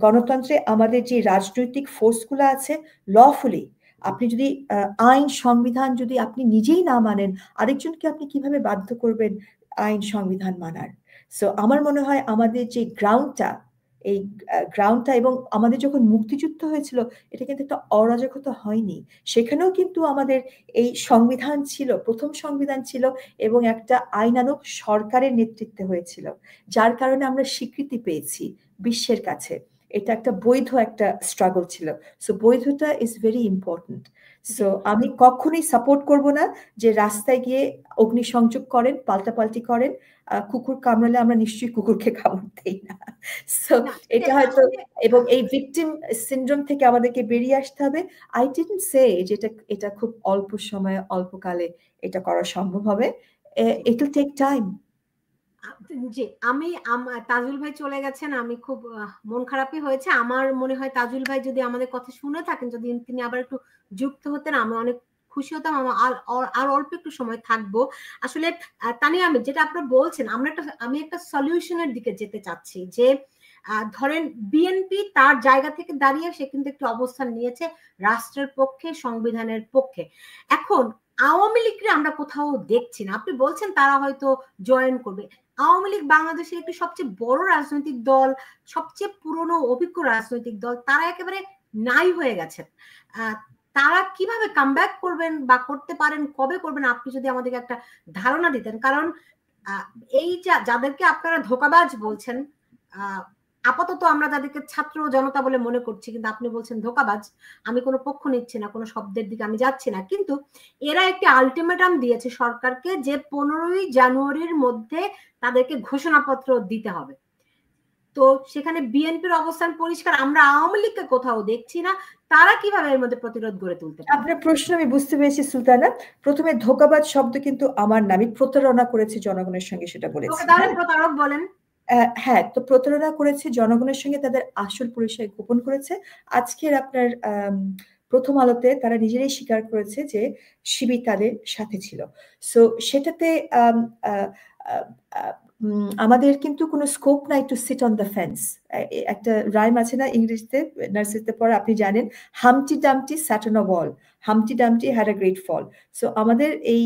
Speaker 2: গণতন্ত্রে আমাদের যে রাজনৈতিক ফোর্সগুলো আছে, লফুলি আপনি যদি আইন সংবিধান যদি আপনি নিজেই না মানেন, আরেকজনকে আপনি কিভাবে বাধ্য করবেন আইন সংবিধান মানার? সো আমার মনে হয় আমাদের যে গ্রাউন্ডটা, এবং আমাদের যখন মুক্তিযুদ্ধ হয়েছিল এটা কিন্তু একটা অরাজকতা হয়নি, সেখানেও কিন্তু আমাদের এই সংবিধান ছিল, প্রথম সংবিধান ছিল, এবং একটা আইনানুগ সরকারের নেতৃত্বে হয়েছিল, যার কারণে আমরা স্বীকৃতি পেয়েছি বিশ্বের কাছে। এটা একটা বৈধ একটা স্ট্রাগল ছিল। সো বৈধতা ইজ ভেরি ইম্পর্টেন্ট। সো আমি কখনোই সাপোর্ট করব না যে রাস্তায় গিয়ে অগ্নিসংযোগ করেন, পাল্টাপাল্টি করেন। কুকুর কামড়ালে আমরা নিশ্চয়ই কুকুরকে কামড় দেই না। সো এটা হয়তো, এবং এই ভিকটিম সিনড্রোম থেকে আমাদেরকে বেরিয়ে আসতে হবে। আই ডিডন্ট সে যে এটা খুব অল্প সময়ে অল্পকালে এটা করা সম্ভব হবে। It will take time.
Speaker 1: জি, আমি তাজুল ভাই চলে গেছেন, আমি খুব মন খারাপই হয়েছে। আমার মনে হয় তাজুল ভাই যদি আমাদের কথা শুনে থাকেন, যদি তিনি আবার একটু যুক্ত হতেন, আমি অনেক খুশি হতাম। আর অল্প একটু সময় থাকবো। আসলে তানিয়া আহমেদ, যেটা আপনারা বলছেন, আমি একটা সলিউশনের দিকে যেতে চাচ্ছি। যে ধরেন বিএনপি তার জায়গা থেকে দাঁড়িয়ে সে কিন্তু একটি অবস্থান নিয়েছে রাষ্ট্রের পক্ষে, সংবিধানের পক্ষে। এখন আওয়ামী লীগকে আমরা কোথাও দেখছি না। আপনি বলছেন তারা হয়তো জয়েন করবে। আওয়ামী লীগ বাংলাদেশের একটি সবচেয়ে বড় রাজনৈতিক দল, সবচেয়ে পুরনো অভিজ্ঞ রাজনৈতিক দল, তারা একেবারে নাই হয়ে গেছেন। তারা কিভাবে কামব্যাক করবেন বা করতে পারেন, কবে করবেন, আপনি যদি আমাদেরকে একটা ধারণা দিতেন। কারণ এই যাদেরকে আপনারা ধোঁকাবাজ বলছেন, আপাতত আমরা যাদেরকে ছাত্র জনতা বলে মনে করছি, কিন্তু আপনি বলছেন ধোঁকাবাজ। আমি কোনো পক্ষ নিচ্ছি না, কোনো শব্দের দিকে আমি যাচ্ছি না, কিন্তু এরা একটি আলটিমেটাম দিয়েছে সরকারকে যে 15ই জানুয়ারির মধ্যে তাদেরকে ঘোষণাপত্র দিতে হবে। তো সেখানে বিএনপির অবস্থান পরিষ্কার, আমরা আওয়ামী লীগকে কোথাও দেখছি না, তারা কিভাবে এর মধ্যে প্রতিরোধ গড়ে তুলতে পারে?
Speaker 2: আপনার প্রশ্ন আমি বুঝতে পেরেছি সুলতানা। প্রথমে ধোঁকাবাজ শব্দ কিন্তু আমার না, আমি প্রতারণা করেছি জনগণের সঙ্গে সেটা বলেছি।
Speaker 1: তাহলে প্রতারক বলেন।
Speaker 2: হ্যাঁ, তো প্রতারণা করেছে জনগণের সঙ্গে, তাদের আসল পরিচয় গোপন করেছে। আজকের আপনার প্রথম আলোতে তারা নিজেরাই স্বীকার করেছে যে শিবির তাদের সাথে ছিল। সো সেটাতে আমাদের কিন্তু কোনো স্কোপ নাই to sit on the fence. একটা রাইম আছে না ইংরেজিতে, নার্সারিতে পড়া, আপনি জানেন, Humpty Dumpty sat on a wall, Humpty Dumpty had a great fall. So আমাদের এই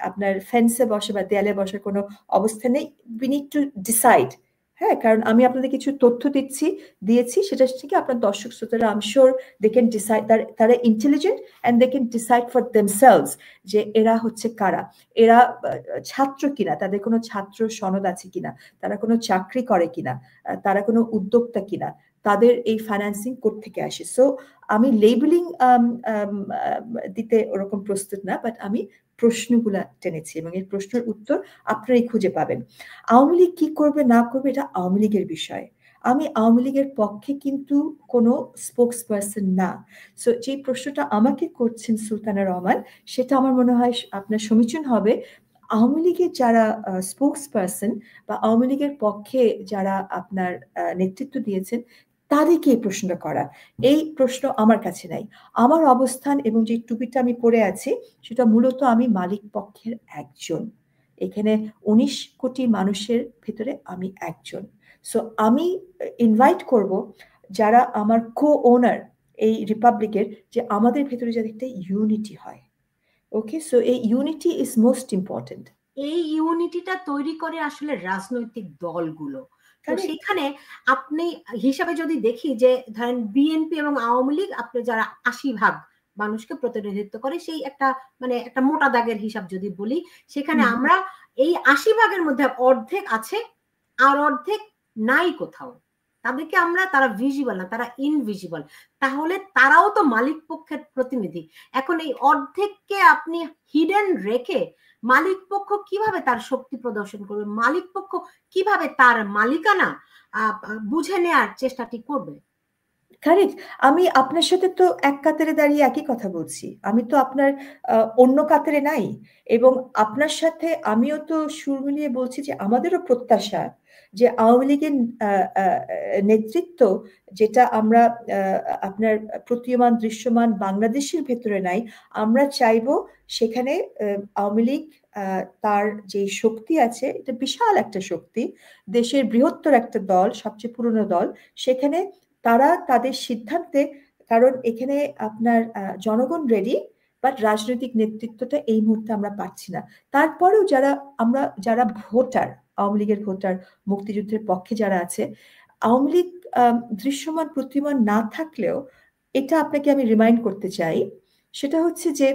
Speaker 2: আপনার ফেন্সে বসে বা দেয়ালে বসার কোনো অবস্থা নেই। We need to decide. হ্যাঁ, কারণ আমি আপনাদের কিছু তথ্য দিয়েছি, সেটা থেকে আপনার দর্শক শ্রোতারা I am sure they can decide, তারা intelligent and they can decide for themselves যে এরা হচ্ছে কারা, এরা ছাত্র কিনা, তাদের কোনো ছাত্র সনদ আছে কিনা, তারা কোনো চাকরি করে কিনা, তারা কোনো উদ্যোক্তা কিনা, তাদের এই ফাইন্যান্সিং কোত্থেকে আসে। সো আমি লেবেলিং দিতে ওরকম প্রস্তুত না, বাট আমি প্রশ্নগুলা টেনেছি এবং এই প্রশ্নের উত্তর আপনারাই খুঁজে পাবেন। আওয়ামী লীগ কি করবে না করবে এটা আওয়ামী লীগের বিষয়। আমি আওয়ামী লীগের পক্ষে কিন্তু কোনো স্পোক্স পার্সন না। সো যে প্রশ্নটা আমাকে করছেন সুলতানা রহমান, সেটা আমার মনে হয় আপনার সমীচীন হবে আওয়ামী লীগের যারা স্পোক্স পার্সন বা আওয়ামী লীগের পক্ষে যারা আপনার নেতৃত্ব দিয়েছেন তাদেরকে এই প্রশ্নটা করা। এই প্রশ্ন আমার কাছে নাই। আমার অবস্থান এবং যে টুপিটা আমি পরে আছি সেটা মূলত আমি মালিক পক্ষের একজন। এখানে 19 কোটি মানুষের ভেতরে আমি একজন। সো আমি ইনভাইট করব যারা আমার কো ওনার এই রিপাবলিকের, যে আমাদের ভেতরে যাতে একটা ইউনিটি হয়। ওকে, সো এই ইউনিটি ইজ মোস্ট ইম্পর্টেন্ট।
Speaker 1: এই ইউনিটিটা তৈরি করে আসলে রাজনৈতিক দলগুলো। তো সেখানে আপনি হিসাবে যদি দেখি যে ধরেন বিএনপি এবং আওয়ামী লীগ আপনি যারা 80% মানুষকে প্রতিনিধিত্ব করে, সেই একটা মানে একটা মোটা দাগের হিসাব যদি বলি, সেখানে আমরা এই 80%-এর মধ্যে অর্ধেক আছে আর অর্ধেক নাই কোথাও। তাদেরকে আমরা, তারা ভিজিবল না, তারা ইনভিজিবল। তাহলে তারাও তো মালিক পক্ষের প্রতিনিধি। এখন এই অর্ধেককে আপনি হিডেন রেখে মালিক পক্ষ কিভাবে তার শক্তি প্রদর্শন করবে, মালিক পক্ষ কিভাবে তার মালিকানা বুঝে নেয়ার চেষ্টাটি করবে?
Speaker 2: কারেক্ট। আমি আপনার সাথে তো এক কাতারে দাঁড়িয়ে একই কথা বলছি, আমি তো আপনার অন্য কাতারে নাই। এবং আপনার সাথে আমিও তো সুর মিলিয়ে বলছি যে আমাদেরও প্রত্যাশা যে আওয়ামী লীগের নেতৃত্ব যেটা আমরা আপনার প্রতীয়মান দৃশ্যমান বাংলাদেশের ভেতরে নাই, আমরা চাইবো সেখানে আওয়ামী লীগ তার যে শক্তি আছে, এটা বিশাল একটা শক্তি, দেশের বৃহত্তর একটা দল, সবচেয়ে পুরনো দল, সেখানে তারা তাদের সিদ্ধান্তে, কারণ এখানে আপনার জনগণ রেডি, বাট রাজনৈতিক নেতৃত্বটা এই মুহূর্তে আমরা পাচ্ছি না। তারপরেও যারা ভোটার, আওয়ামী লীগের ভোটার, মুক্তিযুদ্ধের পক্ষে যারা আছে, আওয়ামী লীগ দৃশ্যমান প্রতিমান না থাকলেও এটা আপনাকে আমি রিমাইন্ড করতে চাই, সেটা হচ্ছে যে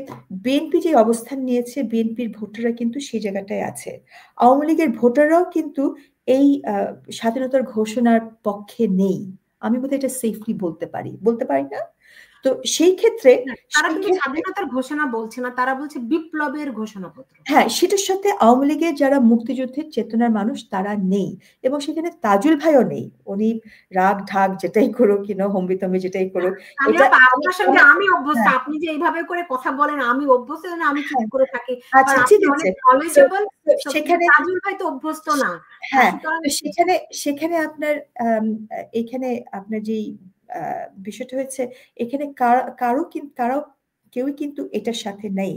Speaker 2: বিএনপি যে অবস্থান নিয়েছে, বিএনপির ভোটাররা কিন্তু সেই জায়গাটায় আছে। আওয়ামী লীগের ভোটাররাও কিন্তু এই স্বাধীনতার ঘোষণার পক্ষে নেই। আমি বোধহয় এটা সেফলি বলতে পারি না? তো সেই ক্ষেত্রে
Speaker 1: তারা কিন্তু স্বাধীনতার ঘোষণা বলছে না, তারা বলছে বিপ্লবের ঘোষণাপত্র।
Speaker 2: হ্যাঁ, সেটার সাথে আওয়ামী লীগের যারা মুক্তিযুদ্ধের চেতনার মানুষ তারা নেই, এবং সেখানে তাজুল ভাইও নেই। উনি রাগ ঢাক যেটাই করুক, কিনা হম্বিতম্বি যেটাই করুক,
Speaker 1: আপনার সঙ্গে আমি অভ্যস্ত, আপনি যে এইভাবে করে কথা বলেন আমি অভ্যস্ত না, আমি চুপ করে থাকি।
Speaker 2: আচ্ছা, ঠিক আছে।
Speaker 1: সেখানে তাজুল ভাই তো অভ্যস্ত না।
Speaker 2: হ্যাঁ, সেখানে আপনার এখানে আপনার যেই বিষয়টা হয়েছে, এখানে কেউই কিন্তু এটার সাথে নেই।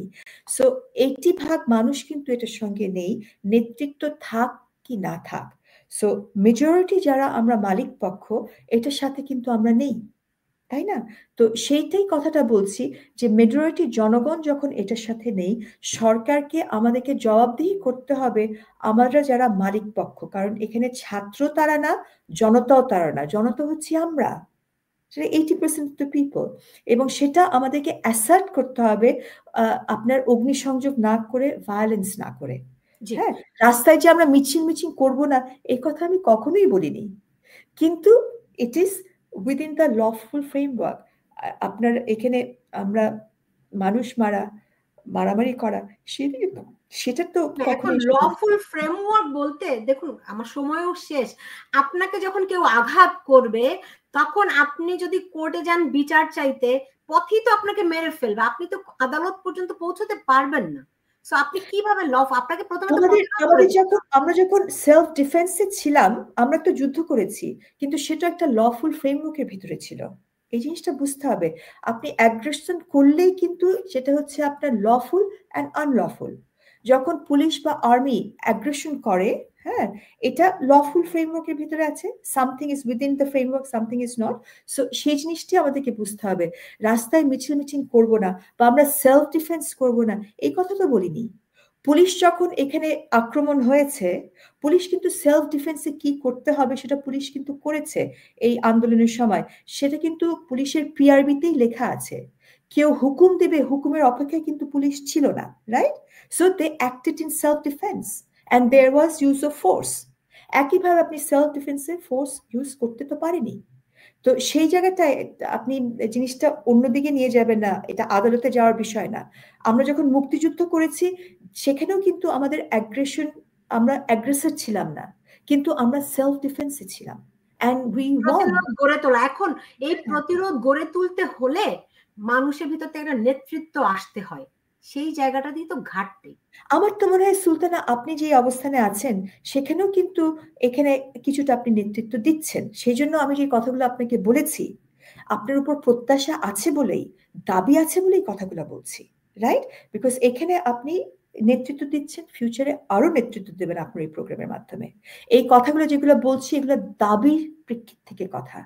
Speaker 2: সো 80% মানুষ কিন্তু এটার সঙ্গে নেই, নেতৃত্ব থাক কি না থাক। সো মেজরিটি যারা আমরা মালিক পক্ষ, এটার সাথে কিন্তু আমরা নেই, তাই না? তো সেইটাই কথাটা বলছি যে মেজরিটি জনগণ যখন এটার সাথে নেই, সরকারকে আমাদেরকে জবাবদিহি করতে হবে আমরা যারা মালিক পক্ষ। কারণ এখানে ছাত্র তারা না, জনতাও তারা না, জনতা হচ্ছে আমরা, 80% of the people। এবং সেটা আমাদেরকে অ্যাসার্ট করতে হবে, আপনার অগ্নিসংযোগ না করে, ভায়োলেন্স না করে। হ্যাঁ, রাস্তায় যে আমরা মিছিল করব না, এই কথা আমি কখনোই বলিনি, কিন্তু it is within the lawful framework. আপনার এখানে আমরা মানুষ মারামারি করা, সেটা তো
Speaker 1: এখন লফুল ফ্রেমওয়ার্ক বলতে দেখুন আমার সময়ও শেষ। আপনাকে যখন কেউ আঘাত করবে তখন আপনি যদি কোর্টে যান বিচার চাইতে, পথই তো আপনাকে মেরে ফেলবে, আপনি তো আদালত পর্যন্ত পৌঁছতে পারবেন না। সো আপনি কিভাবে আপনাকে প্রথমে
Speaker 2: আমরা যখন সেলফ ডিফেন্সে ছিলাম, আমরা তো যুদ্ধ করেছি, কিন্তু সেটা একটা লফুল ফ্রেমওয়ার্কের ভিতরে ছিল। এই জিনিসটা বুঝতে হবে। আপনি অ্যাগ্রেশন করলেই কিন্তু সেটা হচ্ছে আপনার লফুল অ্যান্ড আনলফুল। যখন পুলিশ বা আর্মি অ্যাগ্রেশন করে, হ্যাঁ, এটা লফুল ফ্রেমওয়ার্কের ভিতরে আছে। Something is within the framework, something is not. So সেই জিনিসটি আমাদেরকে বুঝতে হবে। রাস্তায় মিছিল করবো না বা আমরা সেলফ ডিফেন্স করবো না, এই কথা তো বলিনি। পুলিশ যখন এখানে আক্রমণ হয়েছে, পুলিশ কিন্তু সেলফ ডিফেন্সে কি করতে হবে সেটা পুলিশ কিন্তু করেছে এই আন্দোলনের সময়। সেটা কিন্তু পুলিশের পিআরবিতেই লেখা আছে। কেউ হুকুম দেবে, হুকুমের অপেক্ষায় কিন্তু পুলিশ ছিল না, right? So they acted in self defence and there was use of force. একইভাবে আপনি সেলফ ডিফেন্সে ফোর্স ইউজ করতে তো পারেনি। তো সেই জায়গাটায় আপনি জিনিসটা অন্যদিকে নিয়ে যাবেন না, এটা আদালতে যাওয়ার বিষয় না। আমরা যখন মুক্তিযুদ্ধ করেছি সেখানেও কিন্তু আমাদের আমরা অ্যাগ্রেসর ছিলাম না, কিন্তু আমরা সেলফ ডিফেন্সে ছিলাম। And we won.
Speaker 1: গড়ে তোলা, এখন এই প্রতিরোধ গড়ে তুলতে হলে মানুষের ভিতর থেকে একটা নেতৃত্ব আসতে হয়, সেই জায়গাটা দিয়ে তো ঘাটতি।
Speaker 2: আমার তো মনে হয় সুলতানা, আপনি যে অবস্থানে আছেন সেখানেও কিন্তু এখানে কিছুটা আপনি নেতৃত্ব দিচ্ছেন। সেই জন্য আমি যে কথাগুলো আপনাকে বলেছি, আপনার উপর প্রত্যাশা আছে বলেই, দাবি আছে বলেই কথাগুলো বলছি, রাইট? বিকজ এখানে আপনি নেতৃত্ব দিচ্ছেন, ফিউচারে আরো নেতৃত্ব দেবেন আপনার এই প্রোগ্রামের মাধ্যমে। এই কথাগুলো যেগুলো বলছি এগুলো দাবির প্রেক্ষিত থেকে কথা,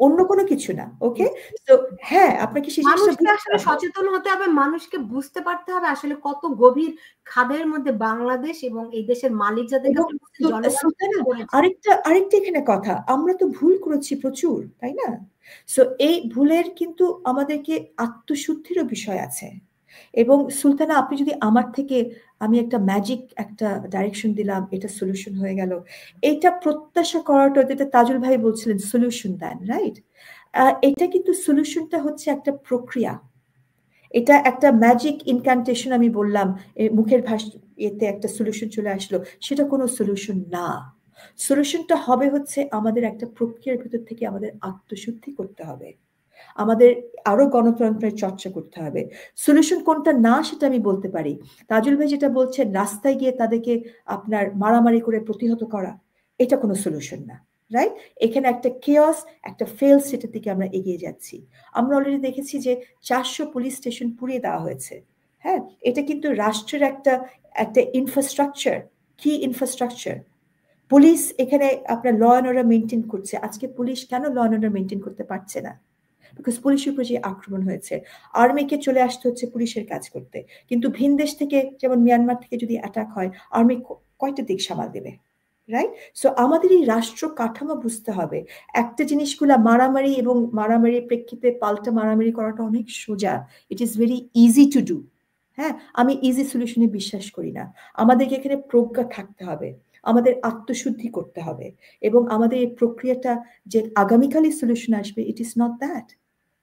Speaker 2: অন্য কোনো কিছু না। ওকে, তো হ্যাঁ, আপনাকে সেই
Speaker 1: জিনিসটা আসলে সচেতন হতে হবে, মানুষকে বুঝতে পারতে হবে আসলে কত গভীর খাদের মধ্যে বাংলাদেশ এবং এই দেশের মালিক যাদের
Speaker 2: আরেকটা এখানে কথা, আমরা তো ভুল করেছি প্রচুর, তাই না? সো এই ভুলের কিন্তু আমাদেরকে আত্মশুদ্ধিরও বিষয় আছে। এবং সুলতানা, আপনি যদি আমার থেকে, আমি একটা ম্যাজিক একটা ডাইরেকশন দিলাম, এটা সলিউশন হয়ে গেল, এটা প্রত্যাশা করাটা, যেটা তাজুল ভাই বলছিলেন সলিউশন দেন, রাইট? এটা কিন্তু সলিউশনটা হচ্ছে একটা প্রক্রিয়া। এটা একটা ম্যাজিক ইনকান্টেশন আমি বললাম, মুখের এতে একটা সলিউশন চলে আসলো, সেটা কোনো সলিউশন না। সলিউশনটা হবে হচ্ছে আমাদের একটা প্রক্রিয়ার ভিতর থেকে আমাদের আত্মশুদ্ধি করতে হবে, আমাদের আরো গণতন্ত্রের চর্চা করতে হবে। সলিউশন কোনটা না সেটা আমি বলতে পারি। তাজুল ভাই যেটা বলছেন, রাস্তায় গিয়ে তাদেরকে আপনার মারামারি করে প্রতিহত করা, এটা কোনো সলিউশন না, রাইট? এখানে একটা কেওস, একটা ফেল স্টেটের দিকে আমরা এগিয়ে যাচ্ছি। আমরা অলরেডি দেখেছি যে 400 পুলিশ স্টেশন পুড়িয়ে দেওয়া হয়েছে। হ্যাঁ, এটা কিন্তু রাষ্ট্রের একটা ইনফ্রাস্ট্রাকচার, কি ইনফ্রাস্ট্রাকচার। পুলিশ এখানে আপনার ল অ্যান্ড অর্ডার মেনটেন করছে। আজকে পুলিশ কেন ল অ্যান্ড অর্ডার মেনটেন করতে পারছে না? বিকজ পুলিশের উপর যে আক্রমণ হয়েছে, আর্মিকে চলে আসতে হচ্ছে পুলিশের কাজ করতে। কিন্তু ভিন দেশ থেকে, যেমন মিয়ানমার থেকে যদি অ্যাটাক হয়, আর্মি কয়টা দিক সামাল দেবে, রাইট? সো আমাদের এই রাষ্ট্র কাঠামো বুঝতে হবে। একটা জিনিসগুলা মারামারি এবং মারামারির প্রেক্ষিতে পাল্টা মারামারি করাটা অনেক সোজা, it is very easy to do. হ্যাঁ, আমি ইজি সলিউশনে বিশ্বাস করি না। আমাদেরকে এখানে প্রজ্ঞা থাকতে হবে, আমাদের আত্মশুদ্ধি করতে হবে, এবং আমাদের এই প্রক্রিয়াটা যে আগামীকালই সলিউশন আসবে, it is not that,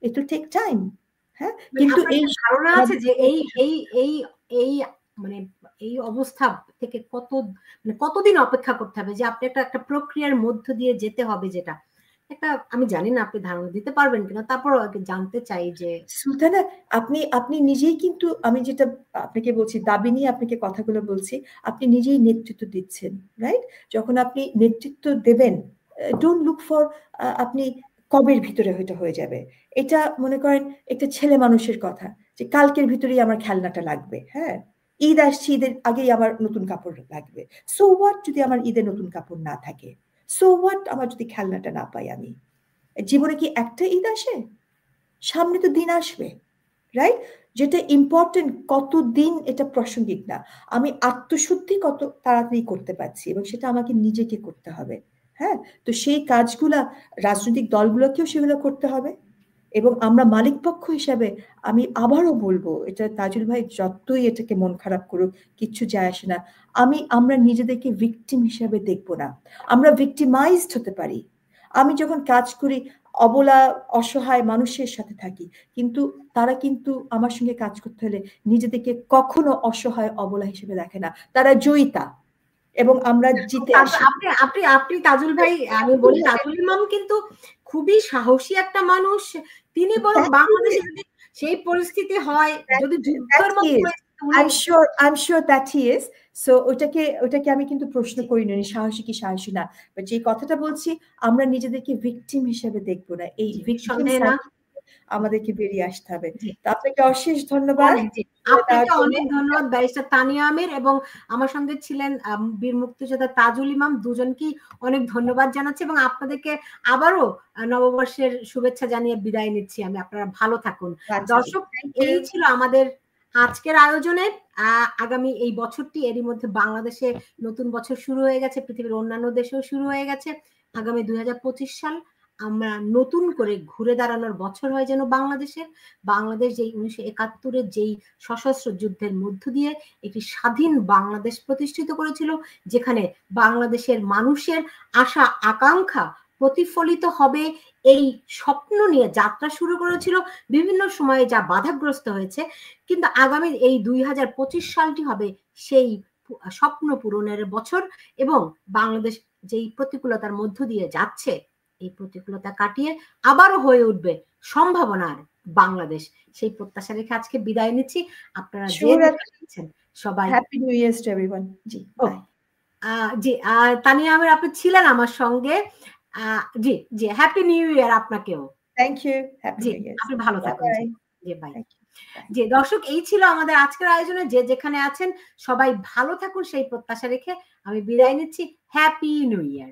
Speaker 2: it will take time. হ্যাঁ, কিন্তু এই
Speaker 1: ধারণা আছে যে এই এই এই এই মানে এই অবস্থা থেকে কতদিন অপেক্ষা করতে হবে, যে আপনি একটা প্রক্রিয়ার মধ্য দিয়ে যেতে হবে, যেটা একটা, আমি জানি না আপনি ধারণা দিতে পারবেন কিনা, তারপর জানতে চাই যে
Speaker 2: সুলতানা, আপনি নিজেই কিন্তু, আমি যেটা আপনাকে বলছি, দাবি নিয়ে আপনাকে কথাগুলো বলছি, আপনি নিজেই নেতৃত্ব দিচ্ছেন, রাইট? যখন আপনি নেতৃত্ব দেবেন, ডোন্ট লুক ফর আপনি কবের ভিতরে হয়ে যাবে। এটা মনে করেন একটা ছেলে মানুষের কথা, যে কালকের ভিতরেই আমার খেলনাটা লাগবে। হ্যাঁ, ঈদ আসছে, ঈদের আগেই আমার নতুন কাপড় লাগবে। সো হোয়াট যদি আমার ঈদের নতুন কাপড় না থাকে? সো হোয়াট আমার যদি খেলনাটা না পাই? আমি জীবনে কি একটা ঈদ আসে? সামনে তো দিন আসবে, রাইট? যেটা ইম্পর্টেন্ট, কতদিন এটা প্রাসঙ্গিক না, আমি আত্মশুদ্ধি কত তাড়াতাড়ি করতে পারছি, এবং সেটা আমাকে নিজেকে করতে হবে। হ্যাঁ, তো সেই কাজগুলা রাজনৈতিক দলগুলোকেও সেগুলো করতে হবে। এবং আমরা মালিক পক্ষ হিসাবে, আমি আবারও বলবো, এটা তাজুল ভাই যতই এটাকে মন খারাপ করুক, কিচ্ছু যায় আসে না। আমরা নিজেদেরকে ভিকটিম হিসাবে দেখবো না, আমরা ভিকটিমাইজড হতে পারি। আমি যখন কাজ করি, অবলা অসহায় মানুষের সাথে থাকি, কিন্তু তারা কিন্তু আমার সঙ্গে কাজ করতে হলে নিজেদেরকে কখনো অসহায় অবলা হিসেবে দেখে না, তারা জয়িতা এবং আমরা জিতে আসি।
Speaker 1: আপনি আপনি আপনি তাজুল ভাই, আমি বলি তাজুল ইমাম কিন্তু খুবই সাহসী একটা মানুষ। তিনি বরং বাংলাদেশে যদি সেই পরিস্থিতি হয়, যদি যুদ্ধের মতো
Speaker 2: I'm sure that he is. So ওটাকে আমি কিন্তু প্রশ্ন করি না সাহসী কি সাহসী না, বাট যে কথাটা বলছি আমরা নিজেদেরকে ভিকটিম হিসেবে দেখবো না, এই ভিকটিম আমাদেরকে বেরিয়ে আসতে হবে। আপনাকে অশেষ ধন্যবাদ।
Speaker 1: আপনাকে অনেক ধন্যবাদ ব্যারিস্টার তানিয়া আমির, এবং আমার সঙ্গে ছিলেন বীর মুক্তিযোদ্ধা তাজুল ইমাম, দুজনকেই অনেক ধন্যবাদ জানাচ্ছি এবং আপনাদেরকে আবারও নববর্ষের শুভেচ্ছা জানিয়ে বিদায় নিচ্ছি আমি। আপনারা ভালো থাকুন। দর্শক, এই ছিল আমাদের আজকের আয়োজনে। আগামী এই বছরটি, এরই মধ্যে বাংলাদেশে নতুন বছর শুরু হয়ে গেছে, পৃথিবীর অন্যান্য দেশেও শুরু হয়ে গেছে। আগামী 2025 সাল আমরা নতুন করে ঘুরে দাঁড়ানোর বছর হয় যেন বাংলাদেশের। বাংলাদেশ যেই 1971-এর যেই সশস্ত্র যুদ্ধের মধ্য দিয়ে একটি স্বাধীন বাংলাদেশ প্রতিষ্ঠিত করেছিল, যেখানে বাংলাদেশের মানুষের আশা আকাঙ্ক্ষা প্রতিফলিত হবে, এই স্বপ্ন নিয়ে যাত্রা শুরু করেছিল। বিভিন্ন সময়ে যা বাধাগ্রস্ত হয়েছে, কিন্তু আগামী এই 2025 সালটি হবে সেই স্বপ্ন পূরণের বছর, এবং বাংলাদেশ যেই প্রতিকূলতার মধ্য দিয়ে যাচ্ছে, এই প্রতিকূলতা কাটিয়ে আবারও হয়ে উঠবে সম্ভাবনার বাংলাদেশ, সেই প্রত্যাশা রেখে আজকে বিদায় নিচ্ছি। আপনারা সবাই
Speaker 2: happy new year to everyone. জি
Speaker 1: জি, তানিয়া আমির আপনি ছিলেন আমার সঙ্গে। জি জি, হ্যাপি নিউ ইয়ার আপনাকেও।
Speaker 2: Thank you, happy new year.
Speaker 1: আপনি ভালো থাকুন। জি বাই। জি দর্শক, এই ছিল আমাদের আজকের আয়োজনে। যে যেখানে আছেন সবাই ভালো থাকুন সেই প্রত্যাশা রেখে আমি বিদায় নিচ্ছি। হ্যাপি নিউ ইয়ার।